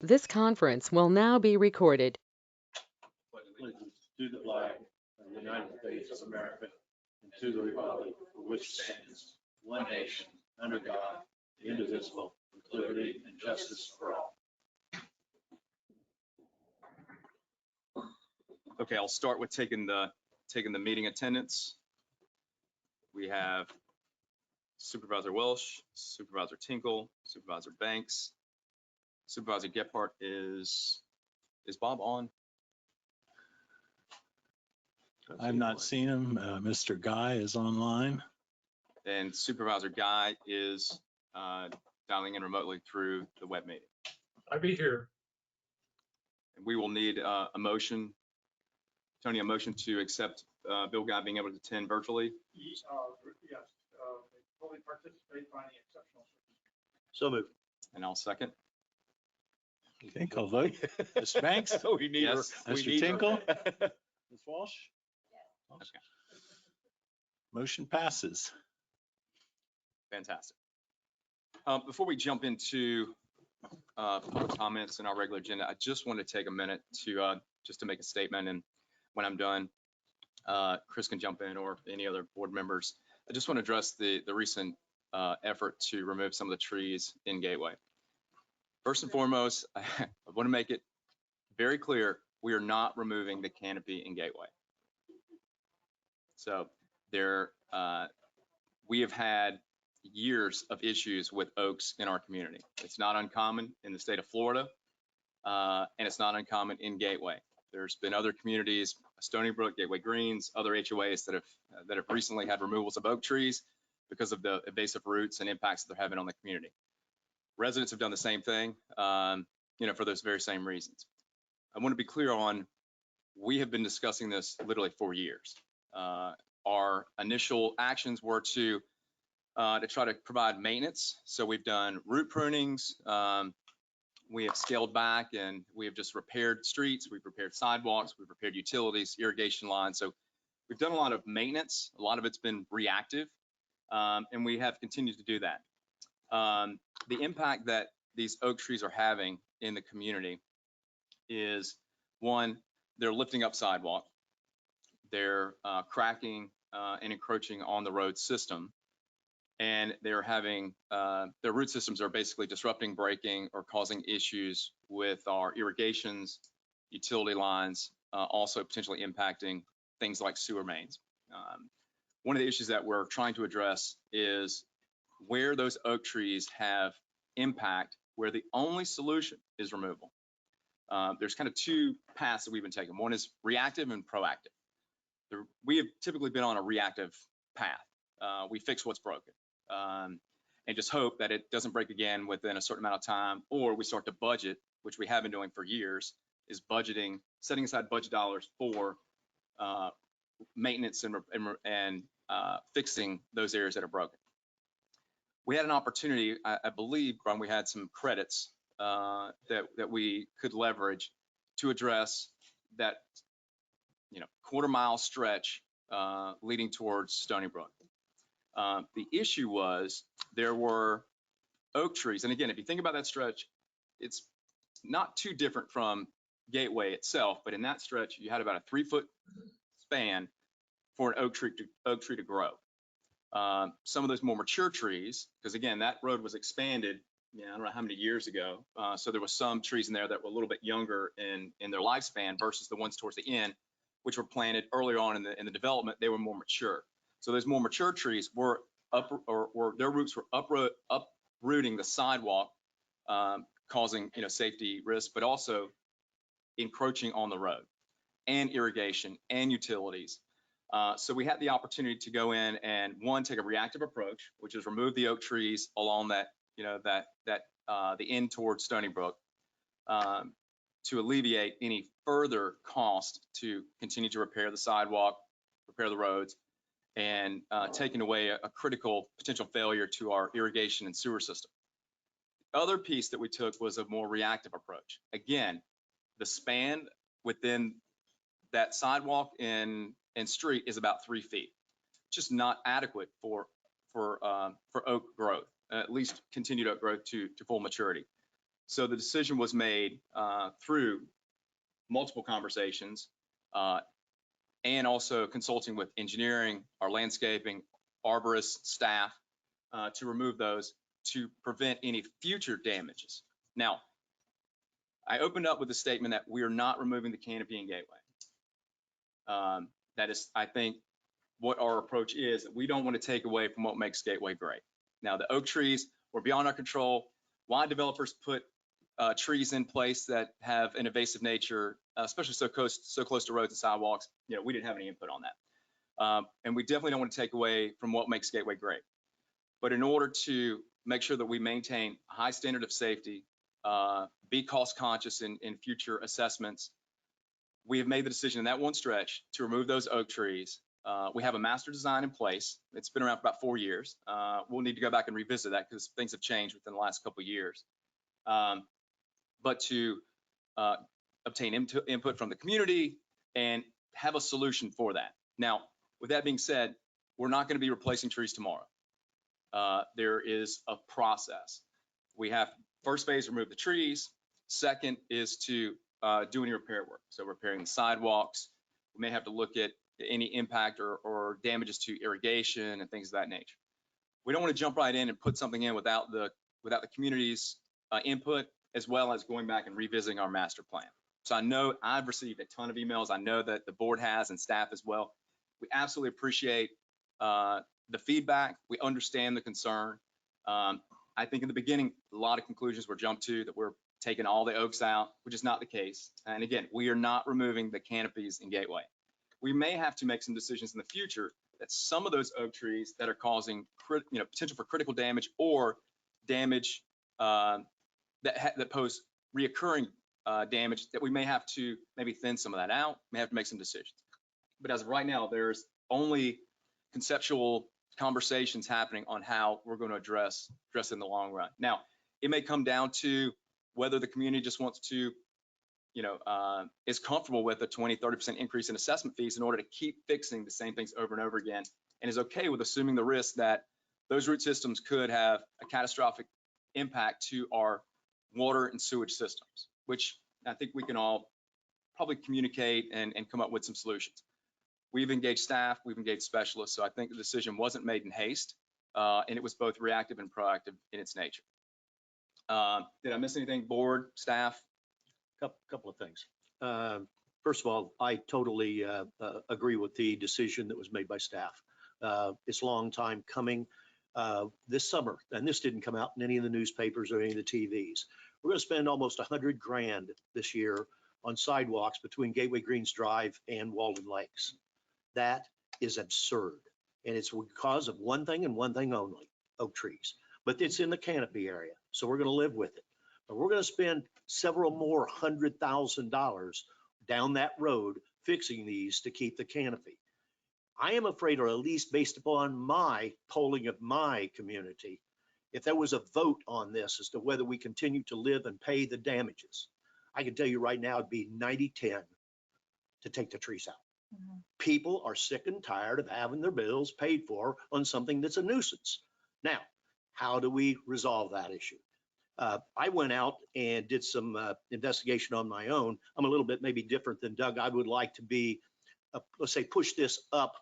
This conference will now be recorded. Allegiance to the flag of the United States of America and to the republic for which it stands, one nation, under God, indivisible, with liberty and justice for all. Okay, I'll start with taking the meeting attendance. We have Supervisor Welsh, Supervisor Tinkle, Supervisor Banks, Supervisor Gephardt. Is Bob on? I've not seen him. Mr. Guy is online. And Supervisor Guy is dialing in remotely through the web meeting. I'll be here. And we will need a motion, Tony, a motion to accept Bill Guy being able to attend virtually. Yes, fully participate finding exceptional circumstances. So moved. And I'll second. You think I'll vote? Ms. Banks? We need her. Yes. We Mr. need her. Tinkle? Ms. Walsh? Okay. Motion passes. Fantastic. Before we jump into public comments in our regular agenda, I just want to take a minute to just to make a statement. And when I'm done, Chris can jump in or any other board members. I just want to address the recent effort to remove some of the trees in Gateway. First and foremost, I want to make it very clear, we are not removing the canopy in Gateway. So we have had years of issues with oaks in our community. It's not uncommon in the state of Florida, and it's not uncommon in Gateway. There's been other communities, Stony Brook, Gateway Greens, other HOAs that have recently had removals of oak trees because of the invasive roots and impacts that they're having on the community. Residents have done the same thing, for those very same reasons. I want to be clear on, we have been discussing this literally for years. Our initial actions were to try to provide maintenance. So we've done root prunings. We have scaled back and we have just repaired streets. We've repaired sidewalks. We've repaired utilities, irrigation lines. So we've done a lot of maintenance. A lot of it's been reactive, and we have continued to do that. The impact that these oak trees are having in the community is, one, they're lifting up sidewalk. They're cracking and encroaching on the road system. And they're having, their root systems are basically disrupting braking or causing issues with our irrigations, utility lines, also potentially impacting things like sewer mains. One of the issues that we're trying to address is where those oak trees have impact, where the only solution is removal. There's kind of two paths that we've been taking. One is reactive and proactive. We have typically been on a reactive path. We fix what's broken. And just hope that it doesn't break again within a certain amount of time, or we start to budget, which we have been doing for years, is budgeting, setting aside budget dollars for maintenance and fixing those areas that are broken. We had an opportunity, I believe, Ron, we had some credits that we could leverage to address that, quarter-mile stretch leading towards Stony Brook. The issue was there were oak trees. And again, if you think about that stretch, it's not too different from Gateway itself, but in that stretch, you had about a 3-foot span for an oak tree to grow. Some of those more mature trees, because again, that road was expanded, I don't know how many years ago. So there was some trees in there that were a little bit younger in their lifespan versus the ones towards the end, which were planted earlier on in the development. They were more mature. So those more mature trees were their roots were uprooting the sidewalk, causing safety risks, but also encroaching on the road and irrigation and utilities. So we had the opportunity to go in and, one, take a reactive approach, which is remove the oak trees along that the end towards Stony Brook, to alleviate any further cost to continue to repair the sidewalk, repair the roads, and taking away a critical potential failure to our irrigation and sewer system. The other piece that we took was a more reactive approach. Again, the span within that sidewalk and street is about 3 feet, just not adequate for oak growth, at least continued oak growth to full maturity. So the decision was made through multiple conversations and also consulting with engineering, our landscaping, arborist staff to remove those to prevent any future damages. Now, I opened up with a statement that we are not removing the canopy and gateway. That is, I think, what our approach is. That we don't want to take away from what makes Gateway great. Now, the oak trees were beyond our control. Why developers put trees in place that have an invasive nature, especially so close to roads and sidewalks, we didn't have any input on that. And we definitely don't want to take away from what makes Gateway great. But in order to make sure that we maintain a high standard of safety, be cost conscious in future assessments, we have made the decision in that one stretch to remove those oak trees. We have a master design in place. It's been around for about 4 years. We'll need to go back and revisit that because things have changed within the last couple of years. But to obtain input from the community and have a solution for that. Now, with that being said, we're not going to be replacing trees tomorrow. There is a process. We have first phase, remove the trees. Second is to do any repair work. So repairing the sidewalks. We may have to look at any impact or damages to irrigation and things of that nature. We don't want to jump right in and put something in without the community's input, as well as going back and revisiting our master plan. So I know I've received a ton of emails. I know that the board has and staff as well. We absolutely appreciate the feedback. We understand the concern. I think in the beginning, a lot of conclusions were jumped to that we're taking all the oaks out, which is not the case. And again, we are not removing the canopies in Gateway. We may have to make some decisions in the future that some of those oak trees that are causing potential for critical damage or damage that pose reoccurring damage, that we may have to maybe thin some of that out, may have to make some decisions. But as of right now, there's only conceptual conversations happening on how we're going to address in the long run. Now, it may come down to whether the community just wants to, is comfortable with a 20–30% increase in assessment fees in order to keep fixing the same things over and over again, and is okay with assuming the risk that those root systems could have a catastrophic impact to our water and sewage systems, which I think we can all probably communicate and come up with some solutions. We've engaged staff, we've engaged specialists, so I think the decision wasn't made in haste, and it was both reactive and proactive in its nature. Did I miss anything, board, staff? Couple of things. First of all, I totally agree with the decision that was made by staff. It's a long time coming. This summer, and this didn't come out in any of the newspapers or any of the TVs, we're going to spend almost $100 grand this year on sidewalks between Gateway Greens Drive and Walden Lakes. That is absurd. And it's because of one thing and one thing only, oak trees. But it's in the canopy area, so we're going to live with it. But we're going to spend several more $100,000 down that road fixing these to keep the canopy. I am afraid, or at least based upon my polling of my community, if there was a vote on this as to whether we continue to live and pay the damages, I can tell you right now it'd be 90-10 to take the trees out. Mm-hmm. People are sick and tired of having their bills paid for on something that's a nuisance. Now, how do we resolve that issue? I went out and did some investigation on my own. I'm a little bit maybe different than Doug. I would like to be, let's say, push this up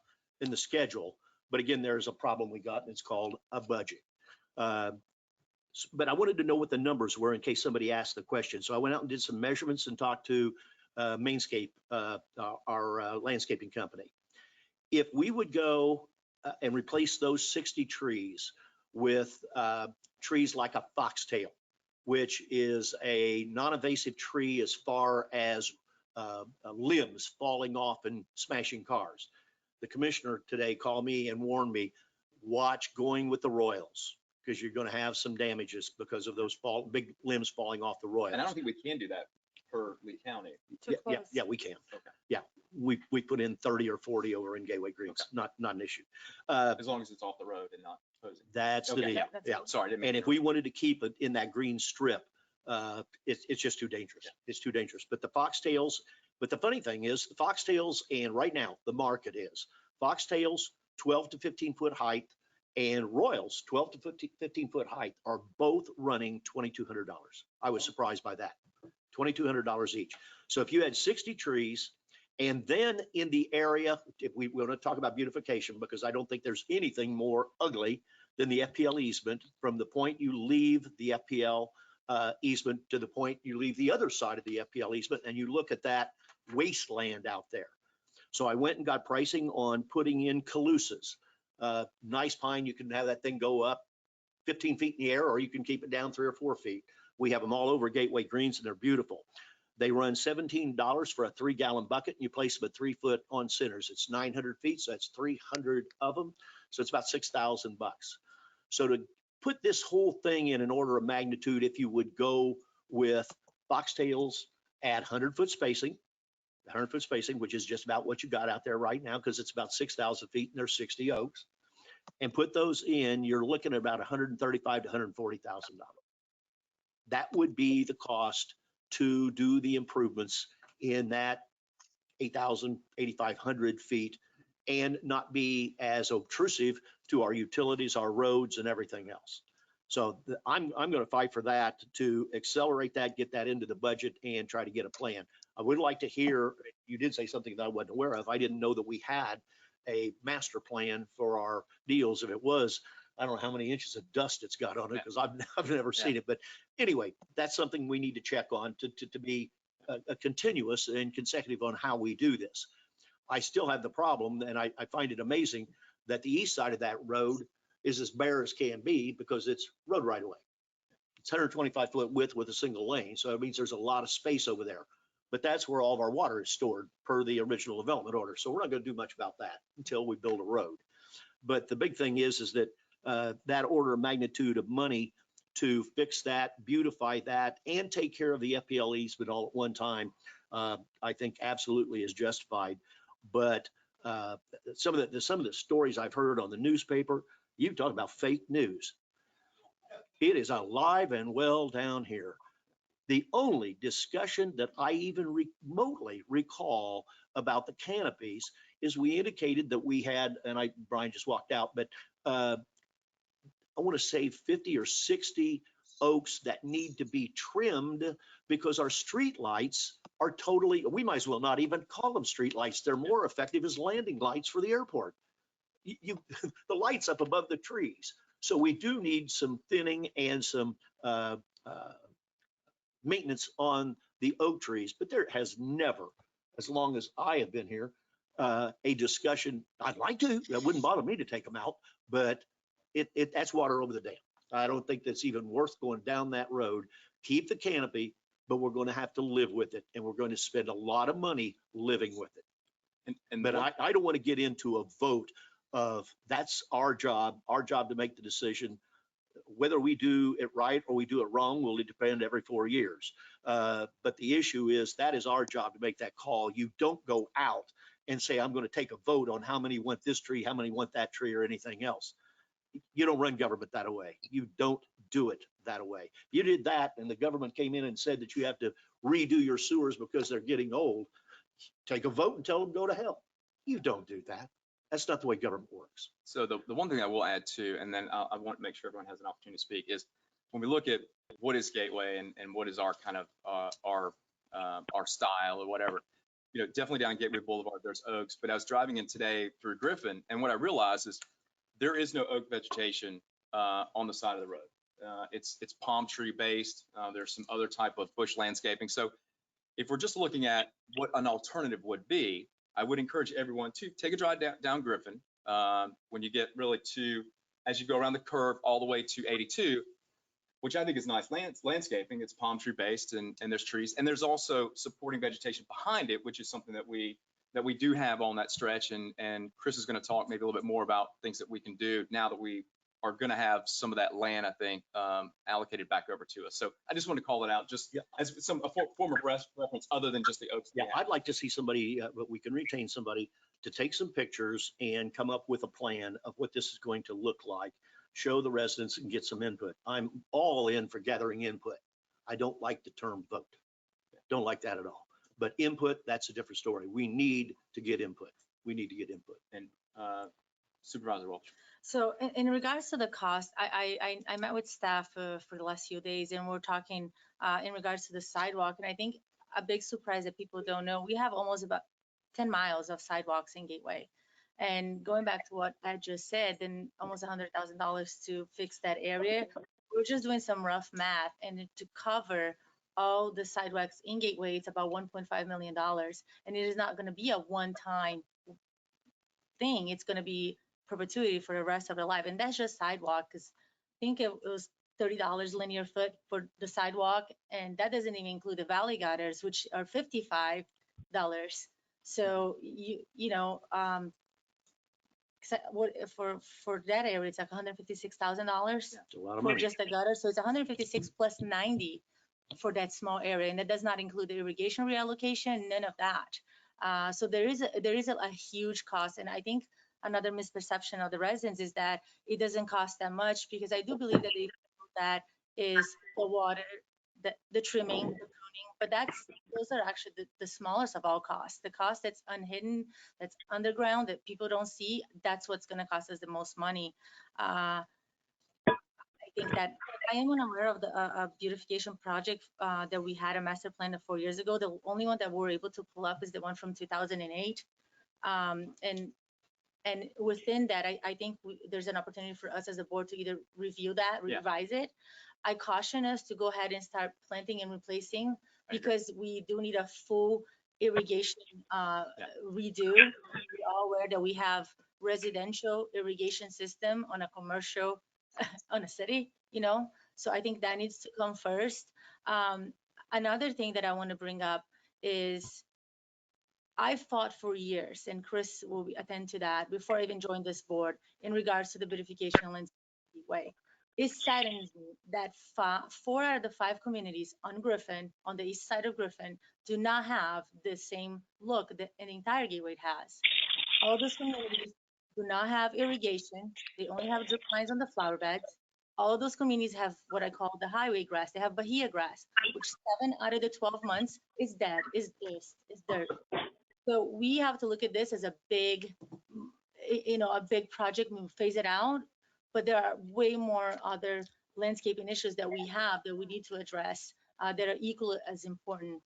in the schedule. But again, there's a problem we got, and it's called a budget. But I wanted to know what the numbers were in case somebody asked the question. So I went out and did some measurements and talked to Mainscape, our landscaping company. If we would go and replace those 60 trees with trees like a foxtail, which is a non-invasive tree as far as limbs falling off and smashing cars. The commissioner today called me and warned me, watch going with the Royals, because you're going to have some damages because of those big limbs falling off the Royals. And I don't think we can do that per Lee County. Yeah, we can. Okay. Yeah, we put in 30 or 40 over in Gateway Greens. Okay. Not an issue. As long as it's off the road and not posing. That's the deal. Yeah. Sorry. And if we wanted to keep it in that green strip, it's just too dangerous. Yeah. It's too dangerous. But the foxtails, but the funny thing is the foxtails, and right now the market is foxtails 12 to 15 foot height and Royals, 12 to 15 foot height, are both running $2,200. I was surprised by that. $2,200 each. So if you had 60 trees, and then in the area, if we want to talk about beautification, because I don't think there's anything more ugly than the FPL easement from the point you leave the FPL easement to the point you leave the other side of the FPL easement, and you look at that wasteland out there. So I went and got pricing on putting in calusas. Nice pine, you can have that thing go up 15 feet in the air, or you can keep it down 3 or 4 feet. We have them all over Gateway Greens, and they're beautiful. They run $17 for a 3-gallon bucket, and you place them at 3 foot on centers. It's 900 feet, so that's 300 of them. So it's about $6,000. So to put this whole thing in an order of magnitude, if you would go with boxtails at 100-foot spacing, which is just about what you got out there right now, because it's about 6,000 feet and there's 60 oaks, and put those in, you're looking at about $135,000 to $140,000. That would be the cost to do the improvements in that 8,000, 8,500 feet and not be as obtrusive to our utilities, our roads, and everything else. So I'm going to fight for that, to accelerate that, get that into the budget, and try to get a plan. I would like to hear, you did say something that I wasn't aware of. I didn't know that we had a master plan for our deals. If it was, I don't know how many inches of dust it's got on it, because I've never seen it. But anyway, that's something we need to check on to be a continuous and consecutive on how we do this. I still have the problem, and I find it amazing that the east side of that road is as bare as can be, because it's road right away. It's 125 foot width with a single lane. So it means there's a lot of space over there. But that's where all of our water is stored per the original development order. So we're not going to do much about that until we build a road. But the big thing is that that order of magnitude of money to fix that, beautify that, and take care of the FPL easement all at one time, I think absolutely is justified. But some of the stories I've heard on the newspaper, you talk about fake news. It is alive and well down here. The only discussion that I even remotely recall about the canopies is we indicated that we had, and Brian just walked out, but I want to say 50 or 60 oaks that need to be trimmed, because our street lights are totally, we might as well not even call them street lights. They're more effective as landing lights for the airport. The lights up above the trees. So we do need some thinning and some maintenance on the oak trees, but there has never, as long as I have been here, a discussion. I'd like to, that wouldn't bother me to take them out, but that's water over the dam. I don't think that's even worth going down that road. Keep the canopy, but we're going to have to live with it, and we're going to spend a lot of money living with it. But I don't want to get into a vote of that's our job to make the decision. Whether we do it right or we do it wrong will depend every 4 years. But the issue is that is our job to make that call. You don't go out and say, I'm going to take a vote on how many want this tree, how many want that tree, or anything else. You don't run government that way. You don't do it that way. If you did that and the government came in and said that you have to redo your sewers because they're getting old, take a vote and tell them go to hell. You don't do that. That's not the way government works. So the one thing I will add too, and then I want to make sure everyone has an opportunity to speak, is when we look at what is Gateway and what is our kind of our style or whatever, you know, definitely down Gateway Boulevard, there's oaks, but I was driving in today through Griffin, and what I realized is there is no oak vegetation on the side of the road. It's palm tree based. There's some other type of bush landscaping. So if we're just looking at what an alternative would be, I would encourage everyone to take a drive down Griffin when you get really to, as you go around the curve all the way to 82, which I think is nice landscaping. It's palm tree based, and there's trees, and there's also supporting vegetation behind it, which is something that we do have on that stretch. And Chris is going to talk maybe a little bit more about things that we can do now that we are going to have some of that land, I think, allocated back over to us. So I just want to call it out, just as a form of reference other than just the oaks. Yeah, I'd like to see somebody, but we can retain somebody to take some pictures and come up with a plan of what this is going to look like, show the residents and get some input. I'm all in for gathering input. I don't like the term vote. Don't like that at all. But input, that's a different story. We need to get input. We need to get input. And Supervisor Walsh. So in regards to the cost, I met with staff for the last few days, and we're talking in regards to the sidewalk. And I think a big surprise that people don't know, we have almost about 10 miles of sidewalks in Gateway. And going back to what Ed just said, then almost $100,000 to fix that area. We're just doing some rough math, and to cover all the sidewalks in Gateway, it's about $1.5 million. And it is not going to be a one-time thing. It's going to be perpetuity for the rest of their life. And that's just sidewalk, because I think it was $30 linear foot for the sidewalk. And that doesn't even include the valley gutters, which are $55. So for that area, it's like $156,000 It's a lot of for money. just the gutter. So it's 156 plus 90 for that small area, and that does not include the irrigation reallocation, none of that. So there is a huge cost, and I think another misperception of the residents is that it doesn't cost that much, because I do believe that that is the water, the trimming, the pruning, but those are actually the smallest of all costs. The cost that's unhidden, that's underground, that people don't see, that's what's going to cost us the most money. I think that I am unaware of the beautification project that we had a master plan of 4 years ago. The only one that we're able to pull up is the one from 2008. And within that, I think there's an opportunity for us as a board to either review that, Yeah. revise it. I caution us to go ahead and start planting and replacing, because we do need a full irrigation redo. We're all aware that we have residential irrigation system on a commercial, on a city, so I think that needs to come first. Another thing that I want to bring up is I fought for years, and Chris will attend to that, before I even joined this board, in regards to the beautification and landscape way. It saddens me that 4 out of the 5 communities on Griffin, on the east side of Griffin, do not have the same look that an entire Gateway has. All those communities do not have irrigation. They only have drip lines on the flower beds. All of those communities have what I call the highway grass. They have Bahia grass, which 7 out of the 12 months is dead, is dirt. So we have to look at this as a big, a big project, we phase it out, but there are way more other landscaping issues that we have that we need to address that are equally as important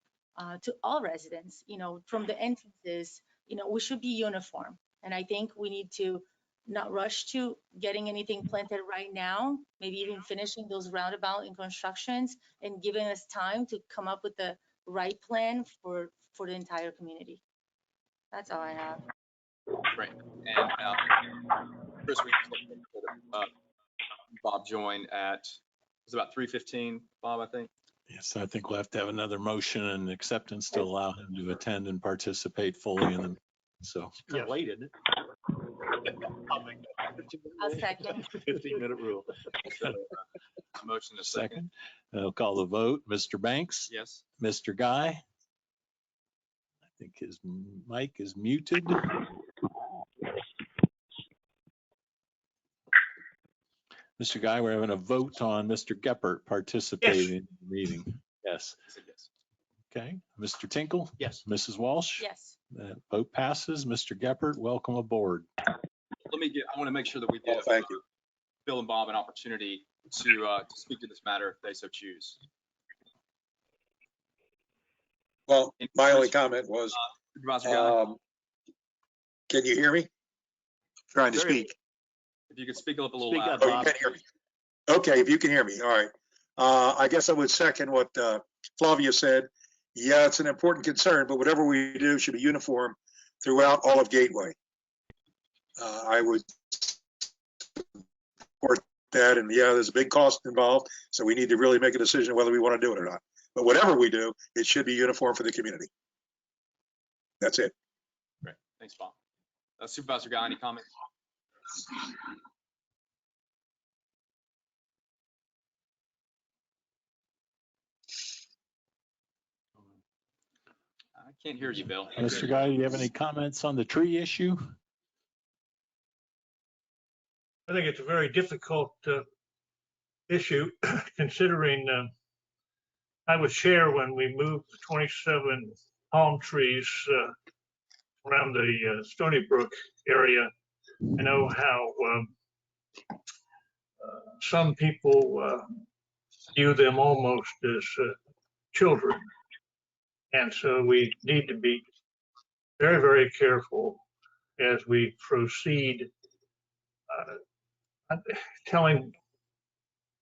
to all residents, from the entrances, we should be uniform. And I think we need to not rush to getting anything planted right now, maybe even finishing those roundabout and constructions, and giving us time to come up with the right plan for the entire community. That's all I have. Great. And Chris, Bob joined at, it was about 3:15, Bob, I think. Yes, I think we'll have to have another motion and acceptance to allow him to attend and participate fully in them. So, Kind of late, isn't it? I'll second. 15-minute rule. So, motion is second. I'll call the vote. Mr. Banks, Yes. Mr. Guy. I think his mic is muted. Mr. Guy, we're having a vote on Mr. Geppert participating in the meeting. Yes. I said yes. Okay. Mr. Tinkle? Yes. Mrs. Walsh? Yes. That vote passes. Mr. Geppert, welcome aboard. I want to make sure that we give Thank you. Bill and Bob an opportunity to speak to this matter if they so choose. Well, my only comment was, Supervisor Guy, can you hear me? Trying to speak. if you could speak up a little Speak louder. up. Oh, you can hear me. Okay, if you can hear me, all right. I guess I would second what Flavia said. Yeah, it's an important concern, but whatever we do should be uniform throughout all of Gateway. I would support that, and yeah, there's a big cost involved, so we need to really make a decision whether we want to do it or not. But whatever we do, it should be uniform for the community. That's it. Great. Thanks, Bob. Supervisor Guy, any comments? I can't hear you, Bill. Mr. Guy, do you have any comments on the tree issue? I think it's a very difficult issue considering I was chair when we moved the 27 palm trees around the Stony Brook area. I know how some people view them almost as children. And so we need to be very, very careful as we proceed,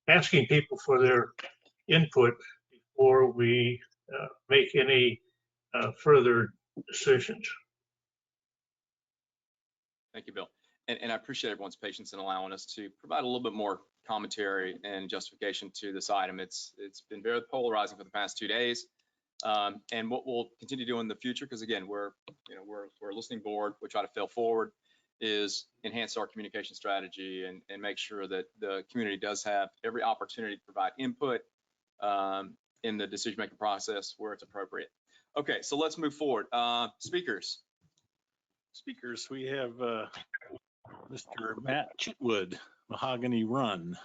asking people for their input before we make any further decisions. Thank you, Bill. And I appreciate everyone's patience in allowing us to provide a little bit more commentary and justification to this item. It's been very polarizing for the past 2 days. And what we'll continue to do in the future, because again, we're a listening board, we try to fail forward, is enhance our communication strategy and make sure that the community does have every opportunity to provide input in the decision-making process where it's appropriate. Okay, so let's move forward. Speakers, We have Mr. Matt Chitwood, Mahogany Run.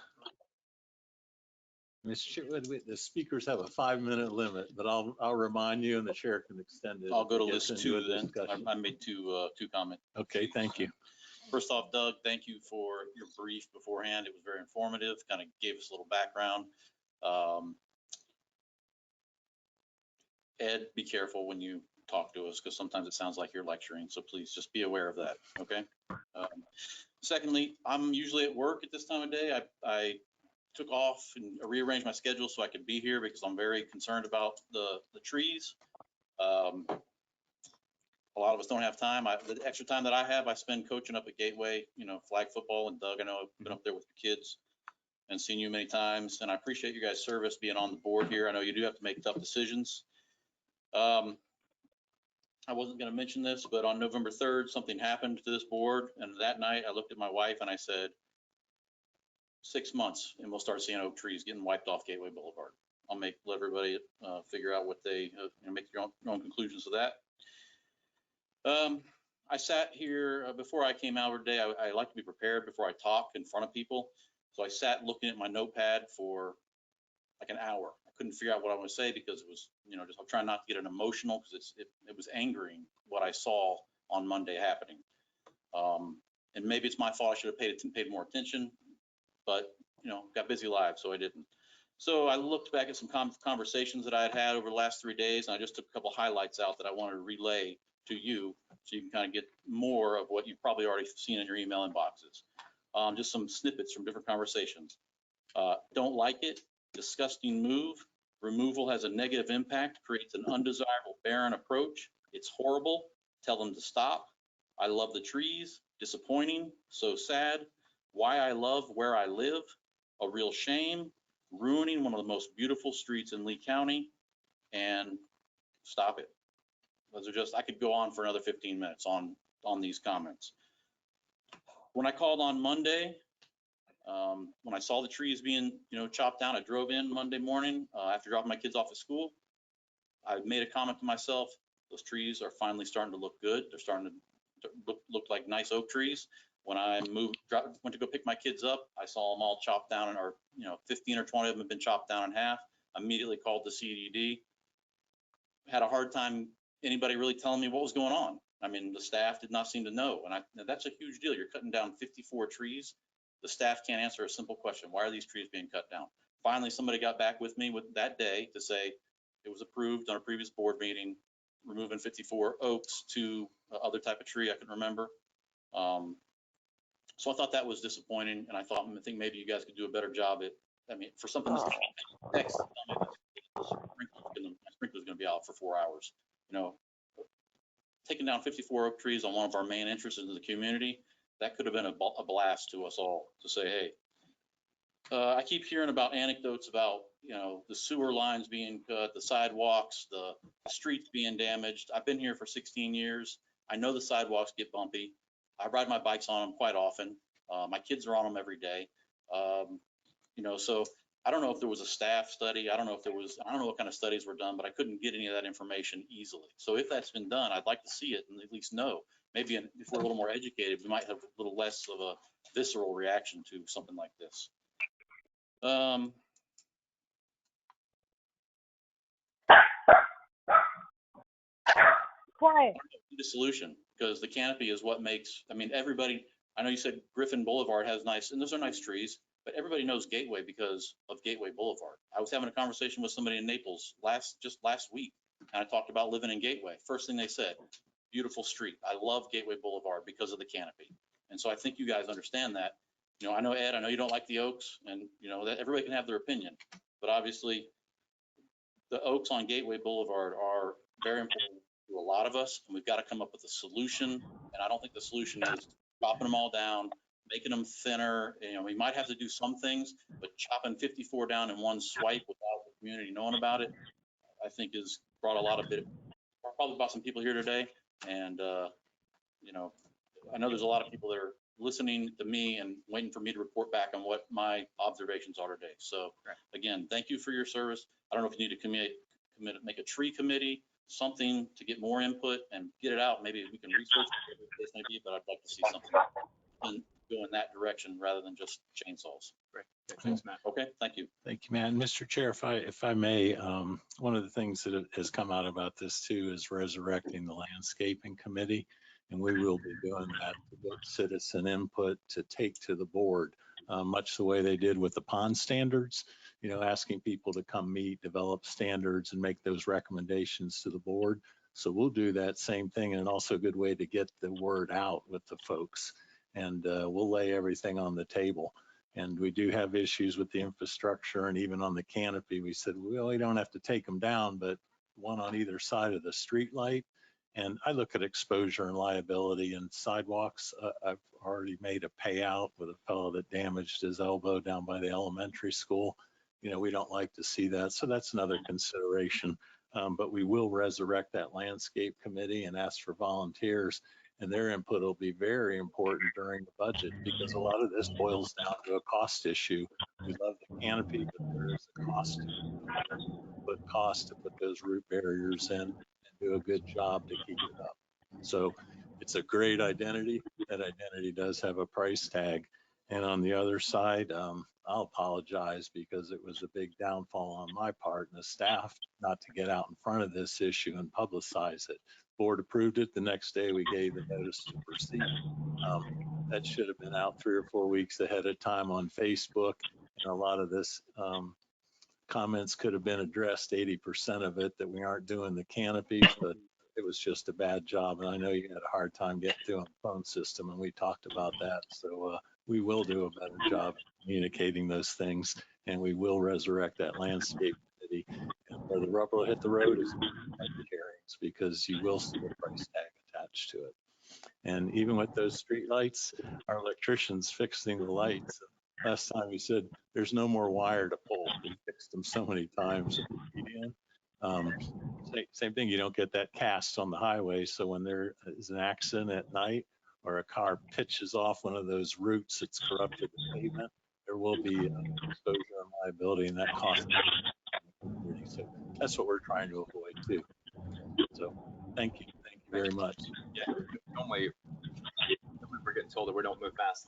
Mr. Chitwood, the speakers have a 5-minute limit, but I'll remind you and the chair can extend it. I'll go to if it gets list into two a then. discussion. I made two comments. Okay, thank you. First off, Doug, thank you for your brief beforehand. It was very informative, kind of gave us a little background. Ed, be careful when you talk to us because sometimes it sounds like you're lecturing. So please just be aware of that. Okay. Secondly, I'm usually at work at this time of day. I took off and rearranged my schedule so I could be here because I'm very concerned about the trees. A lot of us don't have time. The extra time that I have, I spend coaching up at Gateway, flag football. And Doug, I know I've been up there with the kids and seen you many times. And I appreciate you guys' service being on the board here. I know you do have to make tough decisions. I wasn't going to mention this, but on November 3rd, something happened to this board. And that night I looked at my wife and I said, 6 months and we'll start seeing oak trees getting wiped off Gateway Boulevard. Let everybody figure out what they, make your own conclusions of that. I sat here before I came out today. I like to be prepared before I talk in front of people. So I sat looking at my notepad for like an hour. I couldn't figure out what I want to say because it was, just I'm trying not to get an emotional because it was angering what I saw on Monday happening. And maybe it's my fault. I should have paid more attention, but got busy lives, so I didn't. So I looked back at some conversations that I had over the last 3 days, and I just took a couple highlights out that I wanted to relay to you so you can kind of get more of what you've probably already seen in your email inboxes. Just some snippets from different conversations. Don't like it. Disgusting move. Removal has a negative impact, creates an undesirable barren approach. It's horrible. Tell them to stop. I love the trees. Disappointing. So sad. Why I love where I live. A real shame. Ruining one of the most beautiful streets in Lee County. And stop it. Those are just, I could go on for another 15 minutes on these comments. When I called on Monday, when I saw the trees being, chopped down, I drove in Monday morning after dropping my kids off at school. I made a comment to myself, those trees are finally starting to look good. They're starting to look like nice oak trees. When I went to go pick my kids up, I saw them all chopped down, or 15 or 20 of them have been chopped down in half. Immediately called the CDD. Had a hard time anybody really telling me what was going on. I mean, the staff did not seem to know, and that's a huge deal. You're cutting down 54 trees. The staff can't answer a simple question. Why are these trees being cut down? Finally, somebody got back with me that day to say it was approved on a previous board meeting, removing 54 oaks to other type of tree I can remember. So I thought that was disappointing, and I think maybe you guys could do a better job at, for something this text, my sprinkler's going to be out for 4 hours. Taking down 54 oak trees on one of our main entrances in the community, that could have been a blast to us all to say, hey, I keep hearing about anecdotes about, the sewer lines being cut, the sidewalks, the streets being damaged. I've been here for 16 years. I know the sidewalks get bumpy. I ride my bikes on them quite often. My kids are on them every day. So I don't know if there was a staff study. I don't know what kind of studies were done, but I couldn't get any of that information easily. So if that's been done, I'd like to see it and at least know. Maybe if we're a little more educated, we might have a little less of a visceral reaction to something like this. Quiet. The solution, because the canopy is what makes, everybody, I know you said Griffin Boulevard has nice, and those are nice trees, but everybody knows Gateway because of Gateway Boulevard. I was having a conversation with somebody in Naples just last week, and I talked about living in Gateway. First thing they said, beautiful street. I love Gateway Boulevard because of the canopy. And so I think you guys understand that. You know, I know, Ed, I know you don't like the Oaks, and you know that everybody can have their opinion, but obviously the Oaks on Gateway Boulevard are very important to a lot of us, and we've got to come up with a solution. And I don't think the solution is chopping them all down, making them thinner. You know, we might have to do some things, but chopping 54 down in one swipe without the community knowing about it, I think has brought a lot of probably brought some people here today. And, you know, I know there's a lot of people that are listening to me and waiting for me to report back on what my observations are today. So again, thank you for your service. I don't know if you need to make a tree committee, something to get more input and get it out. Maybe we can research what the case may be, but I'd like to see something go in that direction rather than just chainsaws. Great. Thanks, Matt. Okay, thank you. Thank you, Matt. And Mr. Chair, if I may, one of the things that has come out about this too is resurrecting the landscaping committee. And we will be doing that to get citizen input to take to the board, much the way they did with the pond standards, you know, asking people to come meet, develop standards and make those recommendations to the board. So we'll do that same thing, and also a good way to get the word out with the folks. And we'll lay everything on the table. And we do have issues with the infrastructure, and even on the canopy, we said, well, we don't have to take them down, but one on either side of the street light. And I look at exposure and liability and sidewalks. I've already made a payout with a fellow that damaged his elbow down by the elementary school. You know, we don't like to see that. So that's another consideration. But we will resurrect that landscape committee and ask for volunteers. And their input will be very important during the budget, because a lot of this boils down to a cost issue. We love the canopy, but there is a cost to put those root barriers in and do a good job to keep it up. So it's a great identity. That identity does have a price tag. And on the other side, I'll apologize because it was a big downfall on my part and the staff not to get out in front of this issue and publicize it. Board approved it. The next day we gave the notice to proceed. That should have been out 3 or 4 weeks ahead of time on Facebook. And a lot of this comments could have been addressed, 80% of it, that we aren't doing the canopies, but it was just a bad job. And I know you had a hard time getting through on the phone system, and we talked about that. So we will do a better job communicating those things, and we will resurrect that landscape committee. And where the rubber will hit the road is budget hearings, because you will see a price tag attached to it. And even with those street lights, our electricians fixing the lights. Last time we said there's no more wire to pull. We fixed them so many times. Same thing, you don't get that cast on the highway. So when there is an accident at night or a car pitches off one of those roots that's corrupted the pavement, there will be exposure and liability, and that costs. So that's what we're trying to avoid too. So thank you very much. Yeah, normally we're getting told that we don't move fast.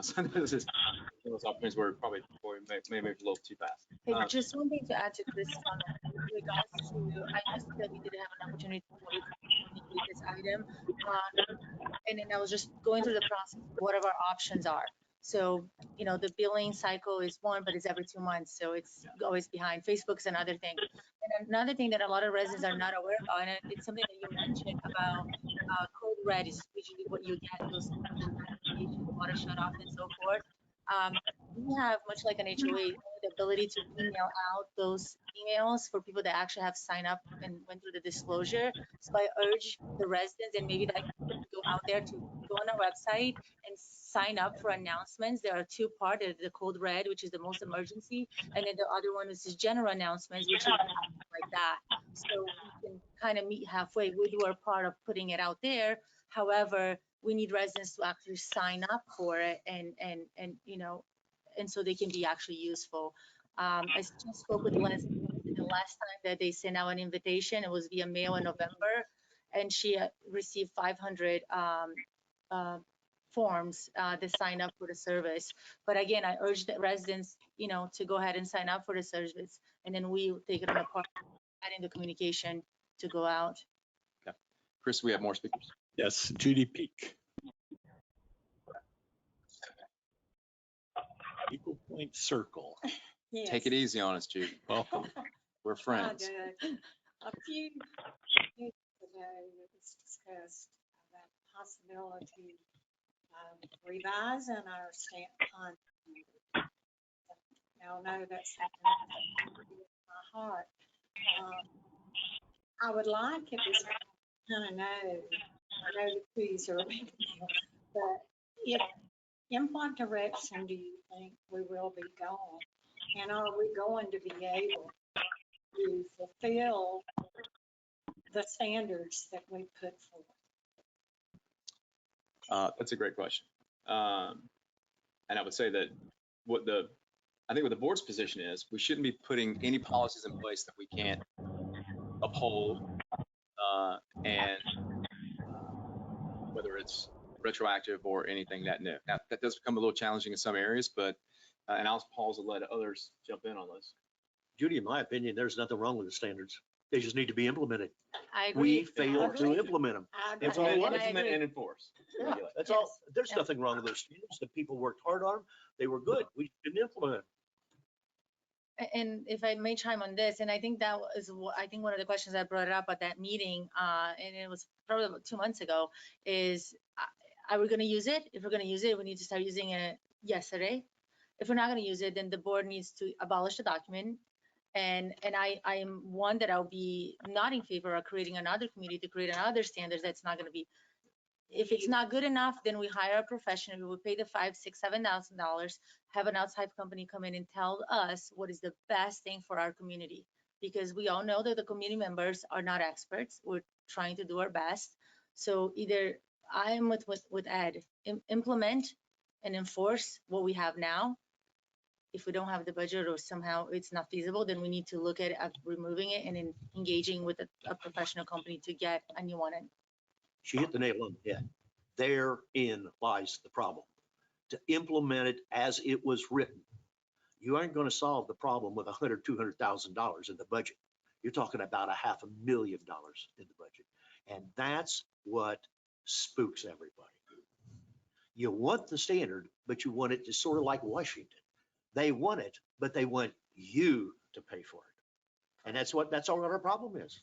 So this is those opportunities where probably maybe a little too fast. Hey, just one thing to add to Chris' comment in regards to, I just that we didn't have an opportunity to communicate this item. And then I was just going through the process, what our options are. So, you know, the billing cycle is one, but it's every 2 months. So it's always behind. Facebook's another thing. And another thing that a lot of residents are not aware of, and it's something that you mentioned about code red is usually what you get, those water shut off and so forth. We have, much like an HOA, the ability to email out those emails for people that actually have signed up and went through the disclosure. So I urge the residents, and maybe that go out there, to go on our website and sign up for announcements. There are 2 parts, the code red, which is the most emergency, and then the other one is just general announcements, which is like that. So we can kind of meet halfway. We do our part of putting it out there. However, we need residents to actually sign up for it, and you know, and so they can be actually useful. I just spoke with Leslie the last time that they sent out an invitation. It was via mail in November, and she received 500 forms to sign up for the service. But again, I urge the residents, you know, to go ahead and sign up for the service, and then we will take it on a part, adding the communication to go out. Okay. Chris, we have more speakers. Yes, Judy Peak. Eagle Point Circle. Take it easy on us, Judy. Welcome. We're friends. A few weeks ago, it was discussed about the possibility of revising our stamp contract. Y'all know that's something that's in my heart. I would like if it's kind of know the trees are, but in what direction do you think we will be going? And are we going to be able to fulfill the standards that we put forth? That's a great question. And I would say that I think what the board's position is, we shouldn't be putting any policies in place that we can't uphold, and whether it's retroactive or anything that new. Now, that does become a little challenging in some areas, but, and I'll pause and let others jump in on this. Judy, in my opinion, there's nothing wrong with the standards. They just need to be implemented. I agree. We failed to implement them. I It's agree. all And right. I Implement agree. and enforce. Yeah, that's all. There's Yeah. nothing wrong with those standards. The people worked hard on them. They were good. We didn't implement them. And if I may chime on this, and I think that was I think one of the questions I brought up at that meeting, and it was probably about 2 months ago, is are we going to use it? If we're going to use it, we need to start using it yesterday. If we're not going to use it, then the board needs to abolish the document. And I am one that I'll be not in favor of creating another committee to create another standards that's not going to be. If it's not good enough, then we hire a professional. We will pay the $5,000, $6,000, $7,000, have an outside company come in and tell us what is the best thing for our community. Because we all know that the community members are not experts. We're trying to do our best. So either I am with Ed, implement and enforce what we have now. If we don't have the budget or somehow it's not feasible, then we need to look at removing it and then engaging with a professional company to get a new one in. She hit the nail on the head. Therein lies the problem. To implement it as it was written. You aren't going to solve the problem with $100,000, $200,000 in the budget. You're talking about $500,000 in the budget. And that's what spooks everybody. You want the standard, but you want it to sort of like Washington. They want it, but they want you to pay for it. And that's all our problem is.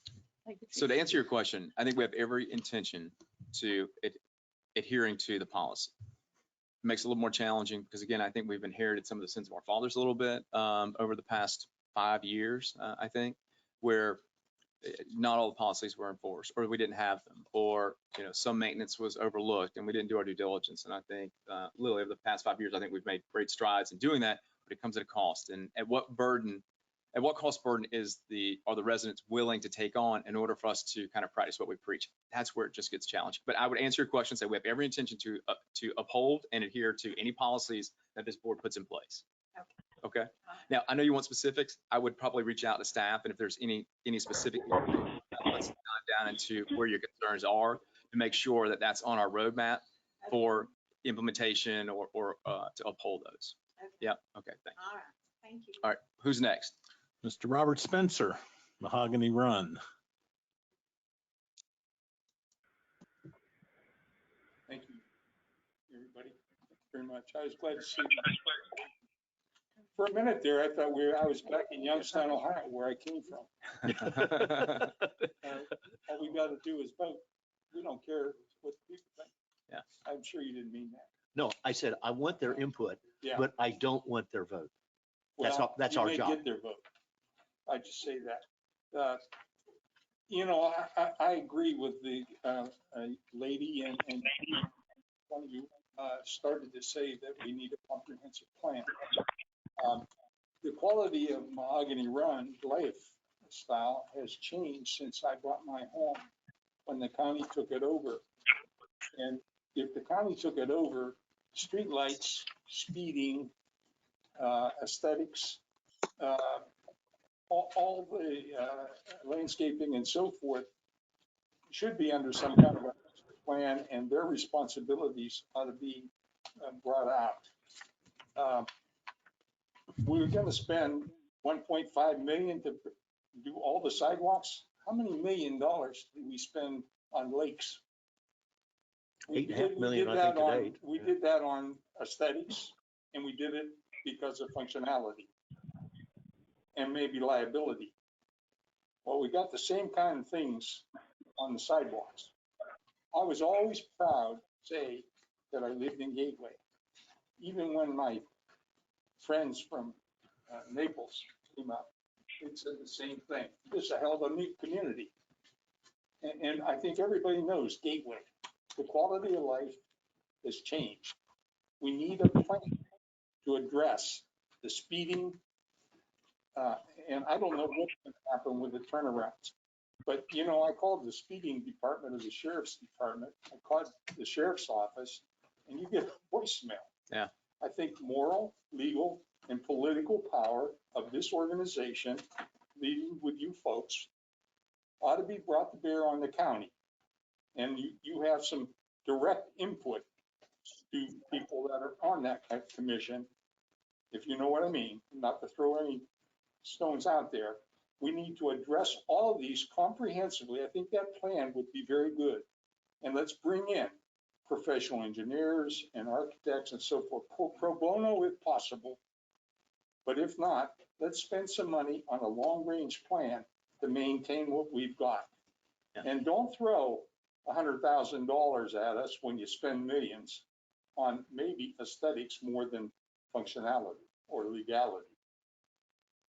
So to answer your question, I think we have every intention to adhering to the policy. It makes it a little more challenging because again, I think we've inherited some of the sins of our fathers a little bit over the past 5 years, I think, where not all the policies were enforced, or we didn't have them, or some maintenance was overlooked and we didn't do our due diligence. And I think literally over the past 5 years, I think we've made great strides in doing that, but it comes at a cost. And at what cost burden are the residents willing to take on in order for us to kind of practice what we preach? That's where it just gets challenging. But I would answer your question, say we have every intention to uphold and adhere to any policies that this board puts in place. Okay. Now, I know you want specifics. I would probably reach out to staff, and if there's any specific, let's dive down into where your concerns are to make sure that that's on our roadmap for implementation or to uphold those. Okay. Yeah. Okay. Thanks. All right, thank you. All right. Who's next? Mr. Robert Spencer, Mahogany Run. Thank you, everybody, very much. I was glad to see you. For a minute there, I thought I was back in Youngstown, Ohio, where I came from. All we got to do is vote. We don't care what the people think. Yeah. I'm sure you didn't mean that. No, I said, I want their input, Yeah. but I don't want their vote. Well, That's you our may job. Get their vote. I just say that. I agree with the lady and one of you started to say that we need a comprehensive plan. The quality of Mahogany Run lifestyle has changed since I bought my home when the county took it over. And if the county took it over, streetlights, speeding, aesthetics, all the landscaping and so forth should be under some kind of a plan, and their responsibilities ought to be brought out. We're going to spend $1.5 million to do all the sidewalks. How many $1 million do we spend on lakes? $8.5 million, I think, to date. We did that on aesthetics, and we did it because of functionality and maybe liability. Well, we got the same kind of things on the sidewalks. I was always proud to say that I lived in Gateway. Even when my friends from Naples came up, they said the same thing. This is a hell of a neat community. And I think everybody knows Gateway. The quality of life has changed. We need a plan to address the speeding. And I don't know what's going to happen with the turnarounds. But, you know, I called the speeding department of the sheriff's department. I called the sheriff's office, and you get a voicemail. Yeah. I think moral, legal, and political power of this organization, leading with you folks, ought to be brought to bear on the county. And you have some direct input to people that are on that commission, if you know what I mean, not to throw any stones out there. We need to address all of these comprehensively. I think that plan would be very good. And let's bring in professional engineers and architects and so forth, pro bono if possible. But if not, let's spend some money on a long-range plan to maintain what we've got. Yeah. And don't throw $100,000 at us when you spend millions on maybe aesthetics more than functionality or legality.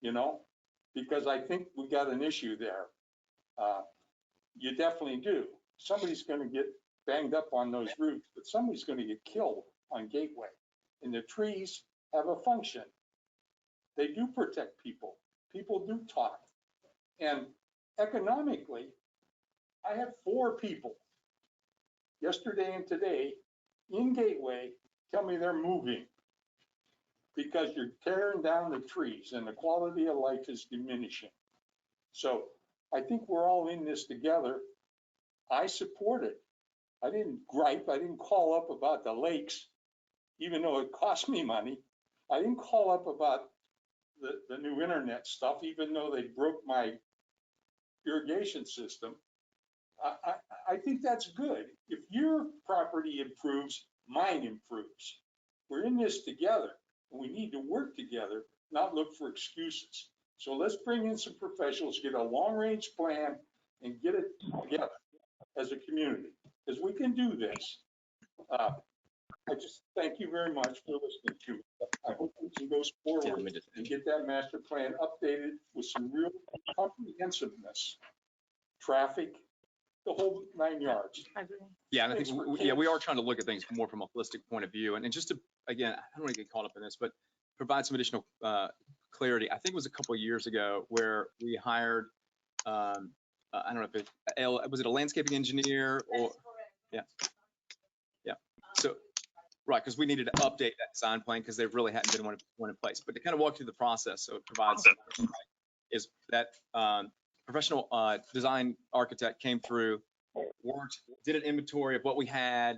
You know, because I think we got an issue there. You definitely do. Somebody's going to get banged up on those roofs, but somebody's going to get killed on Gateway. And the trees have a function. They do protect people. People do talk. And economically, I had 4 people yesterday and today in Gateway tell me they're moving because you're tearing down the trees and the quality of life is diminishing. So I think we're all in this together. I support it. I didn't gripe. I didn't call up about the lakes, even though it cost me money. I didn't call up about the new internet stuff, even though they broke my irrigation system. I think that's good. If your property improves, mine improves. We're in this together, and we need to work together, not look for excuses. So let's bring in some professionals, get a long-range plan, and get it together as a community, because we can do this. I just thank you very much for listening to me. I hope we can go forward and get that master plan updated with some real comprehensiveness, traffic, the whole 9 yards. I agree. Yeah, and I think, we are trying to look at things more from a holistic point of view. And just to, again, I don't want to get caught up in this, but provide some additional clarity. I think it was a couple of years ago where we hired, I don't know if was it a landscaping engineer or, yeah. So, right, because we needed to update that design plan because there really hadn't been one in place. But to kind of walk through the process, so it provides is that professional design architect came through, worked, did an inventory of what we had,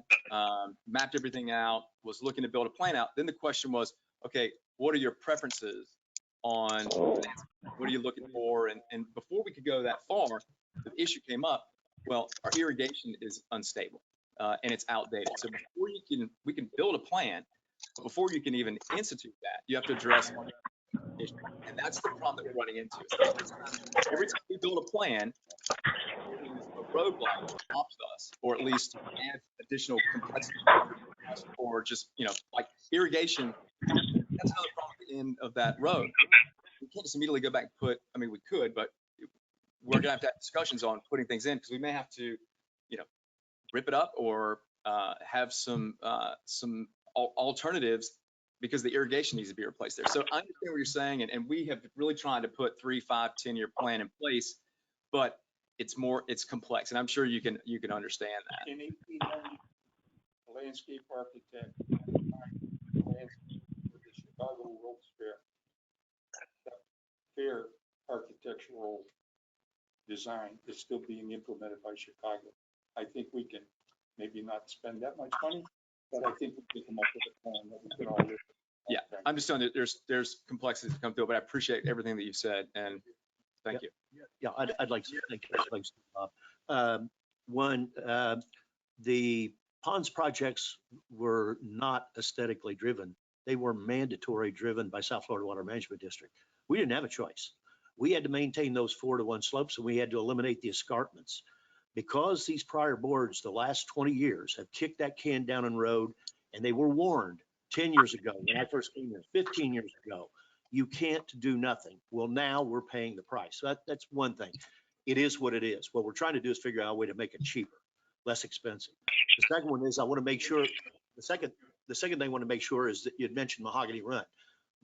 mapped everything out, was looking to build a plan out. Then the question was, okay, what are your preferences on what are you looking for? And before we could go that far, the issue came up. Well, our irrigation is unstable and it's outdated. So before we can build a plan, but before you can even institute that, you have to address issue. And that's the problem that we're running into. Every time we build a plan, a roadblock stops us, or at least adds additional complexity, or just, like irrigation. That's another problem at the end of that road. We can't just immediately go back and we could, but we're gonna have discussions on putting things in because we may have to, rip it up or have some alternatives because the irrigation needs to be replaced there. So I understand what you're saying, and we have really tried to put 3, 5, 10-year plan in place, but it's complex, and I'm sure you can understand that. In 1890, a landscape architect for the Chicago World's Fair. That fair architectural design is still being implemented by Chicago. I think we can maybe not spend that much money, but I think we can come up with a plan that we can all live with. Yeah, I'm just telling you, there's complexities to come through, but I appreciate everything that you've said, and thank you. Yeah, I'd like to thank you, Bob. One, the ponds projects were not aesthetically driven. They were mandatory driven by South Florida Water Management District. We didn't have a choice. We had to maintain those 4-to-1 slopes, and we had to eliminate the escarpments. Because these prior boards, the last 20 years, have kicked that can down the road, and they were warned 10 years ago when I first came here, 15 years ago, you can't do nothing. Well, now we're paying the price. So that's one thing. It is what it is. What we're trying to do is figure out a way to make it cheaper, less expensive. The second one is I want to make sure, the second thing I want to make sure is that you had mentioned Mahogany Run.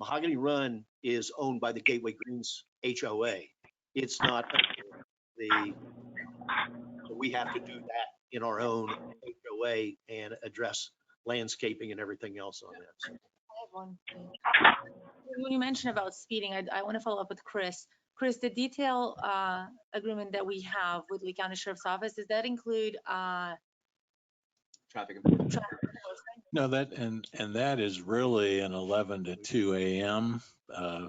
Mahogany Run is owned by the Gateway Greens HOA. It's not so we have to do that in our own HOA and address landscaping and everything else on that. So, I have one thing. When you mentioned about speeding, I want to follow up with Chris. Chris, the detail agreement that we have with Lee County Sheriff's Office, does that include Traffic. enforcement? No, that is really an 11 to 2 a.m.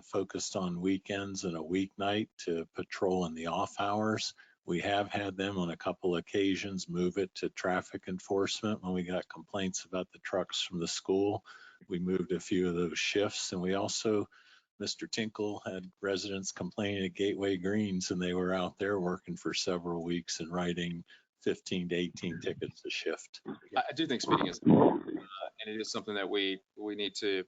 Focused on weekends and a weeknight to patrol in the off hours. We have had them on a couple occasions move it to traffic enforcement when we got complaints about the trucks from the school. We moved a few of those shifts, and we also, Mr. Tinkle had residents complaining at Gateway Greens, and they were out there working for several weeks and writing 15 to 18 tickets a shift. I do think speeding is important, and it is something that we need to,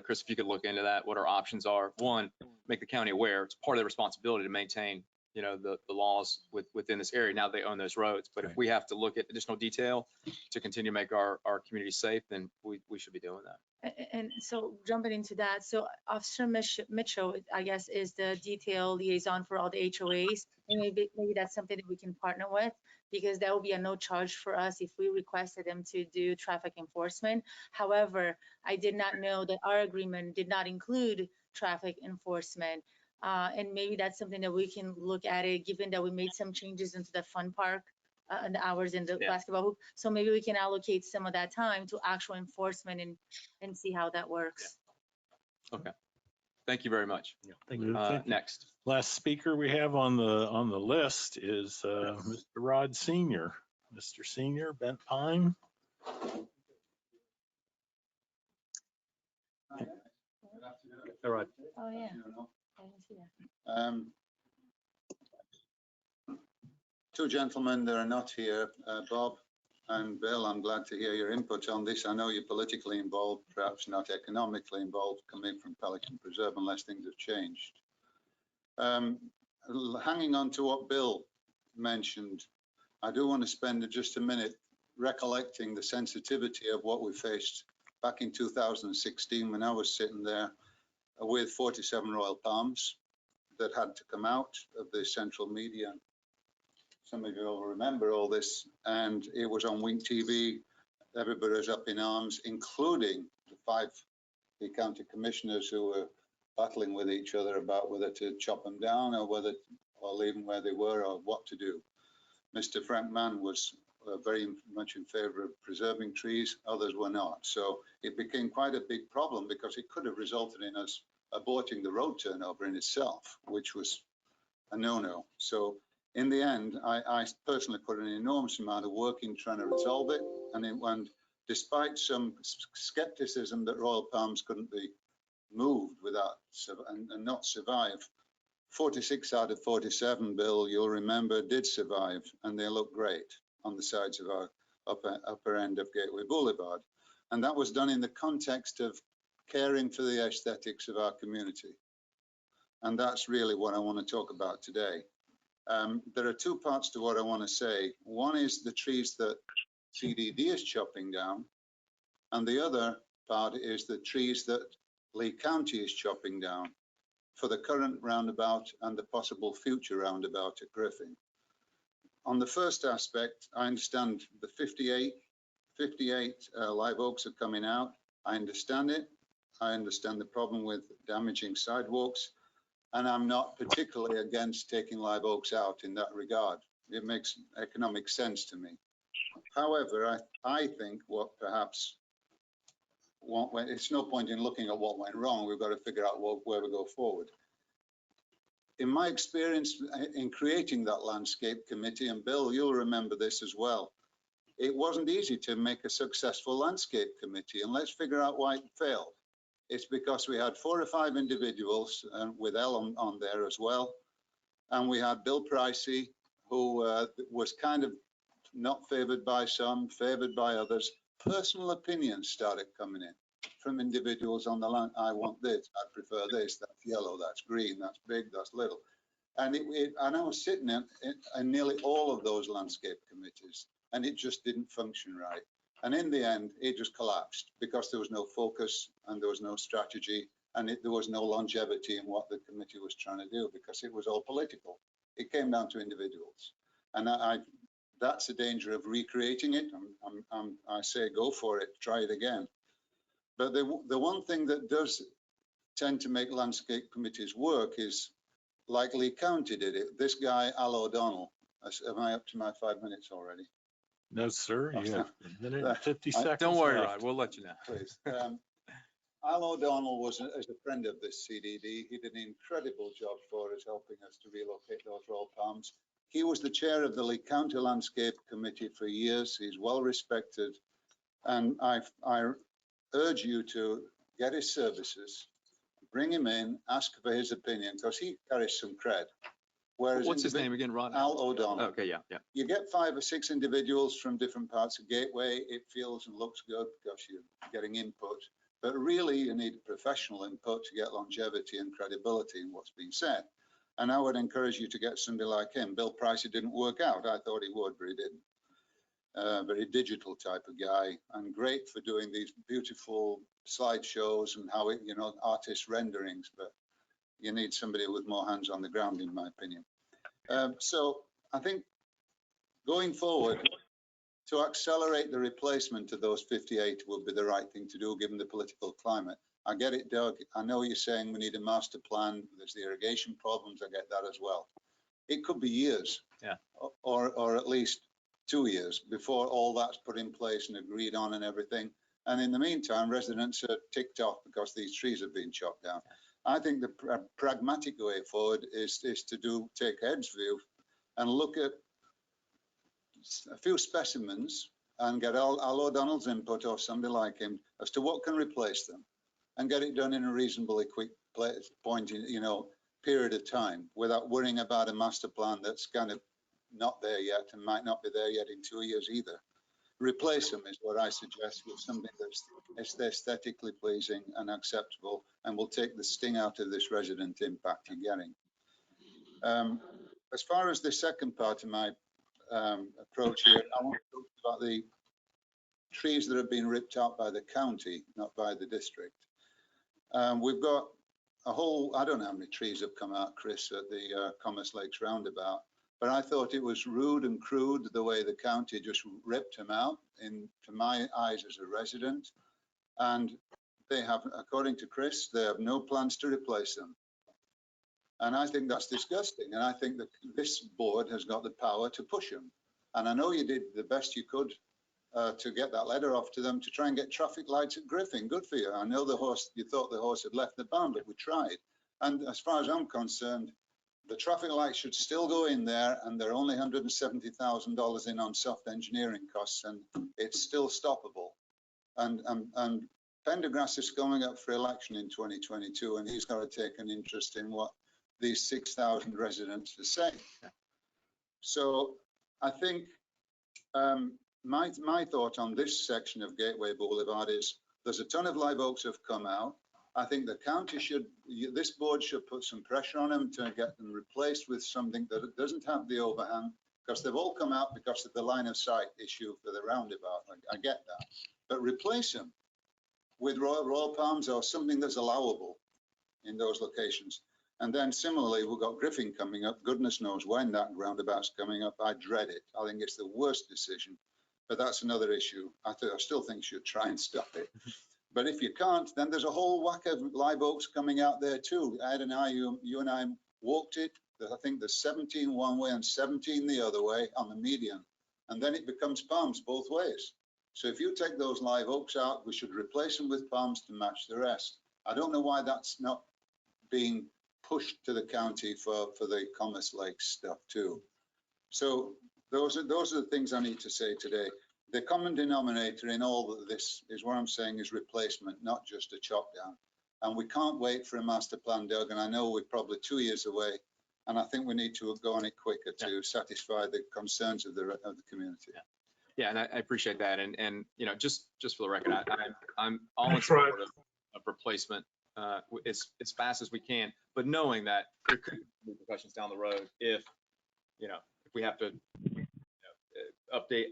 Chris, if you could look into that, what our options are. One, make the county aware. It's part of their responsibility to maintain, the laws within this area. Now they own those roads, but if we have to look at additional detail to continue to make our community safe, then we should be doing that. And so jumping into that, so Officer Mitchell, I guess, is the detail liaison for all the HOAs. And maybe that's something that we can partner with, because that will be a no charge for us if we requested them to do traffic enforcement. However, I did not know that our agreement did not include traffic enforcement. And maybe that's something that we can look at it, given that we made some changes into the fun park and the hours in the basketball hoop. So maybe we can allocate some of that time to actual enforcement and see how that works. Yeah. Okay. Thank you very much. yeah, thank you. Next. Last speaker we have on the list is Mr. Rod Senior. Mr. Senior, Bent Pine. All right. Oh, yeah. I didn't see that. Two gentlemen that are not here, Bob and Bill, I'm glad to hear your input on this. I know you're politically involved, perhaps not economically involved, coming from Pelican Preserve, unless things have changed. Hanging on to what Bill mentioned, I do want to spend just a minute recollecting the sensitivity of what we faced back in 2016 when I was sitting there with 47 Royal Palms that had to come out of the central media. Some of you will remember all this, and it was on Wink TV. Everybody was up in arms, including the 5 county commissioners who were battling with each other about whether to chop them down or leave them where they were or what to do. Mr. Frank Mann was very much in favor of preserving trees, others were not. So it became quite a big problem because it could have resulted in us aborting the road turnover in itself, which was a no-no. So in the end, I personally put an enormous amount of work in trying to resolve it. And despite some skepticism that Royal Palms couldn't be moved without and not survive, 46 out of 47, Bill, you'll remember, did survive, and they look great on the sides of our upper end of Gateway Boulevard. And that was done in the context of caring for the aesthetics of our community. And that's really what I want to talk about today. There are 2 parts to what I want to say. One is the trees that CDD is chopping down, and the other part is the trees that Lee County is chopping down for the current roundabout and the possible future roundabout at Griffin. On the first aspect, I understand the 58 live oaks are coming out. I understand it. I understand the problem with damaging sidewalks. And I'm not particularly against taking live oaks out in that regard. It makes economic sense to me. However, I think it's no point in looking at what went wrong. We've got to figure out where we go forward. In my experience in creating that landscape committee, and Bill, you'll remember this as well, it wasn't easy to make a successful landscape committee, and let's figure out why it failed. It's because we had 4 or 5 individuals with Elle on there as well. And we had Bill Pricey, who was kind of not favored by some, favored by others. Personal opinions started coming in from individuals on the land. I want this, I prefer this, that's yellow, that's green, that's big, that's little. And and I was sitting in nearly all of those landscape committees, and it just didn't function right. And in the end, it just collapsed because there was no focus and there was no strategy, and there was no longevity in what the committee was trying to do because it was all political. It came down to individuals. And that's the danger of recreating it. I say go for it, try it again. But the one thing that does tend to make landscape committees work is like Lee County did it. This guy, Al O'Donnell, am I up to my 5 minutes already? No, sir. You have a minute and 50 seconds. Don't worry, left. Rod, we'll let you know. Please. Al O'Donnell was a friend of this CDD. He did an incredible job for us, helping us to relocate those royal palms. He was the chair of the Lee County Landscape Committee for years. He's well respected. And I urge you to get his services, bring him in, ask for his opinion, because he carries some cred. Whereas What's his name again, Rod? Al O'Donnell. Okay, yeah. You get 5 or 6 individuals from different parts of Gateway. It feels and looks good because you're getting input. But really, you need professional input to get longevity and credibility in what's being said. And I would encourage you to get somebody like him. Bill Price, it didn't work out. I thought he would, but he didn't. Very digital type of guy and great for doing these beautiful slideshows and how it, artist renderings. But you need somebody with more hands on the ground, in my opinion. So I think going forward, to accelerate the replacement of those 58 would be the right thing to do, given the political climate. I get it, Doug. I know you're saying we need a master plan. There's the irrigation problems. I get that as well. It could be years, Yeah, or at least 2 years before all that's put in place and agreed on and everything. And in the meantime, residents are ticked off because these trees have been chopped down. I think the pragmatic way forward is to take Ed's view and look at a few specimens and get Al O'Donnell's input or somebody like him as to what can replace them and get it done in a reasonably quick period of time without worrying about a master plan that's kind of not there yet and might not be there yet in 2 years either. Replace them is what I suggest with something that's aesthetically pleasing and acceptable and will take the sting out of this resident impact you're getting. As far as the second part of my approach here, I want to talk about the trees that have been ripped out by the county, not by the district. We've got a whole, I don't know how many trees have come out, Chris, at the Commerce Lakes roundabout, but I thought it was rude and crude the way the county just ripped them out, to my eyes as a resident. And they have, according to Chris, they have no plans to replace them. And I think that's disgusting. And I think that this board has got the power to push them. And I know you did the best you could to get that letter off to them to try and get traffic lights at Griffin. Good for you. I know you thought the horse had left the barn, but we tried. And as far as I'm concerned, the traffic lights should still go in there, and they're only $170,000 in on soft engineering costs, and it's still stoppable. And Pendergrass is coming up for election in 2022, and he's got to take an interest in what these 6,000 residents are saying. So I think my thought on this section of Gateway Boulevard is there's a ton of live oaks have come out. I think the county this board should put some pressure on them to get them replaced with something that doesn't have the overhang, because they've all come out because of the line of sight issue for the roundabout. I get that, but replace them with royal palms or something that's allowable in those locations. And then similarly, we've got Griffin coming up. Goodness knows when that roundabout's coming up. I dread it. I think it's the worst decision, but that's another issue. I still think you should try and stop it. But if you can't, then there's a whole whack of live oaks coming out there too. Ed and I, you and I walked it. I think there's 17 one way and 17 the other way on the median. And then it becomes palms both ways. So if you take those live oaks out, we should replace them with palms to match the rest. I don't know why that's not being pushed to the county for the Commerce Lakes stuff too. So those are the things I need to say today. The common denominator in all of this is what I'm saying is replacement, not just a chop down. And we can't wait for a master plan, Doug, and I know we're probably 2 years away. And I think we need to go on it quicker to satisfy the concerns of the community. Yeah, and I appreciate that. And, you know, just for the record, I'm all in That's right. support of replacement as fast as we can, but knowing that there could be repercussions down the road if, you know, if we have to update,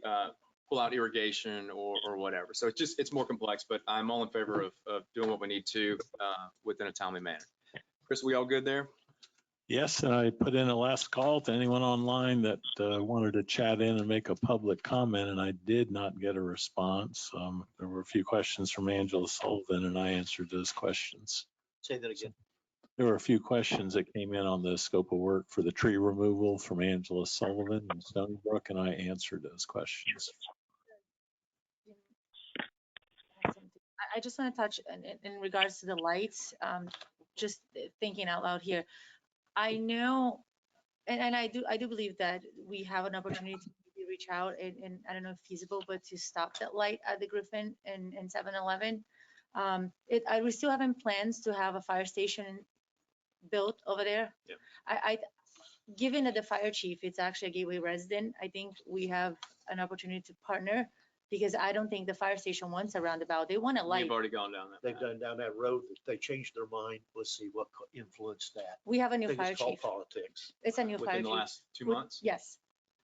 pull out irrigation or whatever. So it's more complex, but I'm all in favor of doing what we need to within a timely manner. Chris, we all good there? Yes, and I put in a last call to anyone online that wanted to chat in and make a public comment, and I did not get a response. There were a few questions from Angela Sullivan, and I answered those questions. Say that again. There were a few questions that came in on the scope of work for the tree removal from Angela Sullivan in Stony Brook, and I answered those questions. I just want to touch in regards to the lights, just thinking out loud here. I know, and I do believe that we have an opportunity to maybe reach out and I don't know if feasible, but to stop that light at the Griffin and 7-Eleven. We still having plans to have a fire station built over there. Yeah. Given that the fire chief, it's actually a Gateway resident, I think we have an opportunity to partner, because I don't think the fire station wants a roundabout. They want a light. We've already gone down that. They've done down that road. They changed their mind. Let's see what influenced that. We have a I new think fire it's called chief. politics. It's a new fire Within the chief. last 2 months? Yes.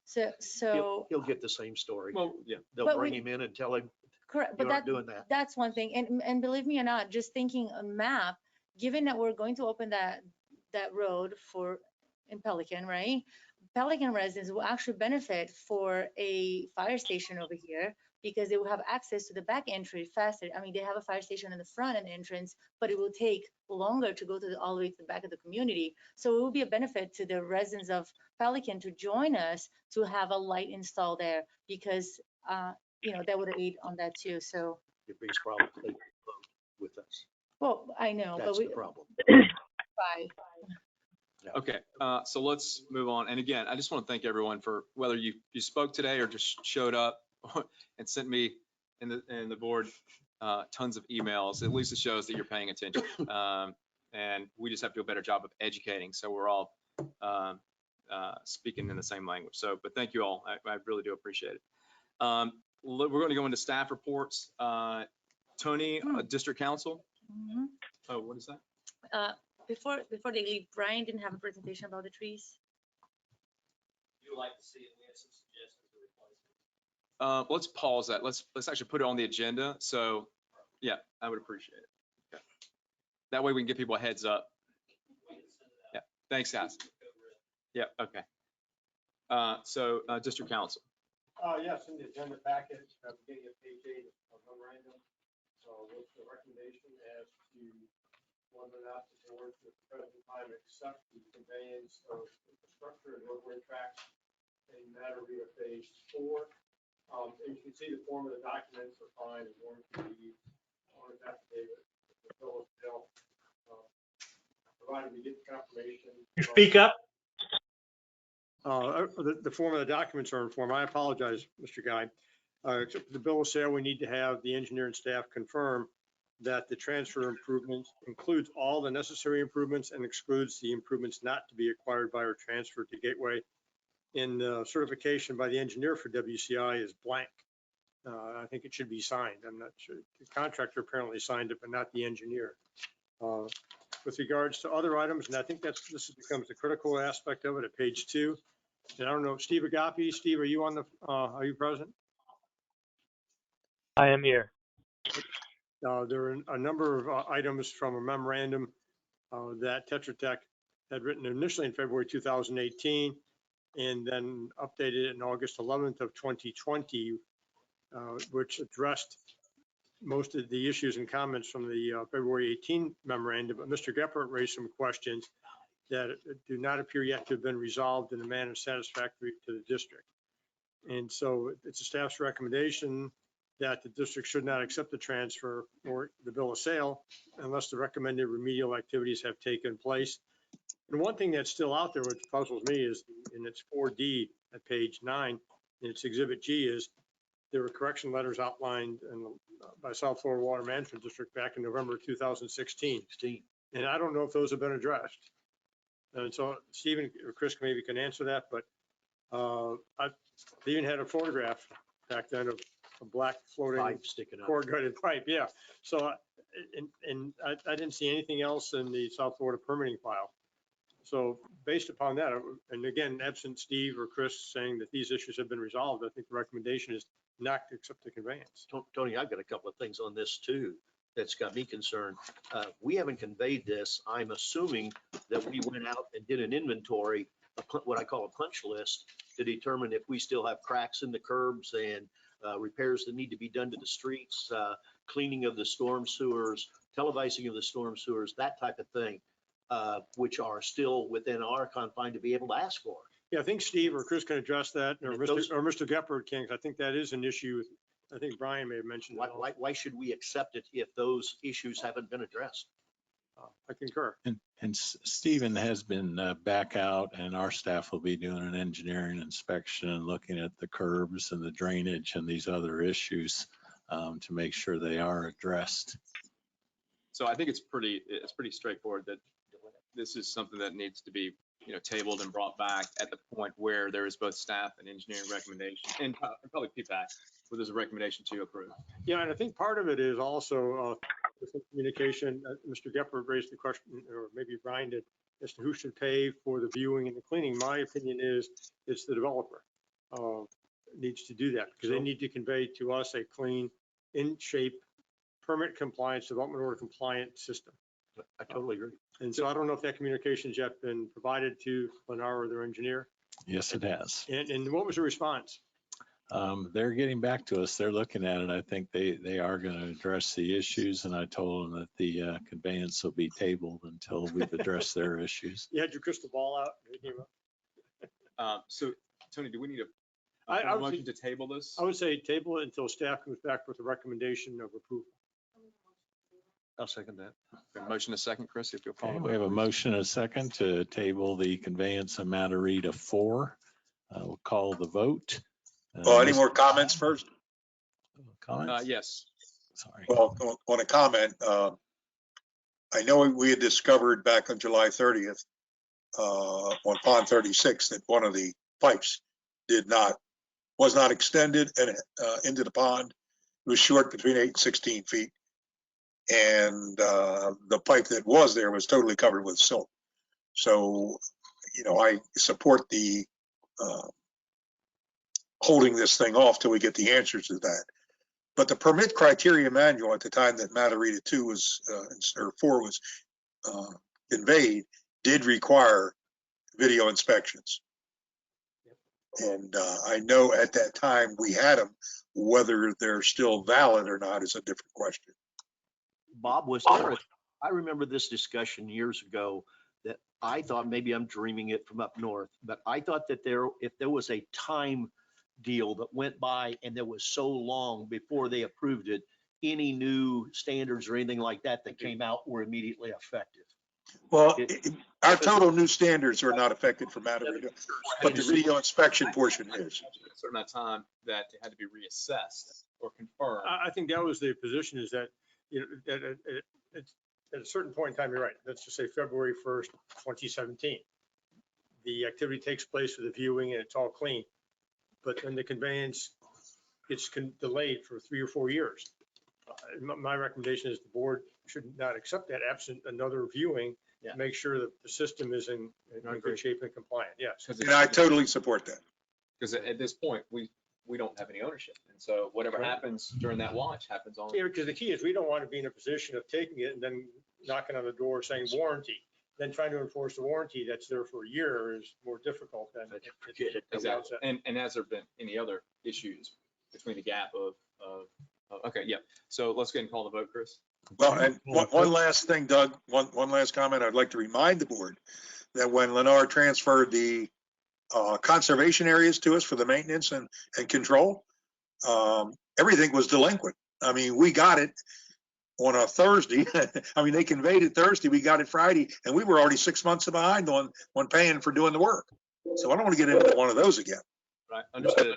So He'll get the same story. Well, yeah. They'll But bring we- him in and tell him correct, you but aren't doing that. that's one thing. And believe me or not, just thinking a map, given that we're going to open that road in Pelican, right? Pelican residents will actually benefit for a fire station over here, because they will have access to the back entry faster. I mean, they have a fire station in the front and entrance, but it will take longer to go to all the way to the back of the community. So it will be a benefit to the residents of Pelican to join us to have a light installed there, because you know, that would aid on that too. So, It brings problems they won't vote with us. well, I know, but That's we, the problem. bye. Okay, so let's move on. And again, I just want to thank everyone for whether you spoke today or just showed up and sent me and the board tons of emails. At least it shows that you're paying attention. And we just have to do a better job of educating, so we're all speaking in the same language. So, but thank you all. I really do appreciate it. We're going to go into staff reports. Tony, District Council. Mhm. Oh, what is that? Before they leave, Brian didn't have a presentation about the trees. You like to see it, we have some suggestions to replace it. Let's pause that. Let's actually put it on the agenda. So, yeah, I would appreciate it. Okay. That way we can give people a heads up. Yeah, thanks, guys. Yeah, okay. So, District Council. Yes, in the agenda packet, beginning of page 8 of memorandum, with the recommendation as to whether or not the board at the present time accept the conveyance of infrastructure and roadway tracks in matter of page 4. As you can see, the form of the documents are fine, the warranty, owner's affidavit, the bill of sale, provided we get confirmation. You speak up? The form of the documents are in form. I apologize, Mr. Guy. Except for the bill of sale, we need to have the engineer and staff confirm that the transfer improvements includes all the necessary improvements and excludes the improvements not to be acquired by or transferred to Gateway. In the certification by the engineer for WCI is blank. I think it should be signed. I'm not sure. The contractor apparently signed it, but not the engineer. With regards to other items, and I think this becomes the critical aspect of it at page 2. And I don't know, Steve Agapi. Steve, are you on the? Are you present? I am here. There are a number of items from a memorandum that Tetra Tech had written initially in February 2018, and then updated in August 11th of 2020, which addressed most of the issues and comments from the February 18 memorandum. But Mr. Gephardt raised some questions that do not appear yet to have been resolved in a manner satisfactory to the district. And so it's a staff's recommendation that the district should not accept the transfer or the bill of sale unless the recommended remedial activities have taken place. And one thing that's still out there, which puzzles me, is in its 4D at page 9, in its exhibit G, is there were correction letters outlined by South Florida Water Management District back in November 2016. And I don't know if those have been addressed. And so Stephen or Chris maybe can answer that, but I even had a photograph back then of a black floating Pipe sticking up. cord gutted pipe. Yeah. So, I didn't see anything else in the South Florida permitting file. So based upon that, and again, absent Steve or Chris saying that these issues have been resolved, I think the recommendation is not to accept the conveyance. Tony, I've got a couple of things on this too that's got me concerned. We haven't conveyed this. I'm assuming that we went out and did an inventory, what I call a punch list, to determine if we still have cracks in the curbs and repairs that need to be done to the streets, cleaning of the storm sewers, televising of the storm sewers, that type of thing, which are still within our confine to be able to ask for. Yeah, I think Steve or Chris can address that, or Mr. Gephardt can. I think that is an issue. I think Brian may have mentioned that. Why should we accept it if those issues haven't been addressed? I concur. And Stephen has been back out, and our staff will be doing an engineering inspection and looking at the curbs and the drainage and these other issues to make sure they are addressed. So I think it's pretty straightforward that this is something that needs to be, tabled and brought back at the point where there is both staff and engineering recommendation and probably PPAC, where there's a recommendation to approve. Yeah, and I think part of it is also communication. Mr. Gephardt raised the question, or maybe Brian did, as to who should pay for the viewing and the cleaning. My opinion is it's the developer needs to do that because they need to convey to us a clean, in shape, permit compliance, development order compliant system. I totally agree. And so I don't know if that communication's yet been provided to Lennar or their engineer. Yes, it has. And what was the response? They're getting back to us. They're looking at it. I think they are going to address the issues, and I told them that the conveyance will be tabled until we've addressed their issues. You had your crystal ball out? So Tony, do we need a motion to table this? I would say table it until staff comes back with a recommendation of approval. I'll second that. Motion a second, Chris, if you'll follow. We have a motion and a second to table the conveyance of Matarita to 4. We'll call the vote. Well, any more comments first? Comments? Yes. Sorry. Well, on a comment, I know we had discovered back on July 30th on pond 36 that one of the pipes was not extended and into the pond. It was short between 8 and 16 feet. And the pipe that was there was totally covered with silt. So, I support the holding this thing off till we get the answers to that. But the permit criteria manual at the time that Matarita 2 was, or 4 was conveyed did require video inspections. And I know at that time we had them. Whether they're still valid or not is a different question. Bob, I remember this discussion years ago that I thought, maybe I'm dreaming it from up north, but I thought that if there was a time deal that went by and there was so long before they approved it, any new standards or anything like that came out were immediately effective. Well, our total new standards are not affected for Matarita, but the video inspection portion is. A certain amount of time that it had to be reassessed or confirmed. I think that was the position, is that at a certain point in time, you're right. Let's just say February 1st, 2017. The activity takes place for the viewing and it's all clean. But then the conveyance gets delayed for 3 or 4 years. My recommendation is the board should not accept that absent another viewing. To make sure that the system is in good shape and compliant. Yes. And I totally support that. Because at this point, we don't have any ownership. And so whatever happens during that watch happens on. Yeah, because the key is we don't want to be in a position of taking it and then knocking on the door saying warranty. Then trying to enforce the warranty that's there for a year is more difficult than exactly. And has there been any other issues between the gap of okay, yeah. So let's go ahead and call the vote, Chris. Well, and one last thing, Doug, one last comment. I'd like to remind the board that when Lennar transferred the conservation areas to us for the maintenance and control, everything was delinquent. I mean, we got it on a Thursday. I mean, they conveyed it Thursday, we got it Friday, and we were already 6 months behind on paying for doing the work. So I don't want to get into one of those again. Right, understood.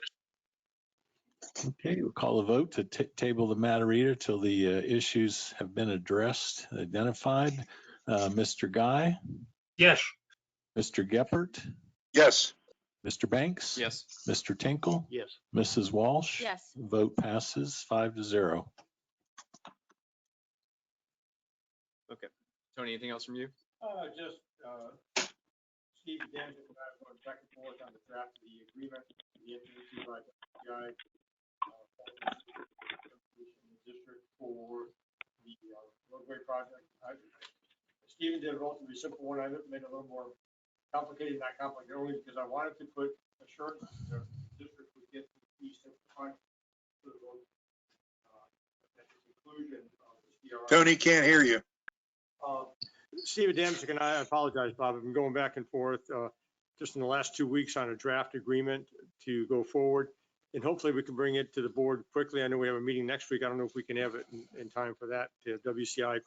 Okay, we'll call a vote to table the matter either till the issues have been addressed, identified. Mr. Guy, Yes. Mr. Geppert, Yes. Mr. Banks? Yes. Mr. Tinkle? Yes. Mrs. Walsh? Yes. Vote passes 5-0. Tony, anything else from you? Just, Steve Danza and I are going back and forth on the draft of the agreement, the entity by the guy, district for the roadway project. Stephen did a relatively simple one. I made it a little more complicated, not complicated, only because I wanted to put assurance that the district would get the east of the front to the road. At the conclusion of the CRI. Tony, can't hear you. Steve Adamczyk and I apologize, Bob. I've been going back and forth just in the last 2 weeks on a draft agreement to go forward. And hopefully we can bring it to the board quickly. I know we have a meeting next week. I don't know if we can have it in time for that. The WCI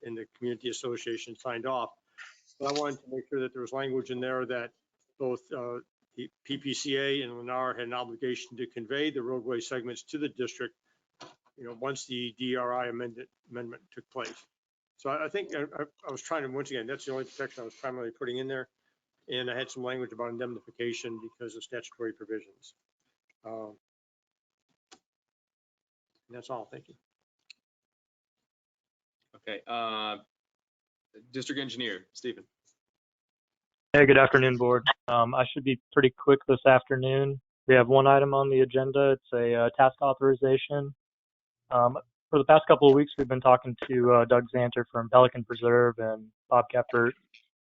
and the Community Association signed off. But I wanted to make sure that there was language in there that both the PPCA and Lennar had an obligation to convey the roadway segments to the district, once the DRI amendment took place. So I think I was trying to, once again, that's the only protection I was primarily putting in there. And I had some language about indemnification because of statutory provisions. And that's all. Thank you. Okay. District Engineer, Stephen. Hey, good afternoon, board. I should be pretty quick this afternoon. We have one item on the agenda. It's a task authorization. For the past couple of weeks, we've been talking to Doug Zanter from Pelican Preserve and Bob Geppert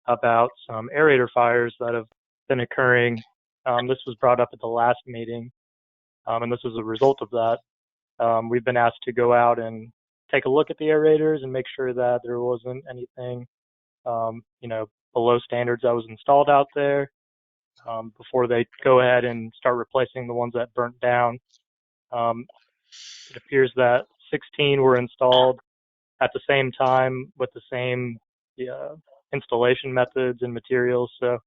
about some aerator fires that have been occurring. This was brought up at the last meeting, and this is a result of that. We've been asked to go out and take a look at the aerators and make sure that there wasn't anything, below standards that was installed out there before they go ahead and start replacing the ones that burnt down. It appears that 16 were installed at the same time with the same installation methods and materials. So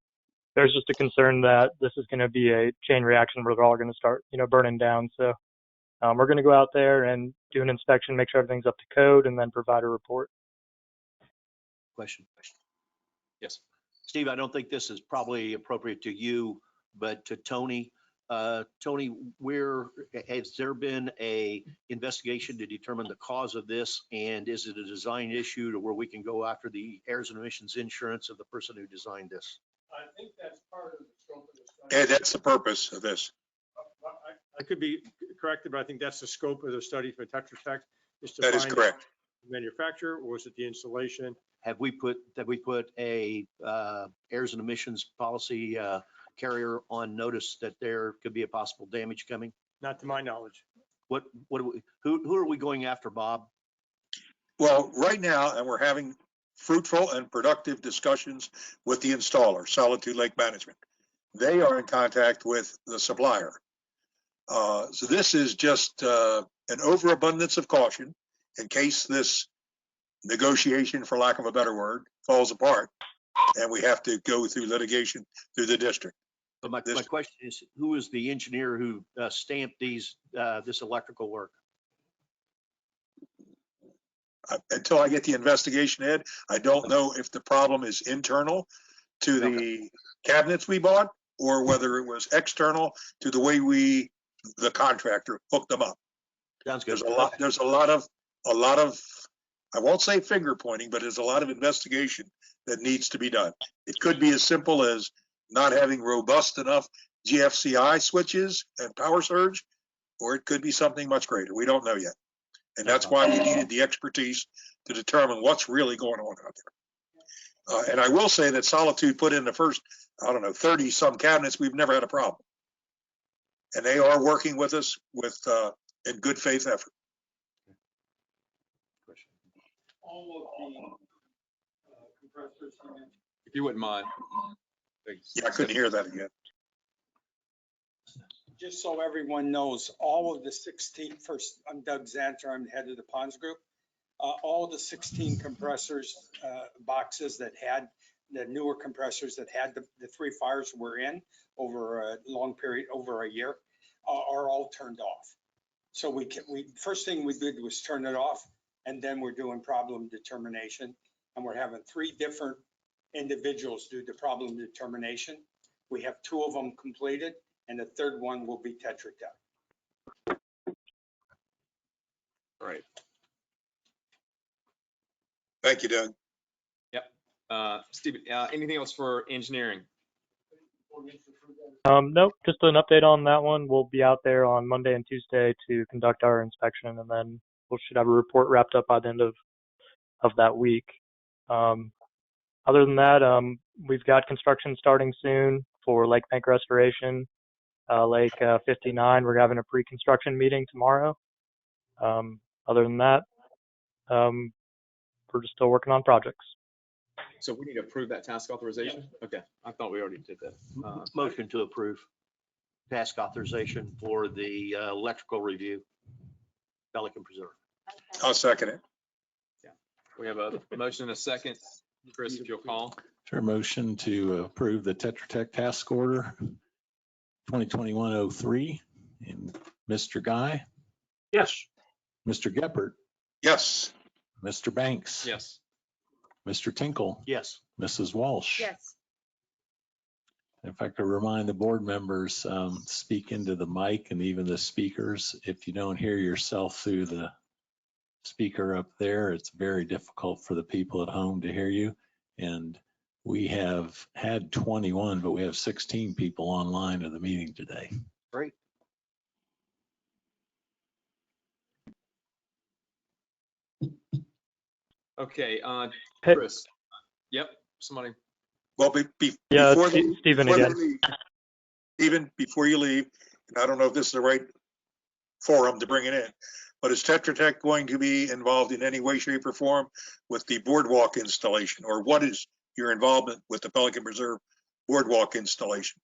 there's just a concern that this is going to be a chain reaction where they're all going to start, burning down. So we're going to go out there and do an inspection, make sure everything's up to code, and then provide a report. Question. Yes. Steve, I don't think this is probably appropriate to you, but to Tony. Tony, has there been a investigation to determine the cause of this? And is it a design issue to where we can go after the errors and omissions insurance of the person who designed this? I think that's part of the scope of the study. And that's the purpose of this. I could be corrected, but I think that's the scope of the study for Tetra Tech. That is correct. Manufacturer, or was it the installation? Have we put a errors and emissions policy carrier on notice that there could be a possible damage coming? Not to my knowledge. Who are we going after, Bob? Well, right now, and we're having fruitful and productive discussions with the installer, Solitude Lake Management. They are in contact with the supplier. So this is just an overabundance of caution in case this negotiation, for lack of a better word, falls apart and we have to go through litigation through the district. But my question is, who is the engineer who stamped this electrical work? Until I get the investigation, Ed, I don't know if the problem is internal to the cabinets we bought or whether it was external to the way the contractor hooked them up. Sounds good. There's a lot of, I won't say finger pointing, but there's a lot of investigation that needs to be done. It could be as simple as not having robust enough GFCI switches and power surge, or it could be something much greater. We don't know yet. And that's why we needed the expertise to determine what's really going on out there. And I will say that Solitude put in the first, 30 some cabinets. We've never had a problem. And they are working with us in good faith effort. All of the compressors. If you wouldn't mind. Yeah, I couldn't hear that again. Just so everyone knows, all of the 16, first, I'm Doug Zanter, I'm the head of the Ponds Group. All the 16 compressors boxes that had the newer compressors that had the 3 fires we're in over a long period, over a year, are all turned off. So first thing we did was turn it off, and then we're doing problem determination. And we're having 3 different individuals do the problem determination. We have 2 of them completed, and the 3rd one will be Tetra Tech. All right. Thank you, Doug. Steve, anything else for engineering? Nope, just an update on that one. We'll be out there on Monday and Tuesday to conduct our inspection, and then we should have a report wrapped up by the end of that week. Other than that, we've got construction starting soon for Lake Bank restoration, Lake 59. We're having a pre-construction meeting tomorrow. Other than that, we're just still working on projects. So we need to approve that task authorization? Okay, I thought we already did that. Motion to approve task authorization for the electrical review, Pelican Preserve. I'll second it. We have a motion and a second. Chris, if you'll call. Sure, motion to approve the Tetra Tech task order 2021-03. And Mr. Guy, Yes. Mr. Geppert, Yes. Mr. Banks. Yes. Mr. Tinkle, Yes. Mrs. Walsh. Yes. If I could remind the board members, speak into the mic and even the speakers. If you don't hear yourself through the speaker up there, it's very difficult for the people at home to hear you. And we have had 21, but we have 16 people online at the meeting today. Great. Okay, Hey. Chris. Yep, somebody. Well, Yeah, before Stephen before again. you leave, Stephen, before you leave, and I don't know if this is the right forum to bring it in, but is Tetra Tech going to be involved in any way, shape, or form with the boardwalk installation? Or what is your involvement with the Pelican Preserve boardwalk installation?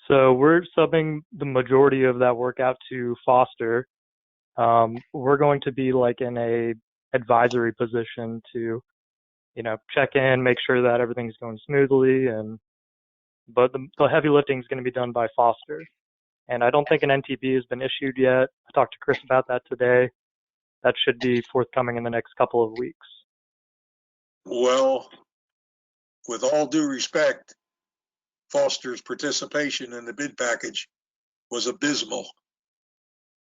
So we're subbing the majority of that work out to Foster. We're going to be like in a advisory position to, check in, make sure that everything's going smoothly, but the heavy lifting is going to be done by Foster. And I don't think an NTP has been issued yet. I talked to Chris about that today. That should be forthcoming in the next couple of weeks. Well, with all due respect, Foster's participation in the bid package was abysmal.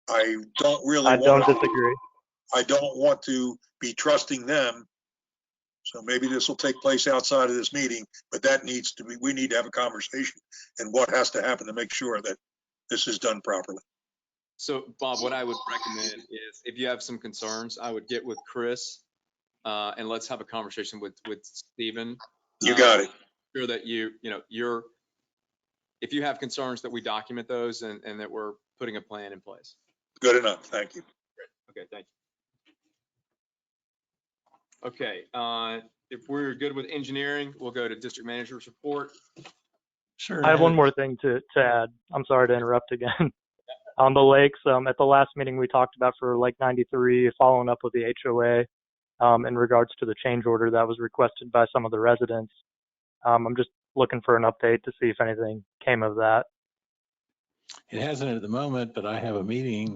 I don't disagree. I don't want to be trusting them. So maybe this will take place outside of this meeting, but we need to have a conversation and what has to happen to make sure that this is done properly. So Bob, what I would recommend is if you have some concerns, I would get with Chris and let's have a conversation with Stephen. You got it. Sure that if you have concerns that we document those and that we're putting a plan in place. Good enough. Thank you. Great. Okay, thank you. Okay, if we're good with engineering, we'll go to district manager's report. Sure. I have one more thing to add. I'm sorry to interrupt again. On the lakes, at the last meeting we talked about for Lake 93, following up with the HOA in regards to the change order that was requested by some of the residents. I'm just looking for an update to see if anything came of that. It hasn't at the moment, but I have a meeting.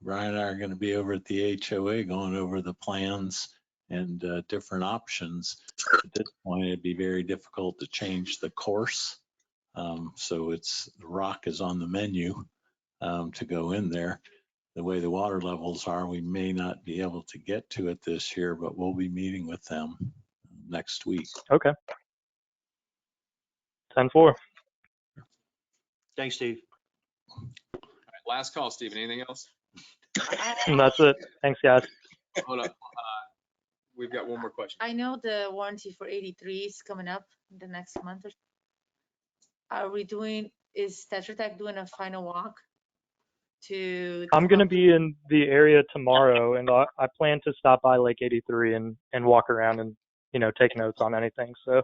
Brian and I are going to be over at the HOA going over the plans and different options. At this point, it'd be very difficult to change the course. So the rock is on the menu to go in there. The way the water levels are, we may not be able to get to it this year, but we'll be meeting with them next week. Okay. 10-4. Thanks, Steve. All right, last call, Stephen. Anything else? And that's it. Thanks, guys. Hold up. We've got one more question. I know the warranty for 83 is coming up in the next month or so. Is Tetra Tech doing a final walk to? I'm going to be in the area tomorrow, and I plan to stop by Lake 83 and walk around and, take notes on anything. So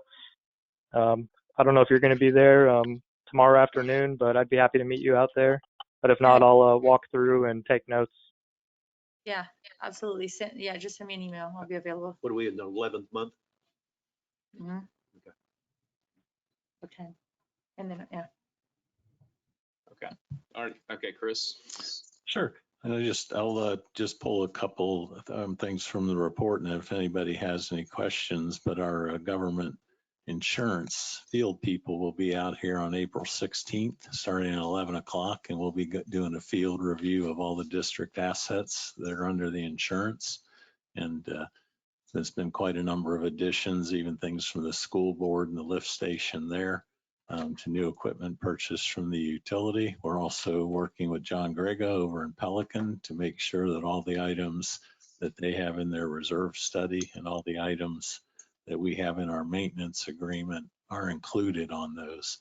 I don't know if you're going to be there tomorrow afternoon, but I'd be happy to meet you out there. But if not, I'll walk through and take notes. Yeah, absolutely. Just send me an email. I'll be available. What are we in the 11th month? Mm-hmm. Okay. Okay. And then, yeah. Okay. All right. Okay, Chris. Sure. And I'll just pull a couple things from the report, and if anybody has any questions, but our government insurance field people will be out here on April 16th, starting at 11 o'clock, and we'll be doing a field review of all the district assets that are under the insurance. And there's been quite a number of additions, even things from the school board and the lift station there. To new equipment purchased from the utility. We're also working with John Grego over in Pelican to make sure that all the items that they have in their reserve study and all the items that we have in our maintenance agreement are included on those.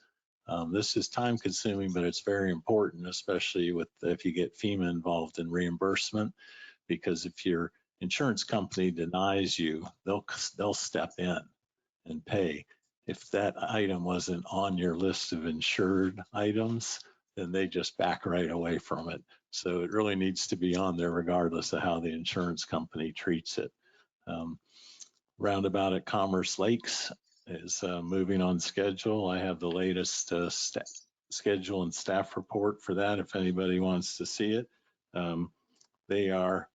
This is time consuming, but it's very important, especially if you get FEMA involved in reimbursement, because if your insurance company denies you, they'll step in and pay. If that item wasn't on your list of insured items, then they just back right away from it. So it really needs to be on there regardless of how the insurance company treats it. Roundabout at Commerce Lakes is moving on schedule. I have the latest schedule and staff report for that if anybody wants to see it. They are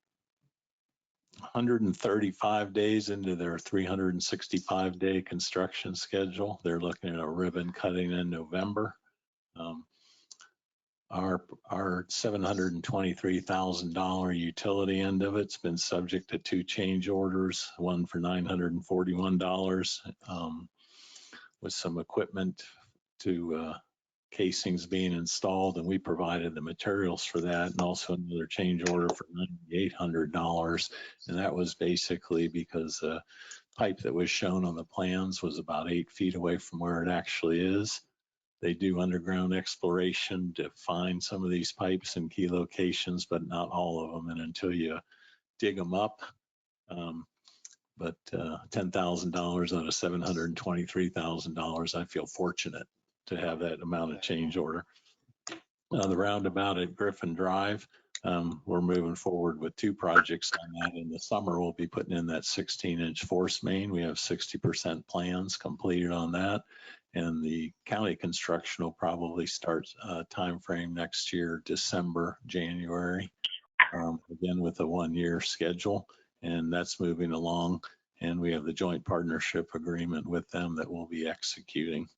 135 days into their 365-day construction schedule. They're looking at a ribbon cutting in November. Our $723,000 utility end of it's been subject to 2 change orders, one for $941 with some equipment to casings being installed, and we provided the materials for that, and also another change order for $9,800. And that was basically because the pipe that was shown on the plans was about 8 feet away from where it actually is. They do underground exploration to find some of these pipes in key locations, but not all of them. And until you dig them up, but $10,000 out of $723,000, I feel fortunate to have that amount of change order. The roundabout at Griffin Drive, we're moving forward with 2 projects on that. In the summer, we'll be putting in that 16-inch force main. We have 60% plans completed on that. And the county construction will probably start timeframe next year, December, January, again with a 1-year schedule. And that's moving along. And we have the joint partnership agreement with them that we'll be executing.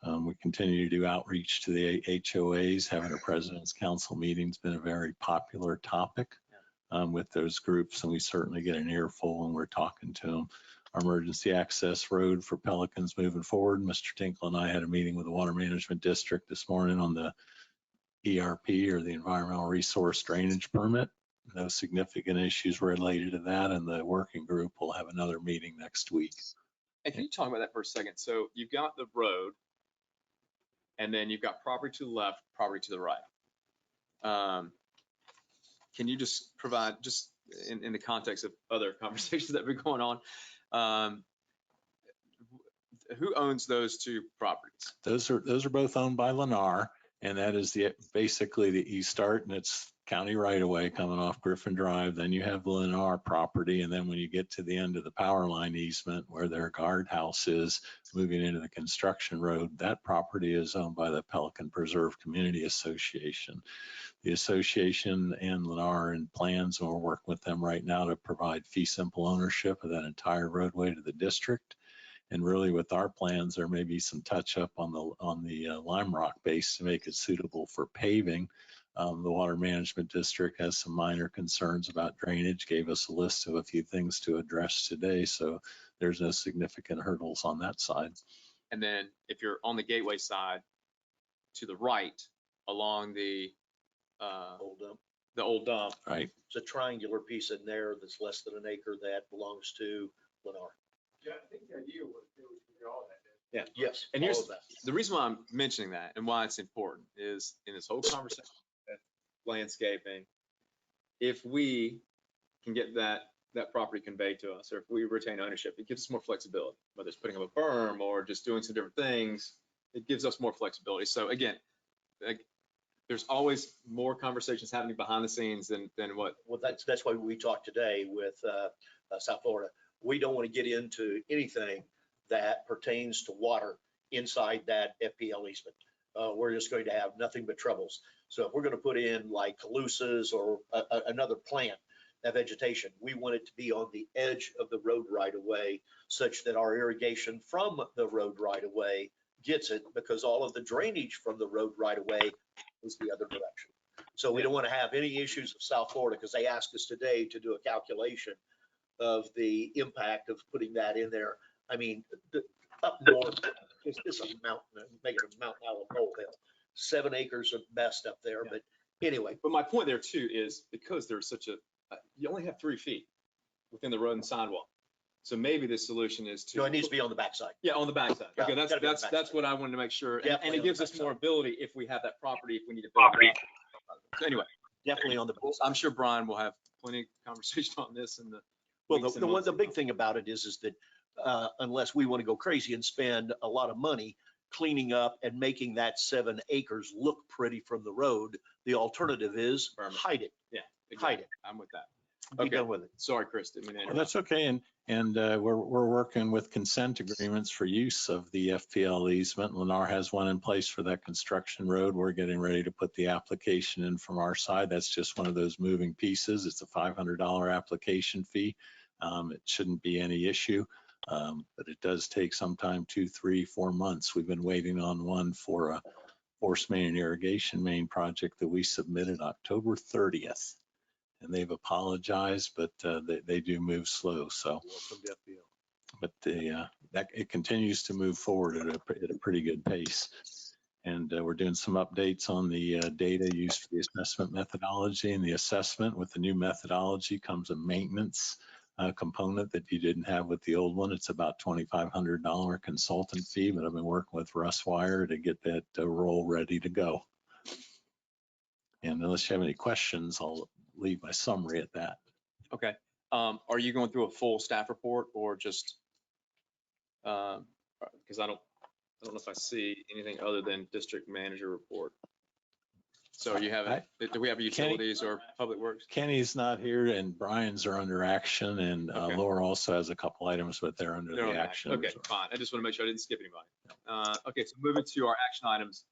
We continue to do outreach to the HOAs. Having a president's council meeting has been a very popular topic with those groups, and we certainly get an earful when we're talking to them. Our emergency access road for Pelicans moving forward. Mr. Tinkle and I had a meeting with the Water Management District this morning on the ERP, or the Environmental Resource Drainage Permit. No significant issues related to that, and the working group will have another meeting next week. And can you talk about that for a second? So you've got the road, and then you've got property to the left, property to the right. Can you just provide, just in the context of other conversations that have been going on, who owns those 2 properties? Those are both owned by Lennar, and that is basically the east start, and it's county right away coming off Griffin Drive. Then you have the Lennar property, and then when you get to the end of the power line easement where their guardhouse is, moving into the construction road, that property is owned by the Pelican Preserve Community Association. The association and Lennar are in plans, and we're working with them right now to provide fee simple ownership of that entire roadway to the district. And really with our plans, there may be some touch up on the lime rock base to make it suitable for paving. The Water Management District has some minor concerns about drainage, gave us a list of a few things to address today. So there's no significant hurdles on that side. And then if you're on the gateway side to the right along the old dump. Right. It's a triangular piece in there that's less than an acre that belongs to Lennar. Yeah, I think the idea was to do all that. Yeah. Yes. And here's the reason why I'm mentioning that and why it's important is in this whole conversation, landscaping, if we can get that property conveyed to us, or if we retain ownership, it gives us more flexibility, whether it's putting up a berm or just doing some different things. It gives us more flexibility. So again, there's always more conversations happening behind the scenes than what. Well, that's why we talked today with South Florida. We don't want to get into anything that pertains to water inside that FPL easement. we're just going to have nothing but troubles. So if we're going to put in like calusas or another plant, that vegetation, we want it to be on the edge of the road right of way, such that our irrigation from the road right of way gets it, because all of the drainage from the road right of way is the other direction. So we don't want to have any issues of South Florida, because they asked us today to do a calculation of the impact of putting that in there. I mean, up north, it's a mountain, making a mountain out of a molehill. 7 acres of best up there, but anyway. But my point there too is because there's such a, you only have 3 feet within the road and sidewalk. So maybe the solution is to. So it needs to be on the backside. Yeah, on the backside. Yeah, Okay, gotta be on the that's what I wanted to make sure. And Definitely it on gives the us more backside. ability if we have that property, if we need to build it. So anyway, Definitely on the. I'm sure Brian will have plenty of conversation on this in the. Well, weeks and the months to big come. thing about it is that unless we want to go crazy and spend a lot of money cleaning up and making that 7 acres look pretty from the road, the alternative is hide it. Yeah, Hide it. I'm with that. Be Okay. done with it. Sorry, Chris, didn't mean to Well, interrupt. that's okay. And we're working with consent agreements for use of the FPL easement. Lennar has one in place for that construction road. We're getting ready to put the application in from our side. That's just one of those moving pieces. It's a $500 application fee. It shouldn't be any issue, but it does take sometime 2, 3, 4 months. We've been waiting on one for a force main and irrigation main project that we submitted October 30th. And they've apologized, but they do move slow. So, Welcome to FPL. but that it continues to move forward at a pretty good pace. And we're doing some updates on the data used for the assessment methodology and the assessment. With the new methodology comes a maintenance component that you didn't have with the old one. It's about $2,500 consultant fee, but I've been working with Russ Wire to get that roll ready to go. And unless you have any questions, I'll leave my summary at that. Okay. Are you going through a full staff report or just, because I don't know if I see anything other than district manager report. So you have, do we have utilities or public works? Kenny's not here and Brian's are under action, and Okay. Laura also has a couple items, but they're under They're the on action. Okay, fine. I just want to make sure I didn't skip anybody. Okay, so moving to our action items.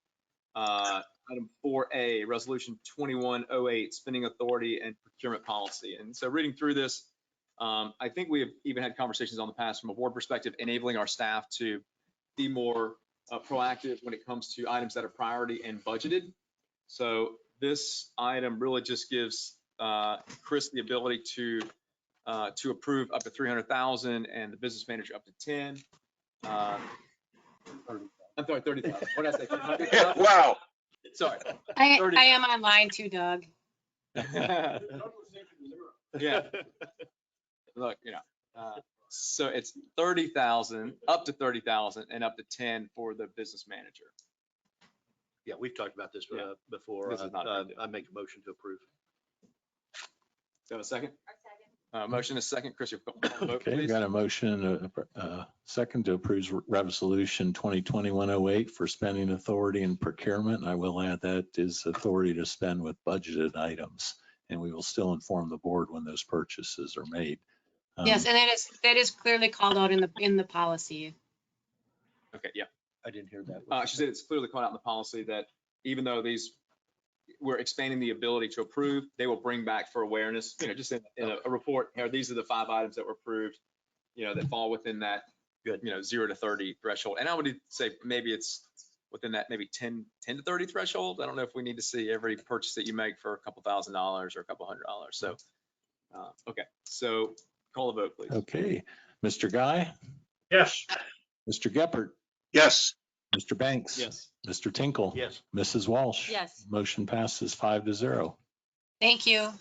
Item 4A, Resolution 2108, Spending Authority and Procurement Policy. And so reading through this, I think we have even had conversations on the past from a board perspective, enabling our staff to be more proactive when it comes to items that are priority and budgeted. So this item really just gives Chris the ability to approve up to 300,000 and the business manager up to 10. I'm sorry, 30,000. What did I say? 300,000? Wow. Sorry. I 30. am online too, Doug. Yeah. Look, so it's 30,000, up to 30,000 and up to 10 for the business manager. Yeah, we've talked about this Yeah. before. This is not a big deal. I make a motion to approve. Do you have a second? Motion is second. Chris, your vote, Okay, we please. got a motion, second to approve Resolution 2021-08 for spending authority and procurement. I will add that is authority to spend with budgeted items, and we will still inform the board when those purchases are made. Yes, and that is clearly called out in the policy. Okay, yeah. I didn't hear that. She said it's clearly called out in the policy that even though we're expanding the ability to approve, they will bring back for awareness, just in a report, here, these are the 5 items that were approved, that fall within that, Good. 0 to 30 threshold. And I would say maybe it's within that maybe 10 to 30 threshold. I don't know if we need to see every purchase that you make for a couple $1,000s or a couple $100. So, okay. So call the vote, please. Okay, Mr. Guy, Yes. Mr. Geppert, Yes. Mr. Banks. Yes. Mr. Tinkle. Yes. Mrs. Walsh. Yes. Motion passes 5-0. Thank you. Thank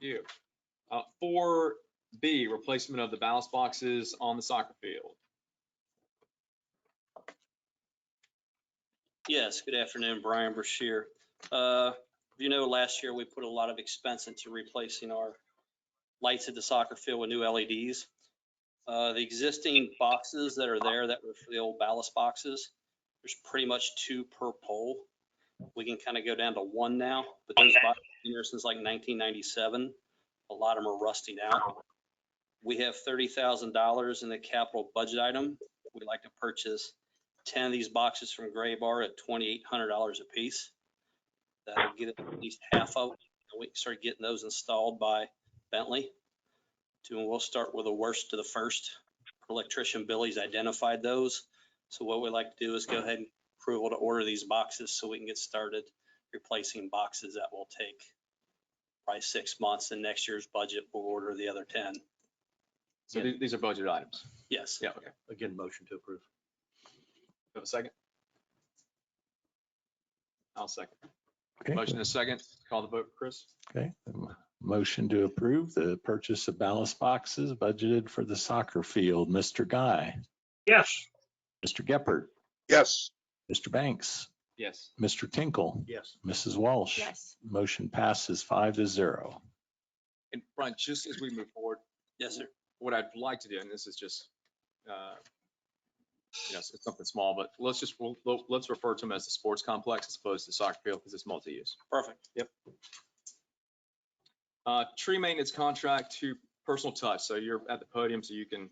you. 4B, replacement of the ballast boxes on the soccer field. Yes, good afternoon, Brian Brashear. Last year we put a lot of expense into replacing our lights at the soccer field with new LEDs. The existing boxes that are there that were for the old ballast boxes, there's pretty much 2 per pole. We can kind of go down to 1 now, but those boxes have been here since like 1997. A lot of them are rusting out. We have $30,000 in the capital budget item. We'd like to purchase 10 of these boxes from Gray Bar at $2,800 a piece. That'll get at least half of them. And we can start getting those installed by Bentley. And we'll start with the worst to the first. Electrician Billy's identified those. So what we'd like to do is go ahead and approval to order these boxes so we can get started replacing boxes that will take probably 6 months, and next year's budget will order the other 10. So these are budget items. Yes. Yeah, okay. Again, motion to approve. Have a second? I'll second. Okay. Motion is second. Call the vote, Chris. Okay. Motion to approve the purchase of ballast boxes budgeted for the soccer field. Mr. Guy, Yes. Mr. Geppert, Yes. Mr. Banks, Yes. Mr. Tinkle, Yes. Mrs. Walsh. Yes. Motion passes 5-0. And Brian, just as we move forward, Yes, sir. what I'd like to do, and this is just, it's something small, but let's refer to them as the sports complex as opposed to the soccer field because it's multi-use. Perfect. Yep. Tree maintenance contract to Personal Touch. So you're at the podium, so you can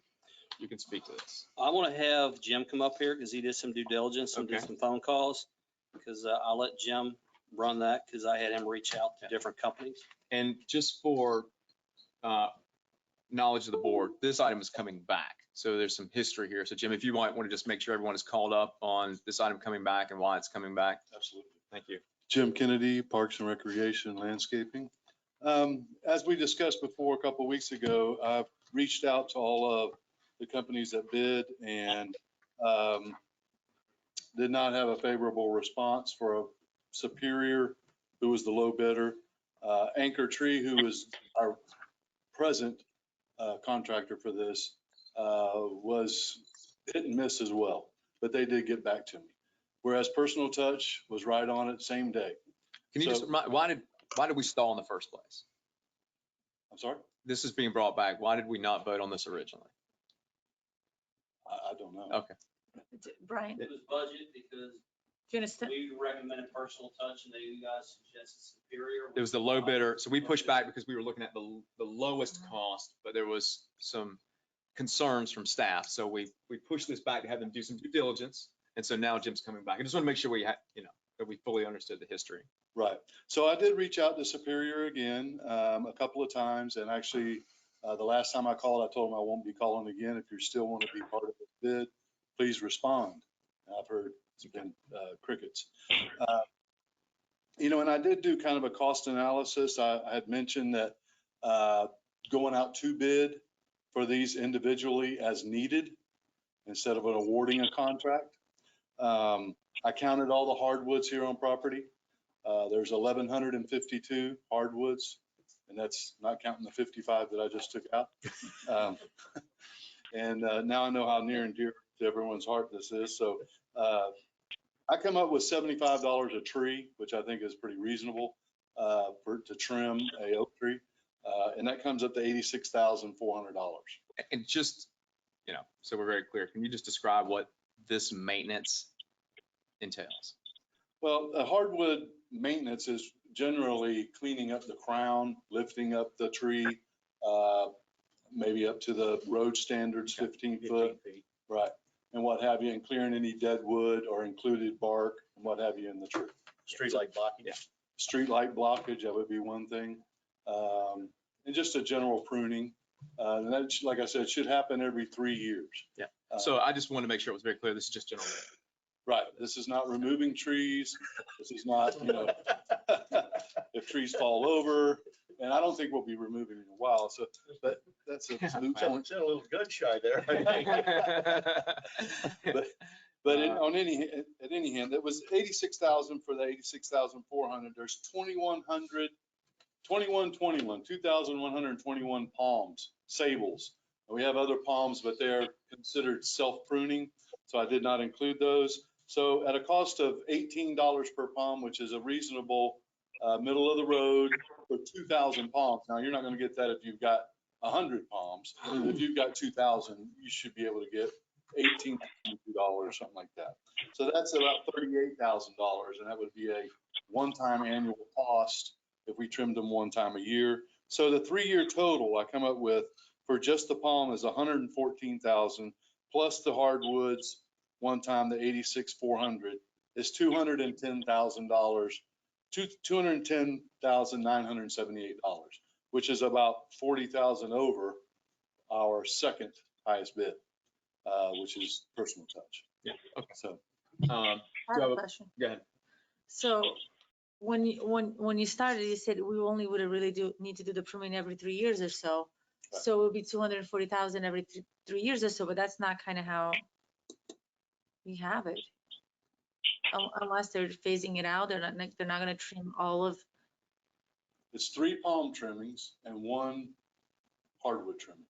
speak to this. I want to have Jim come up here because he did some due diligence and did Okay. some phone calls. Because I'll let Jim run that because I had him reach out to different companies. And just for knowledge of the board, this item is coming back. So there's some history here. So Jim, if you might want to just make sure everyone is called up on this item coming back and why it's coming back. Absolutely. Thank you. Jim Kennedy, Parks and Recreation Landscaping. As we discussed before a couple of weeks ago, I've reached out to all of the companies that bid and did not have a favorable response for a Superior, who was the low bidder. Anchor Tree, who was our present contractor for this, was hit and miss as well, but they did get back to me. Whereas Personal Touch was right on it same day. Can you just remind, why did we stall in the first place? I'm sorry? This is being brought back. Why did we not vote on this originally? I don't know. Okay. Brian, It was budget because do you understand? we recommended Personal Touch and then you guys suggested Superior. It was the low bidder. So we pushed back because we were looking at the lowest cost, but there was some concerns from staff. So we pushed this back to have them do some due diligence. And so now Jim's coming back. I just want to make sure we had, that we fully understood the history. Right. So I did reach out to Superior again a couple of times, and actually the last time I called, I told them I won't be calling again. If you still want to be part of the bid, please respond. I've heard it's been crickets. And I did do kind of a cost analysis. I had mentioned that going out to bid for these individually as needed instead of awarding a contract. I counted all the hardwoods here on property. There's 1,152 hardwoods, and that's not counting the 55 that I just took out. And now I know how near and dear to everyone's heart this is. So I come up with $75 a tree, which I think is pretty reasonable to trim a oak tree. And that comes up to $86,400. And just, so we're very clear, can you just describe what this maintenance entails? Well, hardwood maintenance is generally cleaning up the crown, lifting up the tree, maybe up to the road standards, 15 foot. Right. And what have you, and clearing any dead wood or included bark and what have you in the tree. Street light blockage. Yeah. Street light blockage, that would be one thing. And just a general pruning. And that, like I said, should happen every 3 years. Yeah. So I just want to make sure it was very clear. This is just general. Right. This is not removing trees. This is not, if trees fall over, and I don't think we'll be removing in a while. So, but that's a moot point. A little gun shy there. But at any hand, it was 86,000 for the 86,400. There's 2,121 palms, sables. We have other palms, but they're considered self-pruning, so I did not include those. So at a cost of $18 per palm, which is a reasonable middle of the road for 2,000 palms. Now, you're not going to get that if you've got 100 palms. If you've got 2,000, you should be able to get $18, something like that. So that's about $38,000, and that would be a one-time annual cost if we trimmed them one time a year. So the 3-year total I come up with for just the palm is $114,000 plus the hardwoods one time the 86,400 is $210,000, $210,978, which is about 40,000 over our second highest bid, which is personal touch. Yeah. Okay. So. I have a question. Go ahead. So when you started, you said we only would really need to do the pruning every 3 years or so. Right. So it would be 240,000 every 3 years or so, but that's not kind of how we have it. Unless they're phasing it out, they're not going to trim all of. It's 3 palm trimmings and 1 hardwood trimming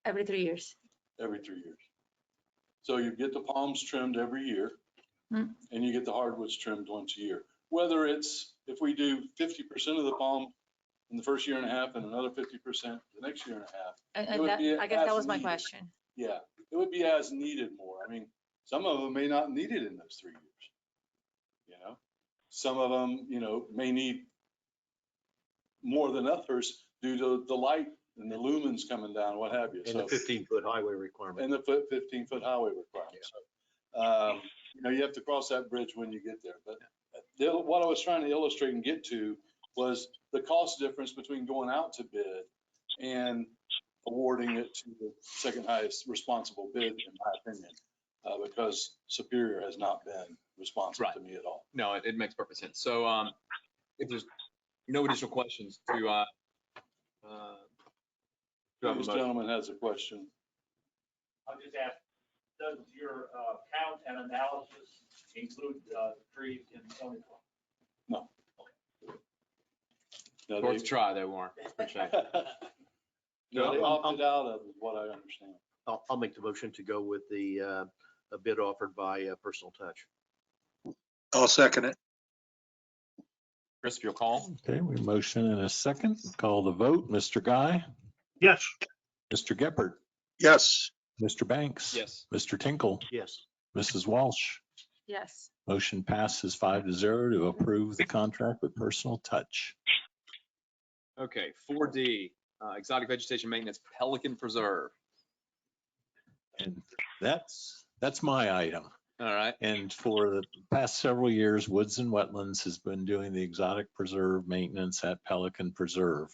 Every 3 years. every 3 years. So you get the palms trimmed every year, and you get the hardwoods trimmed once a year. Whether it's, if we do 50% of the palm in the first year and a half and another 50% the next year and a half. And that, I guess that was my question. Yeah, it would be as needed more. I mean, some of them may not need it in those 3 years. You know, some of them, you know, may need more than others due to the light and the lumens coming down, what have you. And the 15-foot highway requirement. And the 15-foot highway requirement. So, you know, you have to cross that bridge when you get there. But what I was trying to illustrate and get to was the cost difference between going out to bid and awarding it to the second highest responsible bid, in my opinion, because Superior has not been responsive to me at all. No, it makes perfect sense. So if there's no additional questions to This gentleman has a question. I'll just ask, does your count and analysis include trees in Stony Brook? No. No, worth a try though, Warren. Appreciate it. No, they opted out of it, what I understand. I'll make the motion to go with the a bid offered by Personal Touch. I'll second it. Chris, if you'll call. Okay, we motion in a second. Call the vote. Mr. Guy, Yes. Mr. Geppert, Yes. Mr. Banks. Yes. Mr. Tinkle, Yes. Mrs. Walsh. Yes. Motion passes 5-0 to approve the contract with Personal Touch. Okay, 4D, exotic vegetation maintenance, Pelican Preserve. And that's my item. All right. And for the past several years, Woods and Wetlands has been doing the exotic preserve maintenance at Pelican Preserve.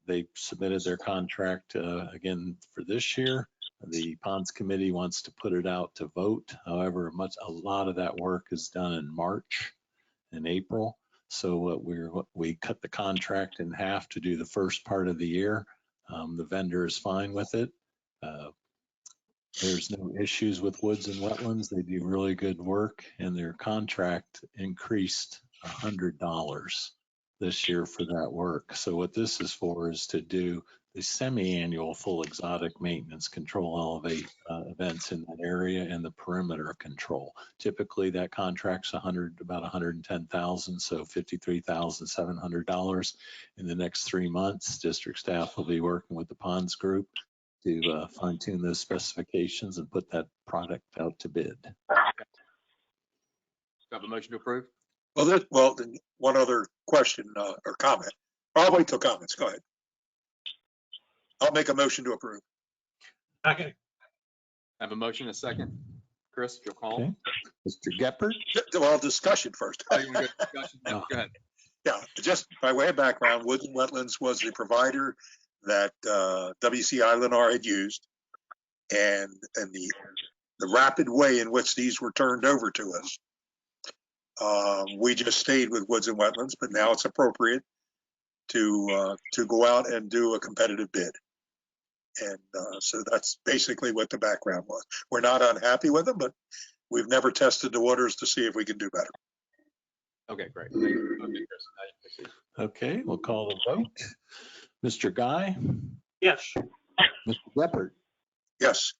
They submitted their contract again for this year. The Ponds Committee wants to put it out to vote. However, a lot of that work is done in March and April. So we cut the contract in half to do the first part of the year. The vendor is fine with it. There's no issues with Woods and Wetlands. They do really good work, and their contract increased $100 this year for that work. So what this is for is to do the semi-annual full exotic maintenance control elevate events in that area and the perimeter control. Typically that contract's about 110,000, so $53,700 in the next 3 months. District staff will be working with the Ponds Group to fine tune those specifications and put that product out to bid. Have a motion to approve? Well, then one other question or comment. I'll wait till comments. Go ahead. I'll make a motion to approve. Okay. Have a motion and a second. Chris, if you'll call. Okay. Mr. Geppert? Well, discussion first. Oh, you want to go discussion? Go ahead. Yeah, just by way of background, Woods and Wetlands was the provider that WC Islandar had used, and the rapid way in which these were turned over to us. We just stayed with Woods and Wetlands, but now it's appropriate to go out and do a competitive bid. And so that's basically what the background was. We're not unhappy with them, but we've never tested the waters to see if we can do better. Okay, great. Thank you. Okay, Chris. Okay, we'll call the vote. Mr. Guy? Yes. Mr. Geppert? Yes.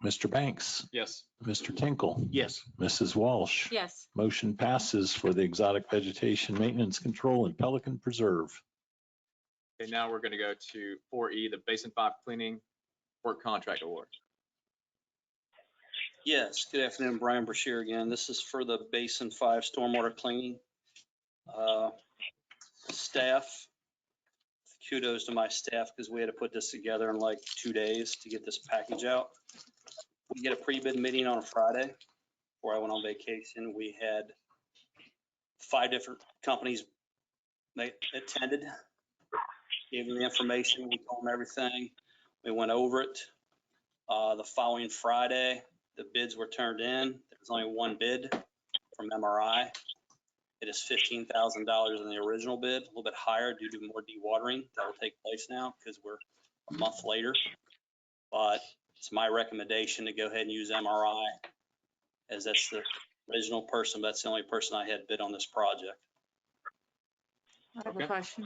Mr. Banks? Yes. Mr. Tinkle? Yes. Mrs. Walsh? Yes. Motion passes for the exotic vegetation maintenance control in Pelican Preserve. Okay, now we're going to go to 4E, the Basin 5 cleaning work contract award. Yes, good afternoon, Brian Brashear again. This is for the Basin 5 stormwater cleaning. Staff, kudos to my staff because we had to put this together in like 2 days to get this package out. We had a pre-bid meeting on a Friday before I went on vacation. We had 5 different companies they attended, gave them the information, we told them everything. We went over it. The following Friday, the bids were turned in. There was only one bid from MRI. It is $15,000 in the original bid, a little bit higher due to more dewatering that will take place now because we're a month later. But it's my recommendation to go ahead and use MRI, as that's the original person. That's the only person I had bid on this project. I have Okay. a question.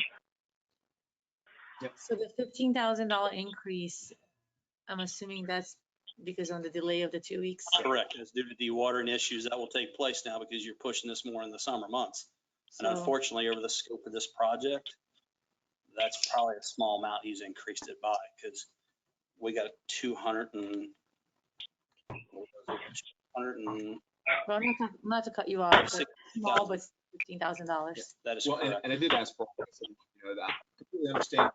Yep. So the $15,000 increase, I'm assuming that's because on the delay of the 2 weeks? Correct. It's due to dewatering issues that will take place now because you're pushing this more in the summer months. And So- unfortunately, over the scope of this project, that's probably a small amount he's increased it by, because we got 200 and, Well, not to cut you off, but small, 60,000. but $15,000. That is Well, correct. and I did ask for, that I completely understand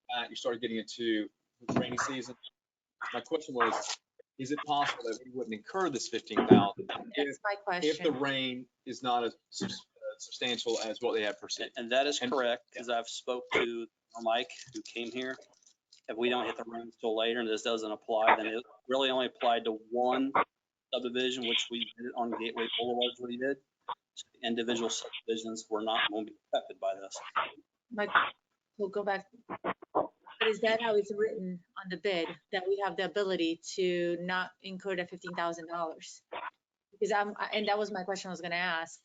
that you started getting into the rainy season. My question was, is it possible that we wouldn't incur this 15,000 That's my if the question. rain is not as substantial as what they had perceived? And that is correct, because I've spoke to Mike, who came here. If we don't hit the rain till later and this doesn't apply, then it really only applied to one subdivision, which we did on Gateway Boulevard, is what he did. So the individual subdivisions were not going to be affected by this. Mike, we'll go back. But is that how it's written on the bid, that we have the ability to not incur the $15,000? Because and that was my question I was gonna ask.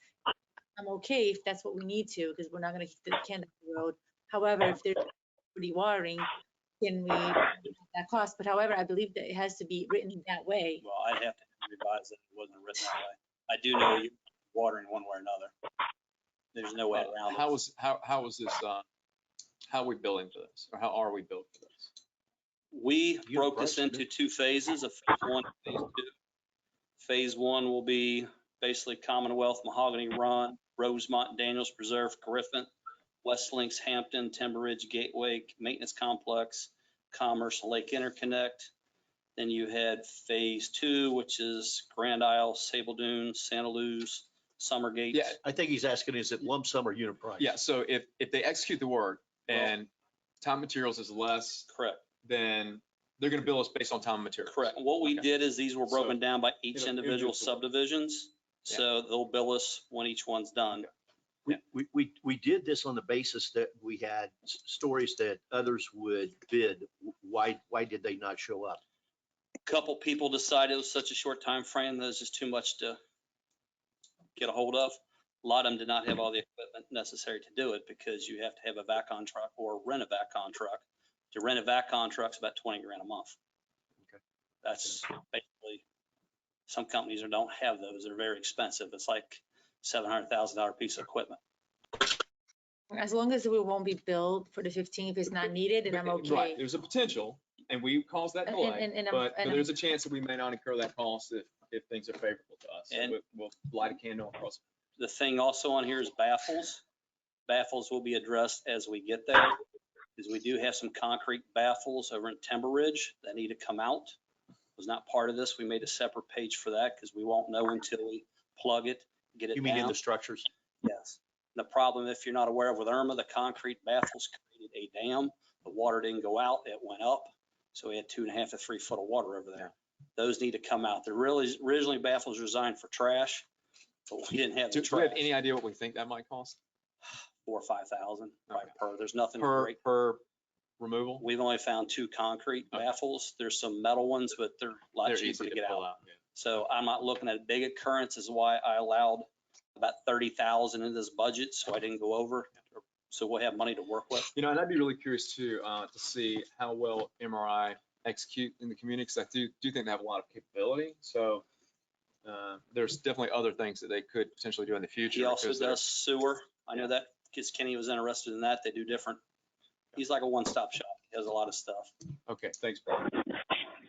I'm okay if that's what we need to, because we're not gonna kick the can down the road. However, if there's dewatering, can we have that cost? But however, I believe that it has to be written that way. Well, I'd have to revise it. It wasn't written that way. I do know you're watering one way or another. There's no way around it. How was this, how are we billing for this? Or how are we billed for this? We broke this into 2 phases, of phase 1 and phase 2. Phase 1 will be basically Commonwealth, Mahogany Run, Rosemont, Daniels Preserve, Griffin, West Links, Hampton, Timber Ridge, Gateway, Maintenance Complex, Commerce, Lake Interconnect. Then you had phase 2, which is Grand Isle, Sable Dunes, Santa Luz, Summergate. Yeah, I think he's asking, is it lump sum or unit price? Yeah, so if they execute the work and time and materials is less, Correct. then they're gonna bill us based on time and materials. Correct. And what we Okay. did is these were broken So down by each it'll individual do the work. subdivisions. Yeah. So they'll bill us when each one's done. We did this on the basis that we had stories that others would bid. Why did they not show up? Couple people decided it was such a short time frame that it's just too much to get a hold of. A lot of them did not have all the equipment necessary to do it, because you have to have a VACon truck or rent a VACon truck. To rent a VACon truck's about 20 grand a month. Okay. That's basically, some companies don't have those. They're very expensive. It's like $700,000 piece of equipment. As long as we won't be billed for the 15 if it's not needed, then I'm Right, okay. there's a potential, and we caused that And- delay, and I'm- but and there's a chance that we may not incur that cost if things are favorable to us. So And- we'll light a candle across. The thing also on here is baffles. Baffles will be addressed as we get there, because we do have some concrete baffles over in Timber Ridge that need to come out. Was not part of this. We made a separate page for that because we won't know until we plug it, get it You mean in down. the structures? Yes. The problem, if you're not aware of with Irma, the concrete baffles created a dam. The water didn't go out, it went up. So we had 2.5 to 3 foot of water over there. Those need to come out. They're really originally baffles were designed for trash, but we didn't have the Do we have trash. any idea what we think that might cost 4,000 or 5,000 right per. There's nothing per great. removal? We've only found 2 concrete baffles. There's some metal ones, but they're a lot They're cheaper easy to get pull out. yeah. So I'm not looking at a big occurrence, is why I allowed about 30,000 in this budget, so I didn't go over. So we'll have money to work with. You know, and I'd be really curious too, to see how well MRI execute in the community, because I do think they have a lot of capability. So there's definitely other things that they could potentially do in the future. He also because they're- does sewer. I know that because Kenny was interested in that. They do different. He's like a one-stop shop. He has a lot of stuff. Okay, thanks, Brian.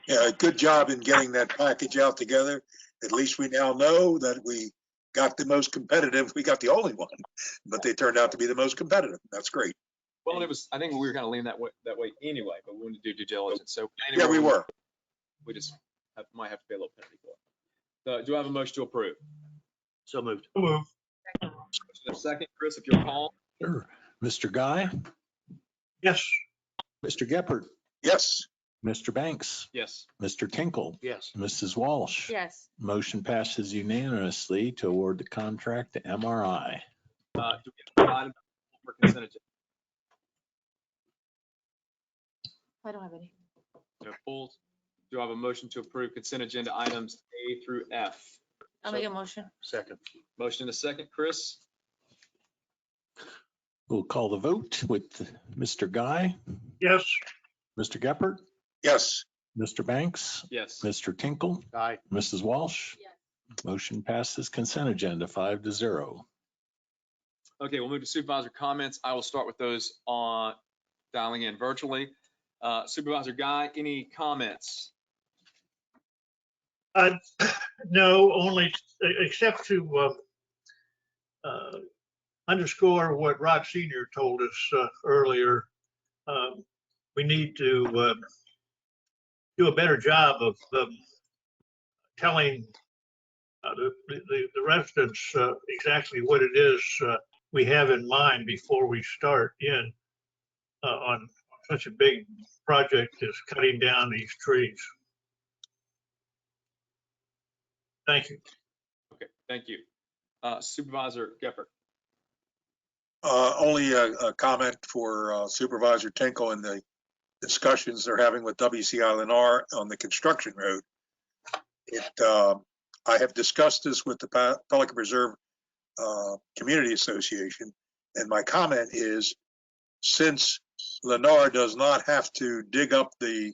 Yeah, good job in getting that package out together. At least we now know that we got the most competitive. We got the only one, but they turned out to be the most competitive. That's great. Well, and I think we were kind of leaning that way anyway, but we wanted to do due diligence. So Yeah, we were. We just might have to pay a little penalty for it. Do I have a motion to approve? So moved. Move. A second, Chris, if you'll call. Sure. Mr. Guy, Yes. Mr. Geppert, Yes. Mr. Banks, Yes. Mr. Tinkle, Yes. Mrs. Walsh. Yes. Motion passes unanimously to award the contract to MRI. Do we have items for consent agenda? I don't have any. No pulls. Do I have a motion to approve consent agenda items A through F? I'll make a motion. Second. Motion and a second, Chris? We'll call the vote with Mr. Guy, Yes. Mr. Geppert, Yes. Mr. Banks, Yes. Mr. Tinkle, Aye. Mrs. Walsh. Motion passes consent agenda 5-0. Okay, we'll move to supervisor comments. I will start with those on dialing in virtually. Supervisor Guy, any comments? No, only except to underscore what Rod Senior told us earlier. We need to do a better job of telling the residents exactly what it is we have in mind before we start in on such a big project as cutting down these trees. Thank you. Okay, thank you. Supervisor Geppert. Only a comment for Supervisor Tinkle and the discussions they're having with WCI Lennar on the construction road. I have discussed this with the Pelican Reserve Community Association, and my comment is, since Lennar does not have to dig up the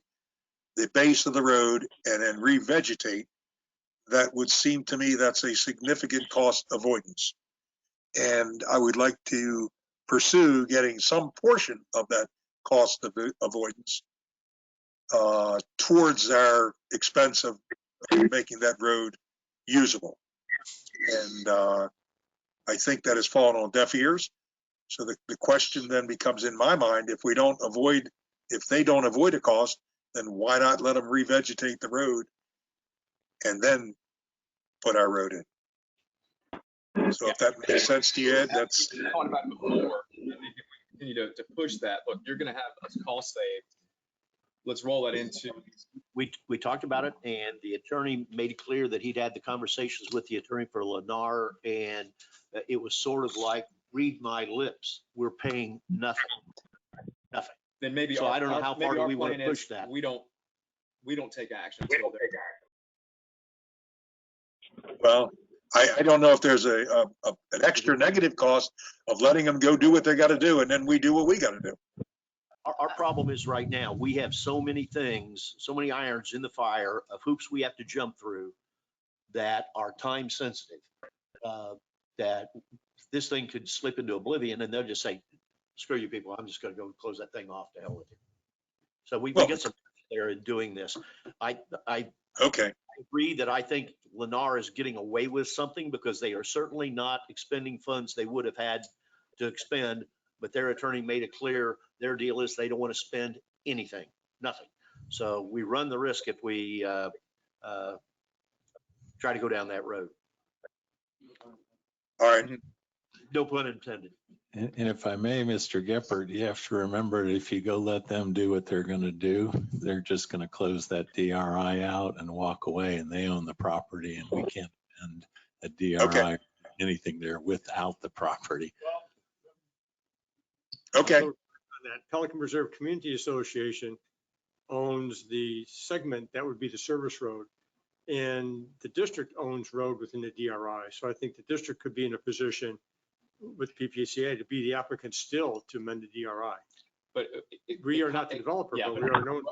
base of the road and then revegetate, that would seem to me that's a significant cost avoidance. And I would like to pursue getting some portion of that cost of avoidance towards our expense of making that road usable. And I think that has fallen on deaf ears. So the question then becomes in my mind, if they don't avoid a cost, then why not let them revegetate the road and then put our road in? So if that makes sense to you, Ed, that's. We talked about it before. If we continue to push that, look, you're going to have a cost saved. Let's roll that into. We talked about it, and the attorney made it clear that he'd had the conversations with the attorney for Lennar, and it was sort of like, read my lips, we're paying nothing. Then maybe. So I don't know how far do we want to push that. We don't take action. Well, I don't know if there's an extra negative cost of letting them go do what they got to do, and then we do what we got to do. Our problem is right now, we have so many things, so many irons in the fire of hoops we have to jump through that are time sensitive, that this thing could slip into oblivion, and they'll just say, screw you people, I'm just going to go close that thing off, to hell with you. So we get some there in doing this. I agree that I think Lennar is getting away with something, because they are certainly not expending funds they would have had to expend, but their attorney made it clear their deal is they don't want to spend anything, nothing. So we run the risk if we try to go down that road. All right. No pun intended. And if I may, Mr. Geppert, you have to remember that if you go let them do what they're going to do, they're just going to close that DRI out and walk away, and they own the property, and we can't end a DRI, anything there without the property. Okay. That Pelican Reserve Community Association owns the segment that would be the service road, and the district owns road within the DRI. So I think the district could be in a position with PPCA to be the applicant still to amend the DRI. But we are not the developer, but we are known.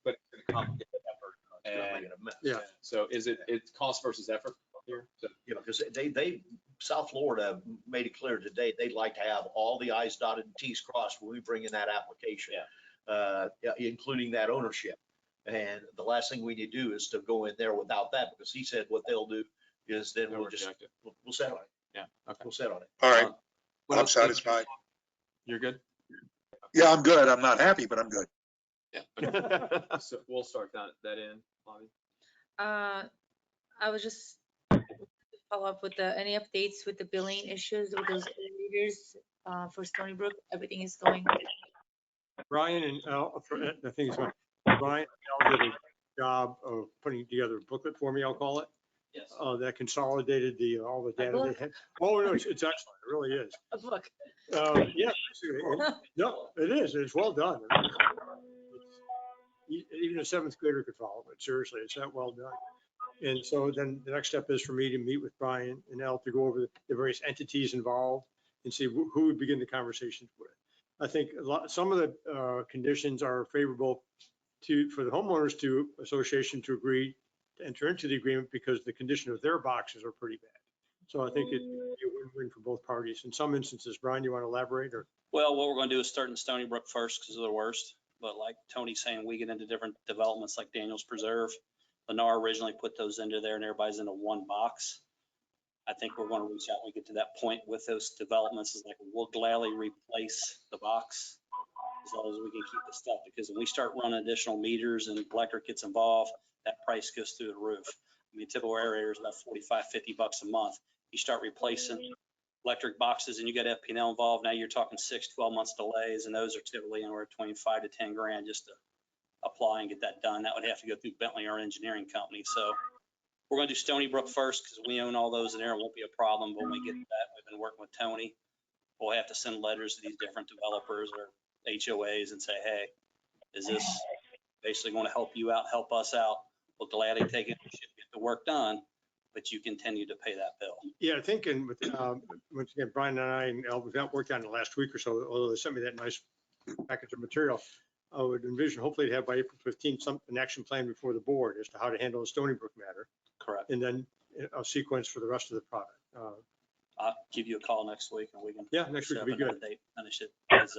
But it's going to complicate the effort. Yeah. So is it cost versus effort here? So, because they South Florida made it clear today, they'd like to have all the I's dotted and T's crossed when we bring in that application, including that ownership. And the last thing we need to do is to go in there without that, because he said what they'll do is then we'll set on it. Yeah. Okay. We'll set on it. All right. I'm satisfied. You're good? Yeah, I'm good. I'm not happy, but I'm good. Yeah. So we'll start that in, Bobby. I was just follow up with any updates with the billing issues with those readers for Stony Brook. Everything is going. Brian and Al, the thing is, Brian and Al did a job of putting together a booklet for me, I'll call it. Yes. That consolidated all the data book? they had. Oh, no, it's excellent. It really is. A book. Yeah, no, it is. It's well done. Even a seventh grader could follow it. Seriously, it's that well done. And so then the next step is for me to meet with Brian and Al to go over the various entities involved and see who we begin the conversations with. I think some of the conditions are favorable for the homeowners association to agree to enter into the agreement because the condition of their boxes are pretty bad. So I think it'd be a win-win for both parties. In some instances, Brian, you want to elaborate or? Well, what we're going to do is start in Stony Brook first because they're the worst. But like Tony's saying, we get into different developments like Daniels Preserve. Lennar originally put those into there and everybody's into one box. I think we're going to reach out when we get to that point with those developments. Is like, we'll gladly replace the box as long as we can keep the stuff, because when we start running additional meters and electric gets involved, that price goes through the roof. I mean, typical area is about $45-50 a month. You start replacing electric boxes and you got FP&L involved. Now you're talking 6-12 months delays, and those are typically anywhere between $5 to $10 grand just to apply and get that done. That would have to go through Bentley, our engineering company. So we're going to do Stony Brook first because we own all those in there. It won't be a problem. But when we get to that, we've been working with Tony. We'll have to send letters to these different developers or HOAs and say, hey, is this basically going to help you out, help us out? We'll gladly take it, get the work done, but you continue to pay that bill. Yeah, I think, and with, once again, Brian and I, and Al, we've not worked on it the last week or so, although they sent me that nice package of material. I would envision hopefully to have by April 15th, an action plan before the board as to how to handle the Stony Brook matter. Correct. And then a sequence for the rest of the product. I'll give you a call next week and we can. Yeah, next week would be good. Date, finish it. Because,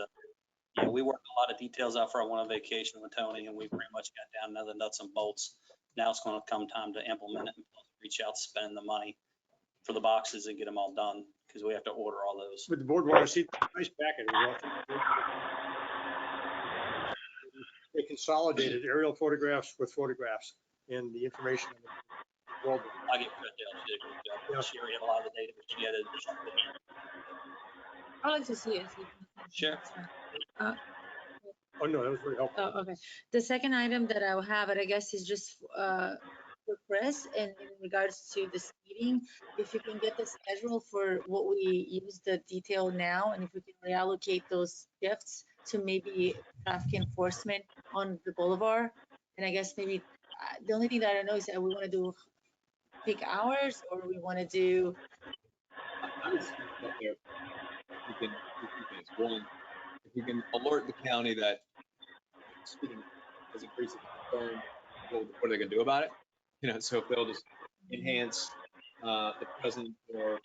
we worked a lot of details out for. I went on vacation with Tony and we pretty much got down to the nuts and bolts. Now it's going to come time to implement it and reach out, spend the money for the boxes and get them all done because we have to order all those. But the board want to see the nice packet. They consolidated aerial photographs with photographs and the information. Well, I get credit. She did a great job. Yeah. She already had a lot of the data, but she had additional data. I'd like to see it. Sure. Oh, no, that was very helpful. Oh, okay. The second item that I'll have, I guess, is just for Chris, and in regards to this meeting, if you can get the schedule for what we use the detail now, and if we can reallocate those shifts to maybe traffic enforcement on the boulevard. And I guess maybe the only thing that I know is that we want to do peak hours, or we want to do. I would speak up there. We can do two things. One, if we can alert the county that speeding has increased in concern, what are they going to do about it? So if they'll just enhance the present or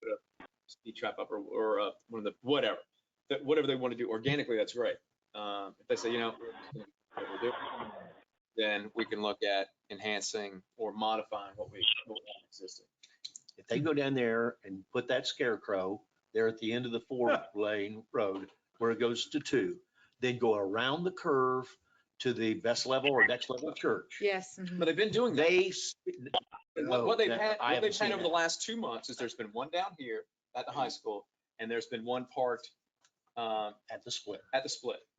put a speed trap up or one of the whatever they want to do organically, that's great. If they say, we're just going to do what we're doing, then we can look at enhancing or modifying what we have existing. If they go down there and put that scarecrow there at the end of the 4-lane road where it goes to 2, then go around the curve to the best level or next level church. Yes. Mm-hmm. But they've been doing that. What they've had over the last 2 months is there's been one down here at the high school, and there's been one parked at the split.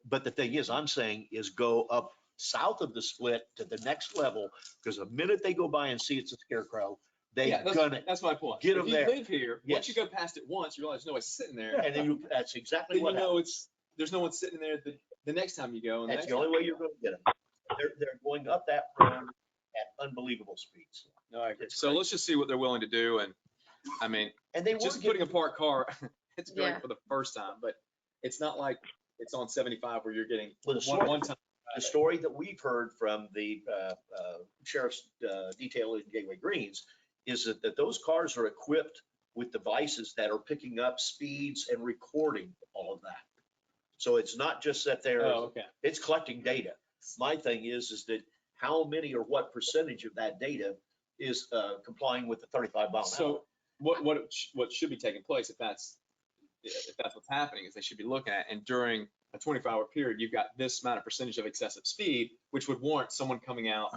But the thing is, I'm saying is go up south of the split to the next level, because the minute they go by and see it's a scarecrow, that's my point. Get them there. If you live here, once you go past it once, you realize nobody's sitting there. And then that's exactly what happens. There's no one sitting there the next time you go. That's the only way you're going to get them. They're going up that road at unbelievable speeds. No, I agree. So let's just see what they're willing to do. And I mean, just putting a parked car, it's great for the first time, but it's not like it's on 75 where you're getting one time. The story that we've heard from the sheriff's detail in Gateway Greens is that those cars are equipped with devices that are picking up speeds and recording all of that. So it's not just that it's collecting data. My thing is that how many or what percentage of that data is complying with the 35 mile an hour? So what should be taking place if that's what's happening is they should be looking at, and during a 24-hour period, you've got this amount of percentage of excessive speed, which would warrant someone coming out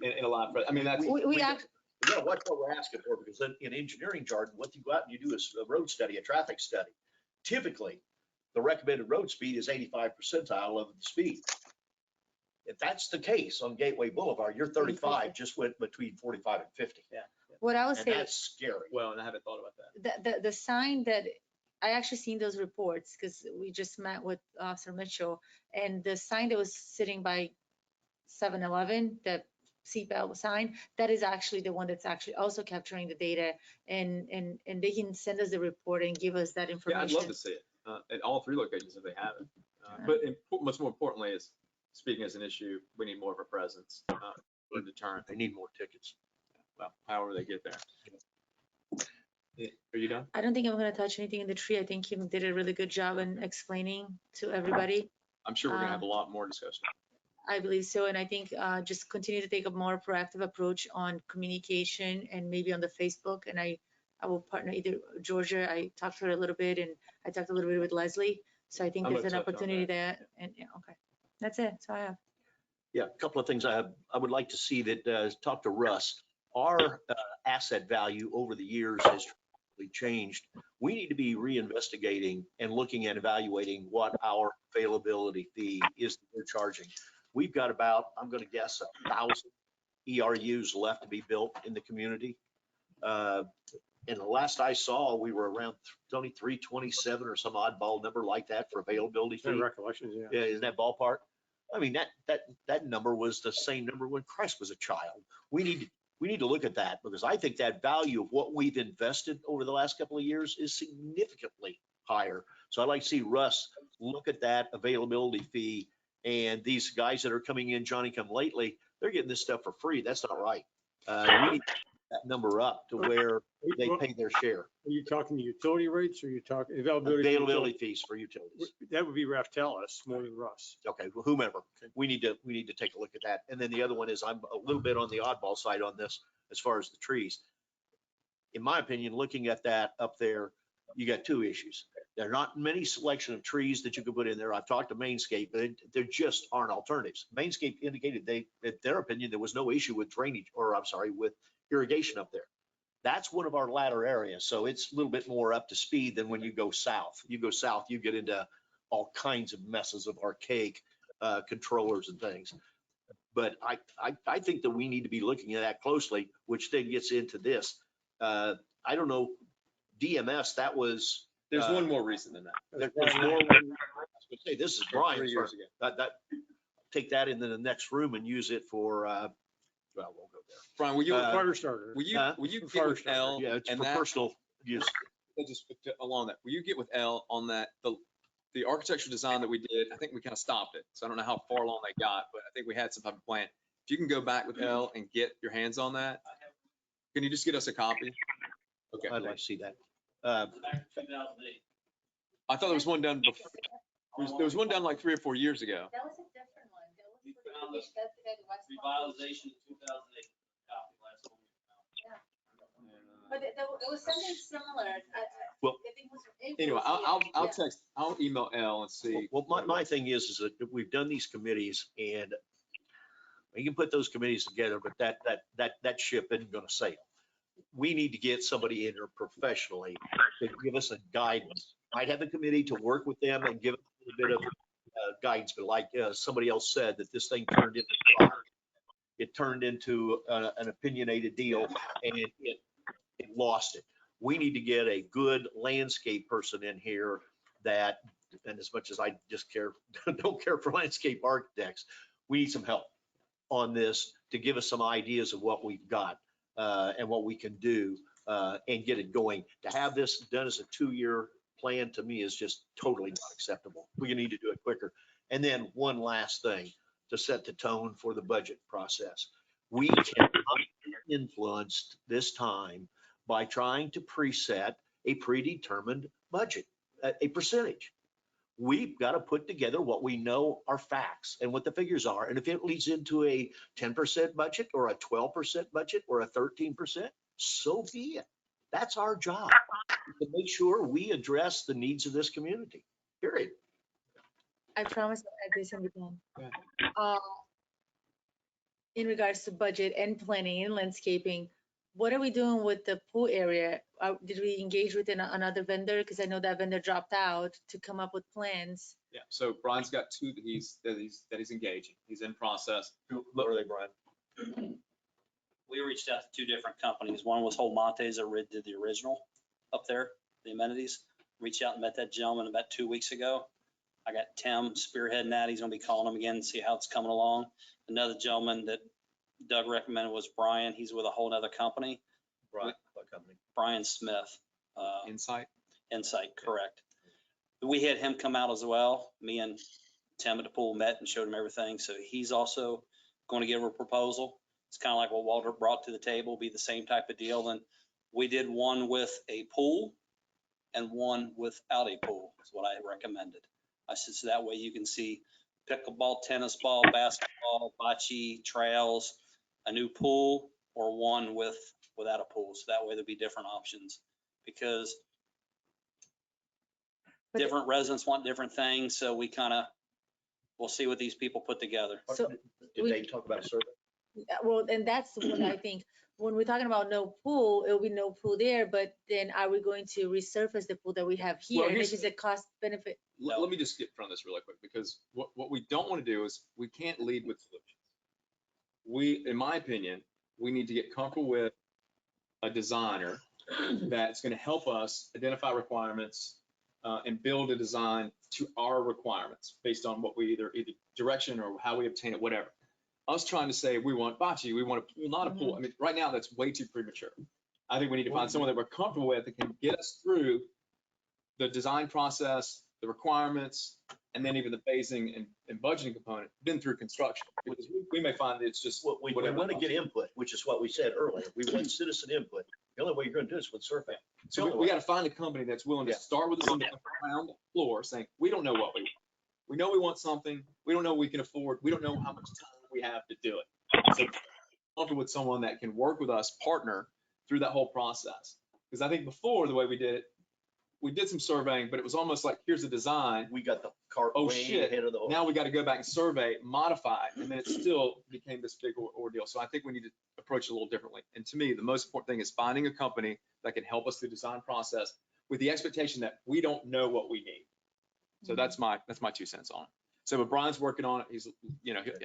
in a lot of, I mean, that's. We actually, We gotta watch what we're asking for, because in engineering jargon, what you go out and you do is a road study, a traffic study. Typically, the recommended road speed is 85 percentile of the speed. If that's the case on Gateway Boulevard, your 35 just went between 45 and 50. Yeah. what I would And say, that's scary. Well, and I haven't thought about that. the sign that, I actually seen those reports because we just met with Officer Mitchell, and the sign that was sitting by 7-Eleven, the seatbelt sign, that is actually the one that's actually also capturing the data, and they can send us the report and give us that Yeah, information. I'd love to see it at all three locations if they have it. But much more importantly is, speaking as an issue, we need more of a presence for deterrent. They need more tickets. Well, however they get there. Are you done? I don't think I'm gonna touch anything in the tree. I think Kim did a really good job in explaining to everybody. I'm sure we're gonna have a lot more discussion. I believe so, and I think just continue to take a more proactive approach on communication and maybe on the Facebook. And I will partner either Georgia. I talked to her a little bit, and I talked a little bit with Leslie. So I think I'm there's an gonna touch on opportunity there. And yeah, okay, that's it. So I have. Yeah, a couple of things I would like to see that, talk to Russ. Our asset value over the years has dramatically changed. We need to be reinvestigating and looking at evaluating what our availability fee is that we're charging. We've got about, I'm going to guess, 1,000 ERUs left to be built in the community. And the last I saw, we were around only 327 or some oddball number like that for availability fee. Recollections, yeah. Yeah, in that ballpark. I mean, that number was the same number when Christ was a child. We need to look at that, because I think that value of what we've invested over the last couple of years is significantly higher. So I'd like to see Russ look at that availability fee, and these guys that are coming in, Johnny come lately, they're getting this stuff for free. That's not right. We need that number up to where they pay their share. Are you talking utility rates, or you talking availability? Availability fees for utilities. That would be Raftelis more than Russ. Okay, well, whomever. We need to take a look at that. And then the other one is, I'm a little bit on the oddball side on this as far as the trees. In my opinion, looking at that up there, you got two issues. There are not many selection of trees that you could put in there. I've talked to Mainscape, but there just aren't alternatives. Mainscape indicated in their opinion, there was no issue with drainage, or I'm sorry, with irrigation up there. That's one of our latter areas. So it's a little bit more up to speed than when you go south. You go south, you get into all kinds of messes of archaic controllers and things. But I think that we need to be looking at that closely, which then gets into this. I don't know, DMS, that was. There's one more reason than that. There's more. I was gonna say, this is Brian. 3 years ago. Take that into the next room and use it for, well, we'll go there. Brian, will you, Fire starter. will you get Fire with starter. L? Yeah, it's and for that- personal use. Just along that, will you get with L on that, the architecture design that we did? I think we kind of stopped it. So I don't know how far along they got, but I think we had some type of plan. If you can go back with L and get your hands on that, can you just get us a copy? Okay. I'd like to see that. I thought there was one done before. There was one done like 3 or 4 years ago. That was a different one. That was We for found the the West Palm. Revitalization of 2008 copy last one. But it was something similar. Well, I think it was from April Anyway, I'll yeah. text, I'll email L and see. Well, my thing is that we've done these committees, and we can put those committees together, but that ship isn't gonna sail. We need to get somebody in there professionally to give us a guidance. Might have a committee to work with them and give a little bit of guidance, but like somebody else said, that this thing turned into an opinionated deal, and it lost it. We need to get a good landscape person in here that, and as much as I just don't care for landscape architects, we need some help on this to give us some ideas of what we've got and what we can do and get it going. To have this done as a 2-year plan, to me, is just totally not acceptable. We need to do it quicker. And then one last thing to set the tone for the budget process. We cannot be influenced this time by trying to preset a predetermined budget, a percentage. We've got to put together what we know are facts and what the figures are. And if it leads into a 10% budget or a 12% budget or a 13%, so be it. That's our job, to make sure we address the needs of this community, period. I promise I'll add this in again. in regards to budget and planning and landscaping, what are we doing with the pool area? Did we engage with another vendor? Because I know that vendor dropped out to come up with plans. Yeah, so Brian's got two that he's engaging. He's in process. What are they, Brian? We reached out to two different companies. One was Whole Montes that did the original up there, the amenities. Reached out and met that gentleman about 2 weeks ago. I got Tim spearheading that. He's gonna be calling him again and see how it's coming along. Another gentleman that Doug recommended was Brian. He's with a whole nother company. Brian, what company? Brian Smith. Insight. Insight, correct. We had him come out as well. Me and Tim at the pool met and showed him everything. So he's also going to give a proposal. It's kind of like what Walter brought to the table, be the same type of deal. And we did one with a pool and one without a pool, is what I recommended. I said, so that way you can see pickleball, tennis ball, basketball, bocce, trails, a new pool, or one without a pool. So that way there'll be different options, because different residents want different things. So we kind of, we'll see what these people put together. So Did they talk about a survey? well, and that's what I think, when we're talking about no pool, it'll be no pool there, but then are we going to resurface the pool that we have here? Well, And here's- if it's a cost benefit? Let me just get in front of this really quick, because what we don't want to do is we can't lead with solutions. In my opinion, we need to get comfortable with a designer that's going to help us identify requirements and build a design to our requirements based on what we either direction or how we obtain it, whatever. Us trying to say we want bocce, we want a pool, not a pool. I mean, right now that's way too premature. I think we need to find someone that we're comfortable with that can get us through the design process, the requirements, and then even the phasing and budgeting component, then through construction. Because we may find that it's just We whatever. want to get input, which is what we said earlier. We want citizen input. The only way you're going to do is with survey. So we got to find a company that's willing to Yeah. start with us on the ground floor saying, we don't know what we want. We know we want something. We don't know what we can afford. We don't know how much time we have to do it. So comfortable with someone that can work with us, partner through that whole process. Because I think before, the way we did it, we did some surveying, but it was almost like, here's a design. We got the cart Oh, way shit. ahead of the horse. Now we got to go back and survey, modify, and then it still became this big ordeal. So I think we need to approach it a little differently. And to me, the most important thing is finding a company that can help us through the design process with the expectation that we don't know what we need. So that's my 2 cents on it. So but Brian's working on it. He's,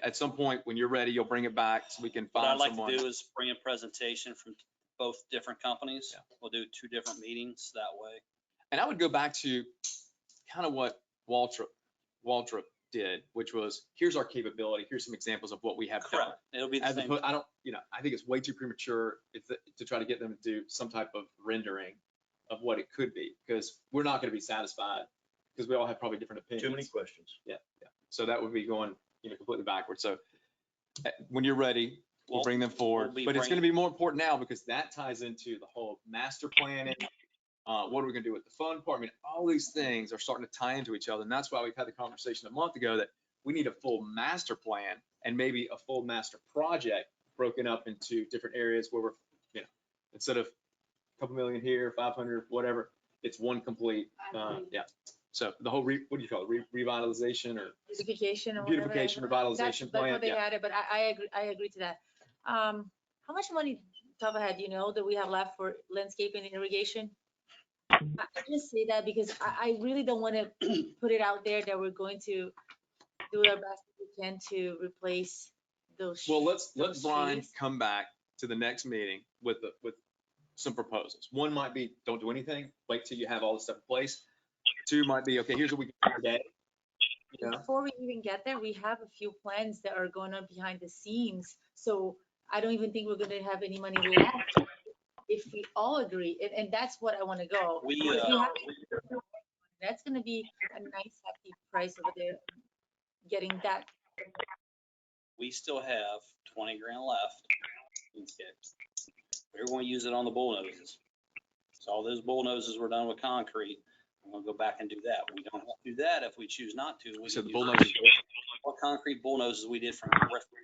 at some point when you're ready, you'll bring it back so we can What I'd find like someone. to do is bring a presentation from both different companies. Yeah. We'll do 2 different meetings that way. And I would go back to kind of what Waltrip did, which was, here's our capability. Here's some examples of what we have done. Correct. It'll be the As same. opposed, I think it's way too premature to try to get them to do some type of rendering of what it could be, because we're not going to be satisfied, because we all have probably different opinions. Too many questions. Yeah. So that would be going, completely backwards. So when you're ready, we'll bring them forward. But it's going to be more important now, because that ties into the whole master planning. What are we going to do with the fun part? I mean, all these things are starting to tie into each other. And that's why we've had the conversation a month ago that we need a full master plan and maybe a full master project broken up into different areas where we're, instead of a couple million here, 500, whatever, it's one complete, yeah. So the whole, what do you call it? Revitalization or? Beautification or whatever. Beautification, revitalization That's plan. what they Yeah. had it, but I agree to that. How much money, top of head, that we have left for landscaping and irrigation? I just say that because I really don't want to put it out there that we're going to do our best we can to replace those. Well, let Brian trees. come back to the next meeting with some proposals. One might be, don't do anything, wait till you have all this stuff in place. 2 might be, okay, here's what we can do today. Before we even get there, we have a few plans that are going on behind the scenes. So I don't even think we're going to have any money left if we all agree. And that's what I want to go. That's going to be a nice hefty price over there, getting that. We still have 20 grand left. Okay. We're going to use it on the bull noses. So all those bull noses were done with concrete. I'm going to go back and do that. We don't have to do that if we choose not to. We So can the use bull noses. what concrete bull noses we did from Griffin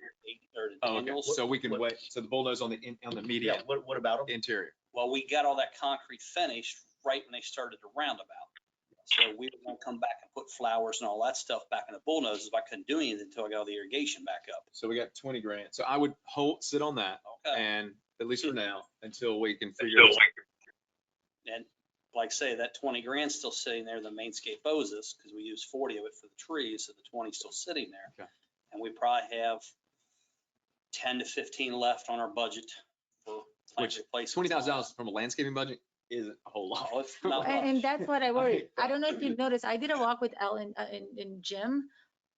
or Oh, okay. Daniels. So we can wait. So the bullnose on the median. Yeah, what about them? Interior. Well, we got all that concrete finished right when they started the roundabout. So we were going to come back and put put flowers and all that stuff back in the bulldozers, but I couldn't do anything until I got all the irrigation back up. So we got 20 grand. So I would sit on that Okay. and at least for now, until we can figure this out. And like I say, that 20 grand's still sitting there, the mainscape hoses, because we use 40 of it for the trees, so the 20 still sitting there. Okay. And we probably have 10 to 15 left on our budget for plant replacement. $20,000 from a landscaping budget isn't a whole lot. Oh, it's not And much. that's what I worry. I don't know if you noticed, I did a walk with Al in gym.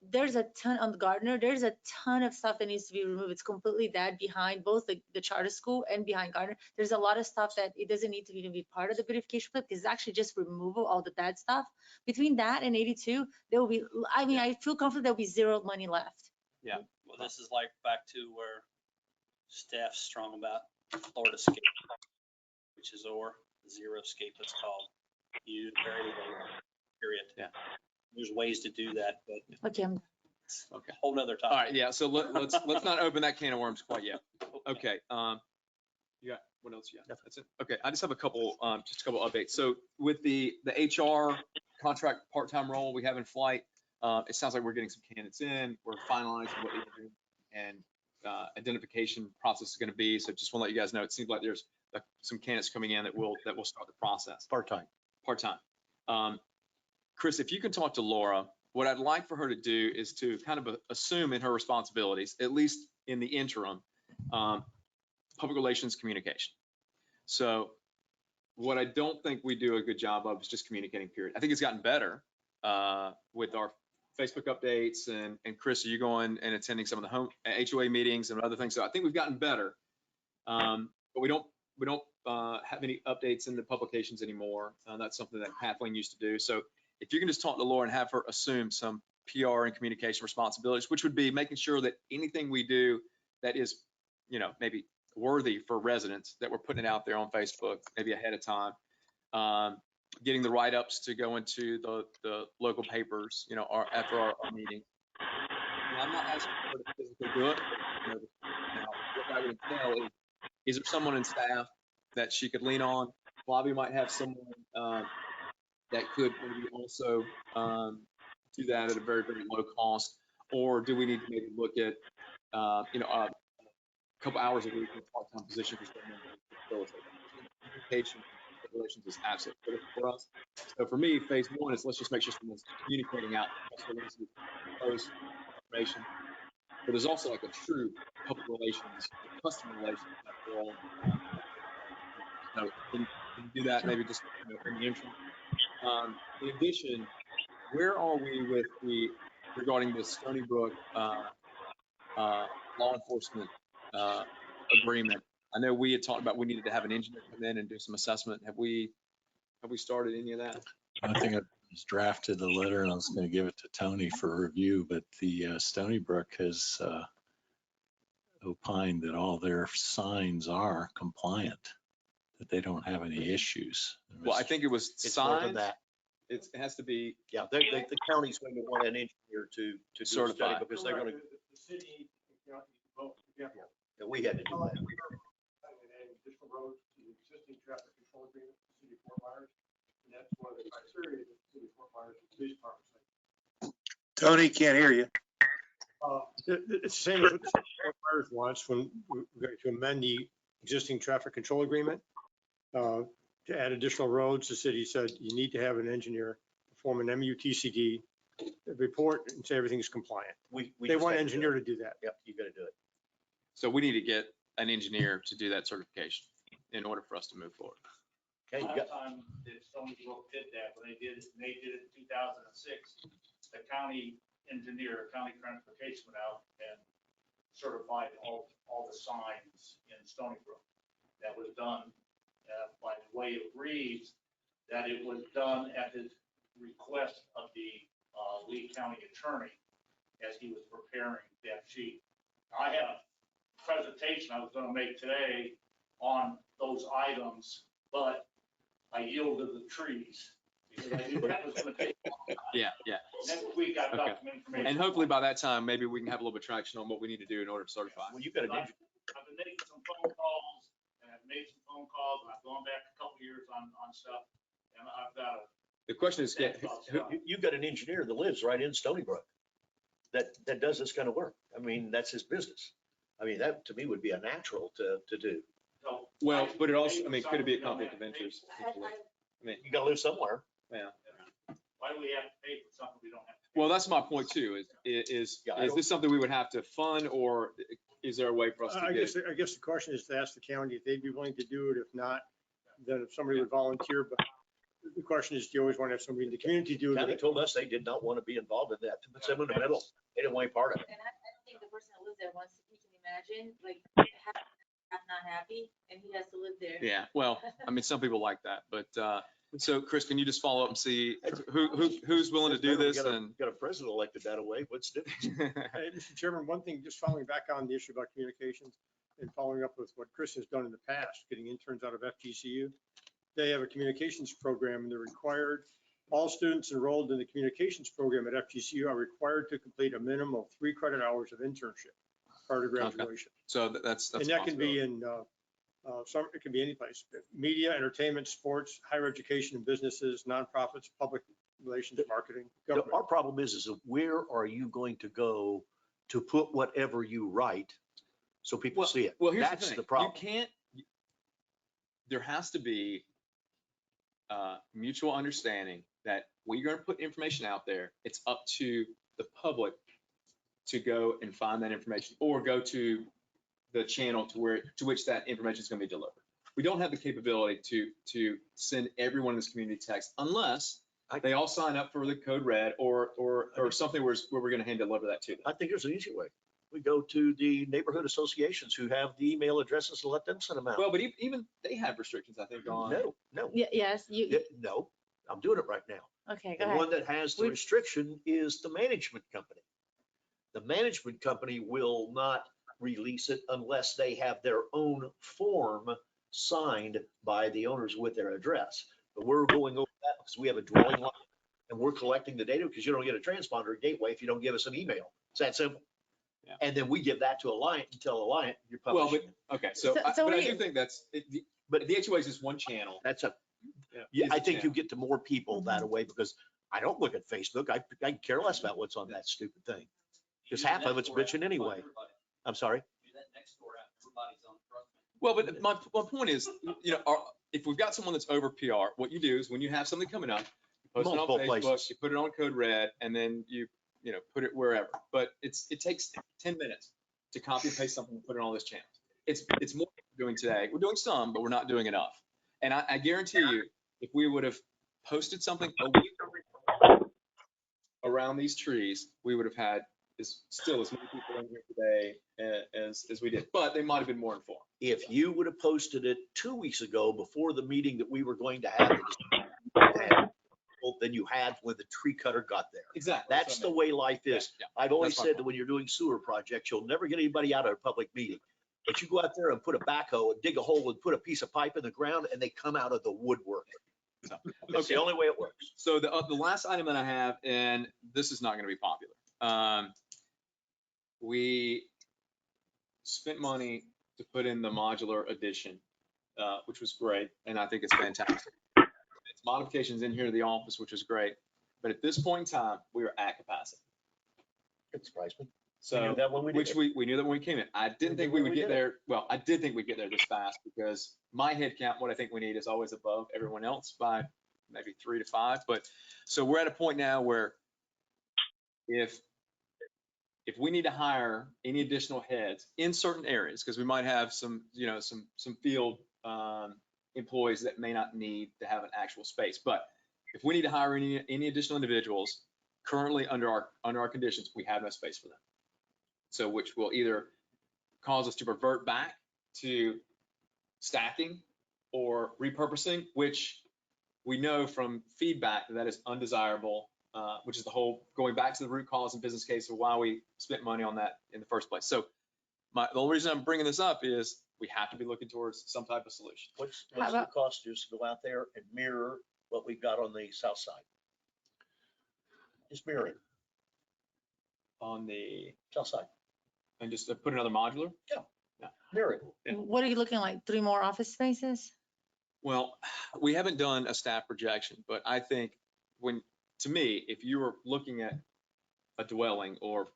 There's a ton on Gardner. There's a ton of stuff that needs to be removed. It's completely dead behind both the charter school and behind Gardner. There's a lot of stuff that it doesn't need to even be part of the beautification plan because it's actually just removal, all the dead stuff. Between that and 82, there will be, I mean, I feel confident there'll be zero money left. Yeah, well, this is like back to where staff's strong about Florida scape, which is zero scape, it's called. You do very little, period. Yeah. There's ways to do that, but Okay. it's a whole nother topic. All right, yeah, so let's not open that can of worms quite yet. Okay, you got, what else you got? That's it? Okay, I just have just a couple updates. So with the HR contract part-time role we have in flight, it sounds like we're getting some candidates in, we're finalizing what the interview and identification process is gonna be. So just wanna let you guys know, it seems like there's some candidates coming in that will start the process. Part-time. Part-time. Chris, if you can talk to Laura, what I'd like for her to do is to kind of assume in her responsibilities, at least in the interim, public relations communication. So what I don't think we do a good job of is just communicating, period. I think it's gotten better with our Facebook updates and Chris, are you going and attending some of the home HOA meetings and other things? So I think we've gotten better, but we don't have any updates in the publications anymore. That's something that Kathleen used to do. So if you can just talk to Laura and have her assume some PR and communication responsibilities, which would be making sure that anything we do that is, maybe worthy for residents, that we're putting it out there on Facebook, maybe ahead of time, getting the write-ups to go into the local papers, or after our meeting. And I'm not asking her to physically do it. Now, what I would entail is there someone in staff that she could lean on? Bobby might have someone that could maybe also do that at a very, very low cost, or do we need to maybe look at, a couple hours a week in a part-time position for someone to facilitate that? Communication relations is absolutely critical for us. So for me, phase one is let's just make sure someone's communicating out press releases, posts, information. But there's also like a true public relations, customer relations type role. So can you do that maybe just in the interim? In addition, where are we regarding the Stony Brook law enforcement agreement? I know we had talked about we needed to have an engineer come in and do some assessment. Have we started any of that? I think I just drafted the letter and I was going to give it to Tony for review, but the Stony Brook has opined that all their signs are compliant, that they don't have any issues. Well, I think it was It's more than signs. that. It has to be. Yeah, the county's going to want an engineer to do a study Certify. because they're going to, The city, the county, both together. we had to do that. Additional roads to the existing traffic control agreement with the city of Fort Myers. And that's one of the criteria that the city of Fort Myers and police department. Tony, can't hear you. It's the same as what the city of Fort Myers wants when we're going to amend the existing traffic control agreement. To add additional roads, the city said you need to have an engineer perform an MUTCD report and say everything's compliant. We They just want had an to do engineer it. to do that. Yep, you got to do it. So we need to get an engineer to do that certification in order for us to move forward. Okay, you Last got, time that Stony Brook did that, when they did it in 2006, the county engineer, county transportation went out and certified all the signs in Stony Brook. That was done by way of Reeves, that it was done at the request of the Lee County attorney as he was preparing that sheet. I had a presentation I was going to make today on those items, but I yielded the trees because I knew that was going to take a long time. Yeah. Next week I've got Okay. some information. And hopefully by that time, maybe we can have a little bit of traction on what we need to do in order to certify. well, you got an engineer. I've been making some phone calls, and I've made some phone calls, and I've gone back a couple years on stuff, and I've got The question is, You've got an engineer that lives right in Stony Brook that does this kind of work. I mean, that's his business. I mean, that to me would be a natural to do. well, but it also, I mean, could it be a conflict of interest? I mean, You gotta live somewhere. yeah. Why do we have to pay for something we don't have? Well, that's my point too, is Yeah, this something we would have to fund, or is there a way for us to I get? guess the question is to ask the county if they'd be willing to do it. If not, then if somebody would volunteer, but the question is, do you always want to have somebody in the community do County it? told us they did not want to be involved in that. Put them in the middle. They didn't want any part of it. And I don't think the person that lives there wants, you can imagine, like, half not happy, and he has to live there. Yeah, well, I mean, some people like that, but, so Chris, can you just follow up and see who's willing to do this? And Got a president elected that way. What's the difference? Hey, Mr. Chairman, one thing, just following back on the issue about communications and following up with what Chris has done in the past, getting interns out of FGCU. They have a communications program and they're required, all students enrolled in the communications program at FGCU are required to complete a minimum of 3 credit hours of internship prior to graduation. so that's. And a that can be possibility. in, it can be any place, media, entertainment, sports, higher education and businesses, nonprofits, public relations, marketing, government. Our problem is where are you going to go to put whatever you write so people see it? Well, here's That's the thing. the problem. You can't, there has to be mutual understanding that we're going to put information out there. It's up to the public to go and find that information or go to the channel to which that information is going to be delivered. We don't have the capability to send everyone in this community text unless they all sign up for the code red or something where we're going to hand deliver that to them. I think there's an easier way. We go to the neighborhood associations who have the email addresses and let them send them out. Well, but even they have restrictions, I think, on. No. Yes, No, I'm doing it right now. okay, The go ahead. one that has the restriction is the management company. The management company will not release it unless they have their own form signed by the owners with their address. But we're going over that because we have a dwelling line and we're collecting the data because you don't get a transponder gateway if you don't give us an email. It's that simple. Yeah. And then we give that to Alliant and tell Alliant you're Well, publishing. but, okay, so, but I do think that's, but the HOA is just one channel. That's a, Yeah, I it's a think you channel. get to more people that way because I don't look at Facebook. I care less about what's on that stupid thing. Because half of it's bitching anyway. I'm sorry. Well, but my point is, if we've got someone that's over PR, what you do is when you have something coming up, you post it on Multiple Facebook, places. you put it on code red, and then you put it wherever. But it takes 10 minutes to copy and paste something and put it on all those channels. It's more than we're doing today. We're doing some, but we're not doing enough. And I guarantee you, if we would have posted something a week around these trees, we would have had still as many people in here today as we did, but they might have been more informed. If you would have posted it 2 weeks ago before the meeting that we were going to have, than you had when the tree cutter got there. Exactly. That's the way life is. Yeah, I've always That's my said point. that when you're doing sewer projects, you'll never get anybody out of a public meeting. But you go out there and put a backhoe and dig a hole and put a piece of pipe in the ground and they come out of the woodwork. So, It's the only way it works. So the last item that I have, and this is not going to be popular. We spent money to put in the modular addition, which was great, and I think it's fantastic. It's modifications in here to the office, which is great, but at this point in time, we are at capacity. It surprised me. So, We knew that when we did it. we knew that when we came in. I didn't think we would get there. Well, I did think we'd get there this fast because my head count, what I think we need is always above everyone else by maybe 3 to 5. But so we're at a point now where if we need to hire any additional heads in certain areas, because we might have some field employees that may not need to have an actual space, but if we need to hire any additional individuals currently under our conditions, we have no space for them. So which will either cause us to revert back to stacking or repurposing, which we know from feedback that is undesirable, which is the whole going back to the root cause and business case of why we spent money on that in the first place. So the only reason I'm bringing this up is we have to be looking towards some type of solution. What's the cost just to go out there and mirror what we've got on the south side? Just mirror it On the south side. and just put another modular? Yeah. Mirror it. Yeah. What are you looking like? 3 more office spaces? Well, we haven't done a staff projection, but I think to me, if you were looking at a dwelling or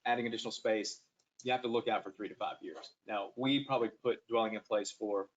adding additional space, you have to look out for 3 to 5 years. Now, we probably put dwelling in place for,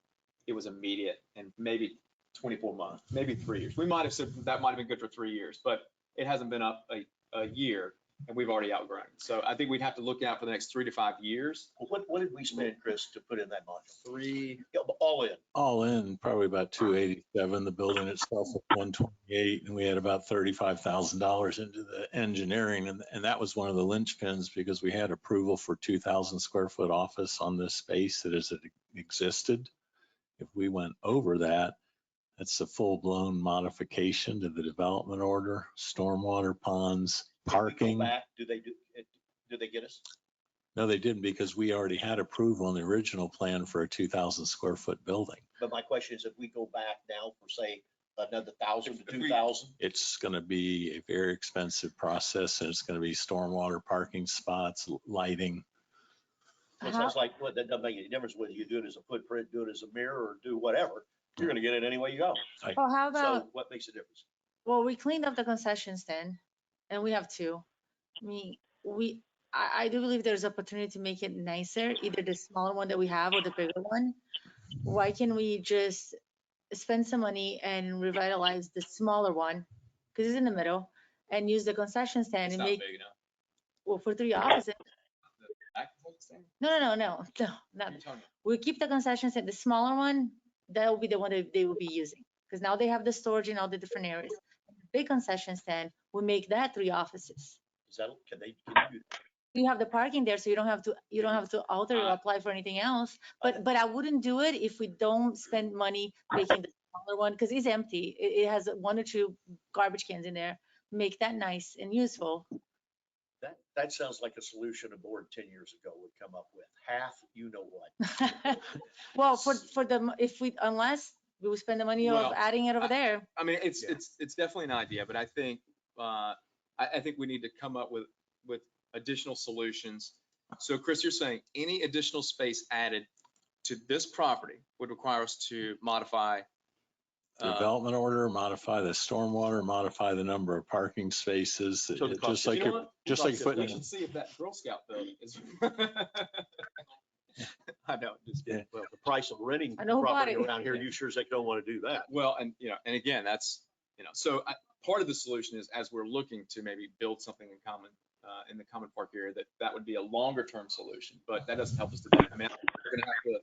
it was immediate and maybe 24 months, maybe 3 years. We might have said that might have been good for 3 years, but it hasn't been up a year and we've already outgrown it. So I think we'd have to look out for the next 3 to 5 years. What did we spend, Chris, to put in that module? 3. Yeah, all in. All in, probably about 287. The building itself was 128, and we had about $35,000 into the engineering. And that was one of the linchpins because we had approval for 2,000 square foot office on this space that as it existed. If we went over that, that's a full-blown modification to the development order, stormwater ponds, If we go parking. back, do they get us? No, they didn't because we already had approval on the original plan for a 2,000 square foot building. But my question is, if we go back now for say another 1,000 to 2,000, It's going to be a very expensive process and it's going to be stormwater parking spots, lighting. it sounds like what that doesn't make any difference whether you do it as a footprint, do it as a mirror, or do whatever. You're going to get it any way you go. Well, how about, So what makes a difference? well, we cleaned up the concession stand and we have 2. I mean, I do believe there's opportunity to make it nicer, either the smaller one that we have or the bigger one. Why can't we just spend some money and revitalize the smaller one? Because it's in the middle, and use the concession stand It's and not make, big enough. well, for 3 offices. Back to the stand? No, not. I'm telling you. We keep the concession stand, the smaller one, that will be the one that they will be using. Because now they have the storage in all the different areas. The big concession stand, we make that 3 offices. Is that, can you, You have the parking there, so you don't have to alter or apply for anything else. But I wouldn't do it if we don't spend money making the smaller one, because it's empty. It has 1 or 2 garbage cans in there. Make that nice and useful. that sounds like a solution a board 10 years ago would come up with. Half, you know what? Well, for the, if we, unless we would spend the money of Well, adding it over there. I mean, it's definitely an idea, but I think, I think we need to come up with additional solutions. So Chris, you're saying any additional space added to this property would require us to modify Development order, modify the stormwater, modify the number of parking spaces. So the cost- Just like, you know what? just like We putting, we should see if that Girl Scout building is. I know, just Yeah. Well, the price of renting I know property about it. around here, you sure as heck don't want to do that. well, and and again, that's, so part of the solution is as we're looking to maybe build something in common, in the common park area, that would be a longer term solution, but that doesn't help us today. I mean, we're gonna have to,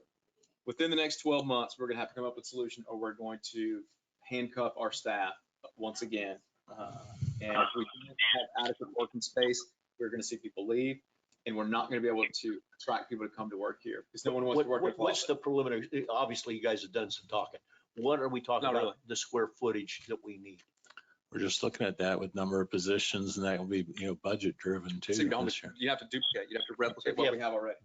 within the next 12 months, we're gonna have to come up with a solution, or we're going to handcuff our staff once again. And if we don't have adequate working space, we're gonna see people leave, and we're not gonna be able to attract people to come to work here, because no one wants to work in What's Florida. the preliminary, obviously you guys have done some talking. What are we talking Not about, really. the square footage that we need? we're just looking at that with number of positions and that will be, budget driven too. So you this year. have to duplicate, you have to replicate what we have already.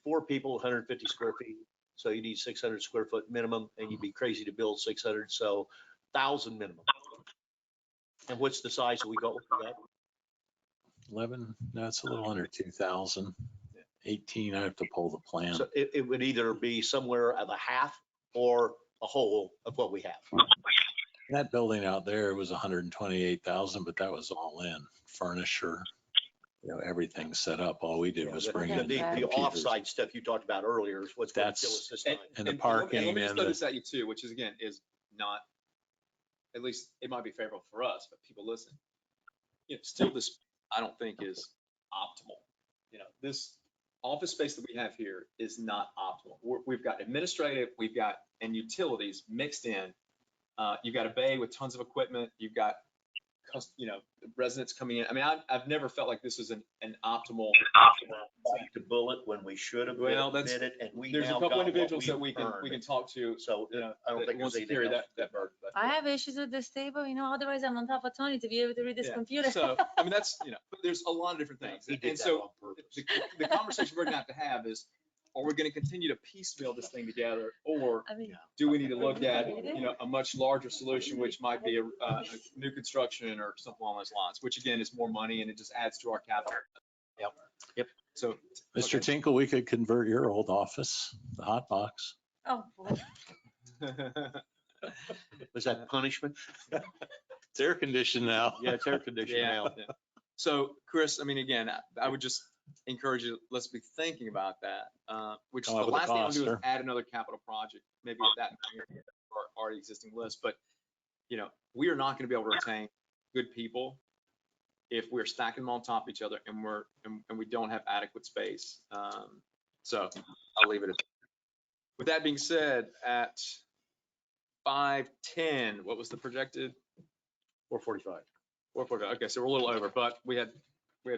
4 people, 150 square feet, so you need 600 square foot minimum, and you'd be crazy to build 600, so 1,000 minimum. And what's the size that we got with that? 11, no, it's a little under 2,000. 18, I have to pull the plan. So it would either be somewhere of a half or a whole of what we have. That building out there was 128,000, but that was all in furniture, everything set up. All we did was bring in The computers. offsite stuff you talked about earlier is what's going to kill us this time. And the let parking me just and throw the, this at you too, which is again, is not, at least it might be favorable for us, but people listen. Still this, I don't think is optimal. This office space that we have here is not optimal. We've got administrative, and utilities mixed in. You've got a bay with tons of equipment. You've got, residents coming in. I mean, I've never felt like this is an optimal. To bullet when we should have Well, been it, and we there's a now couple got what individuals that we've we can earned. talk to. So I don't think wants there's to carry anything else. that burden. But, I have issues with this table, otherwise I'm on top of Tony to be able to read this yeah. computer. So, I mean, that's, but there's a lot of different things. He did And that so on purpose. the conversation we're gonna have is, are we gonna continue to piecemeal this thing together, or I mean, do we need to look at, a much larger solution, which might be a new construction or something along those lines, which again is more money and it just adds to our capital. Yep. So, Mr. okay. Tinkle, we could convert your old office, the hot box. oh, well, Was that punishment? It's air conditioned now. Yeah, it's air conditioned Yeah. now. Yeah. So Chris, I mean, again, I would just encourage you, let's be thinking about that. Which Come the up with a last thing I'll cost, do is sure. add another capital project, maybe at that our already existing list. But, you know, we are not going to be able to retain good people if we're stacking them on top of each other and we don't have adequate space. So I'll leave it at that. With that being said, at 5:10, what was the projected? 4:45. 4:45. Okay, so we're a little over, but we had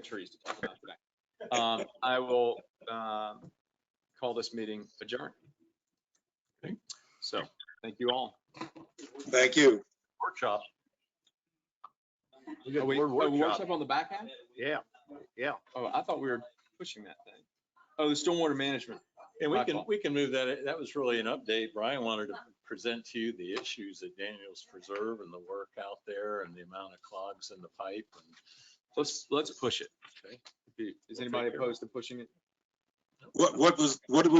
trees to talk about today. I will call this meeting adjourned. Okay. So thank you all. Thank you. Workshop. We Oh, got wait, the word workshop. workshop on the back half? Yeah, yeah. Oh, I thought we were pushing that thing. Oh, the stormwater management. And My fault. we can move that. That was really an update. Brian wanted to present to you the issues at Daniels Preserve and the work out there and the amount of clogs in the pipe. And Let's push it. Okay. Is anybody opposed to pushing it? What did we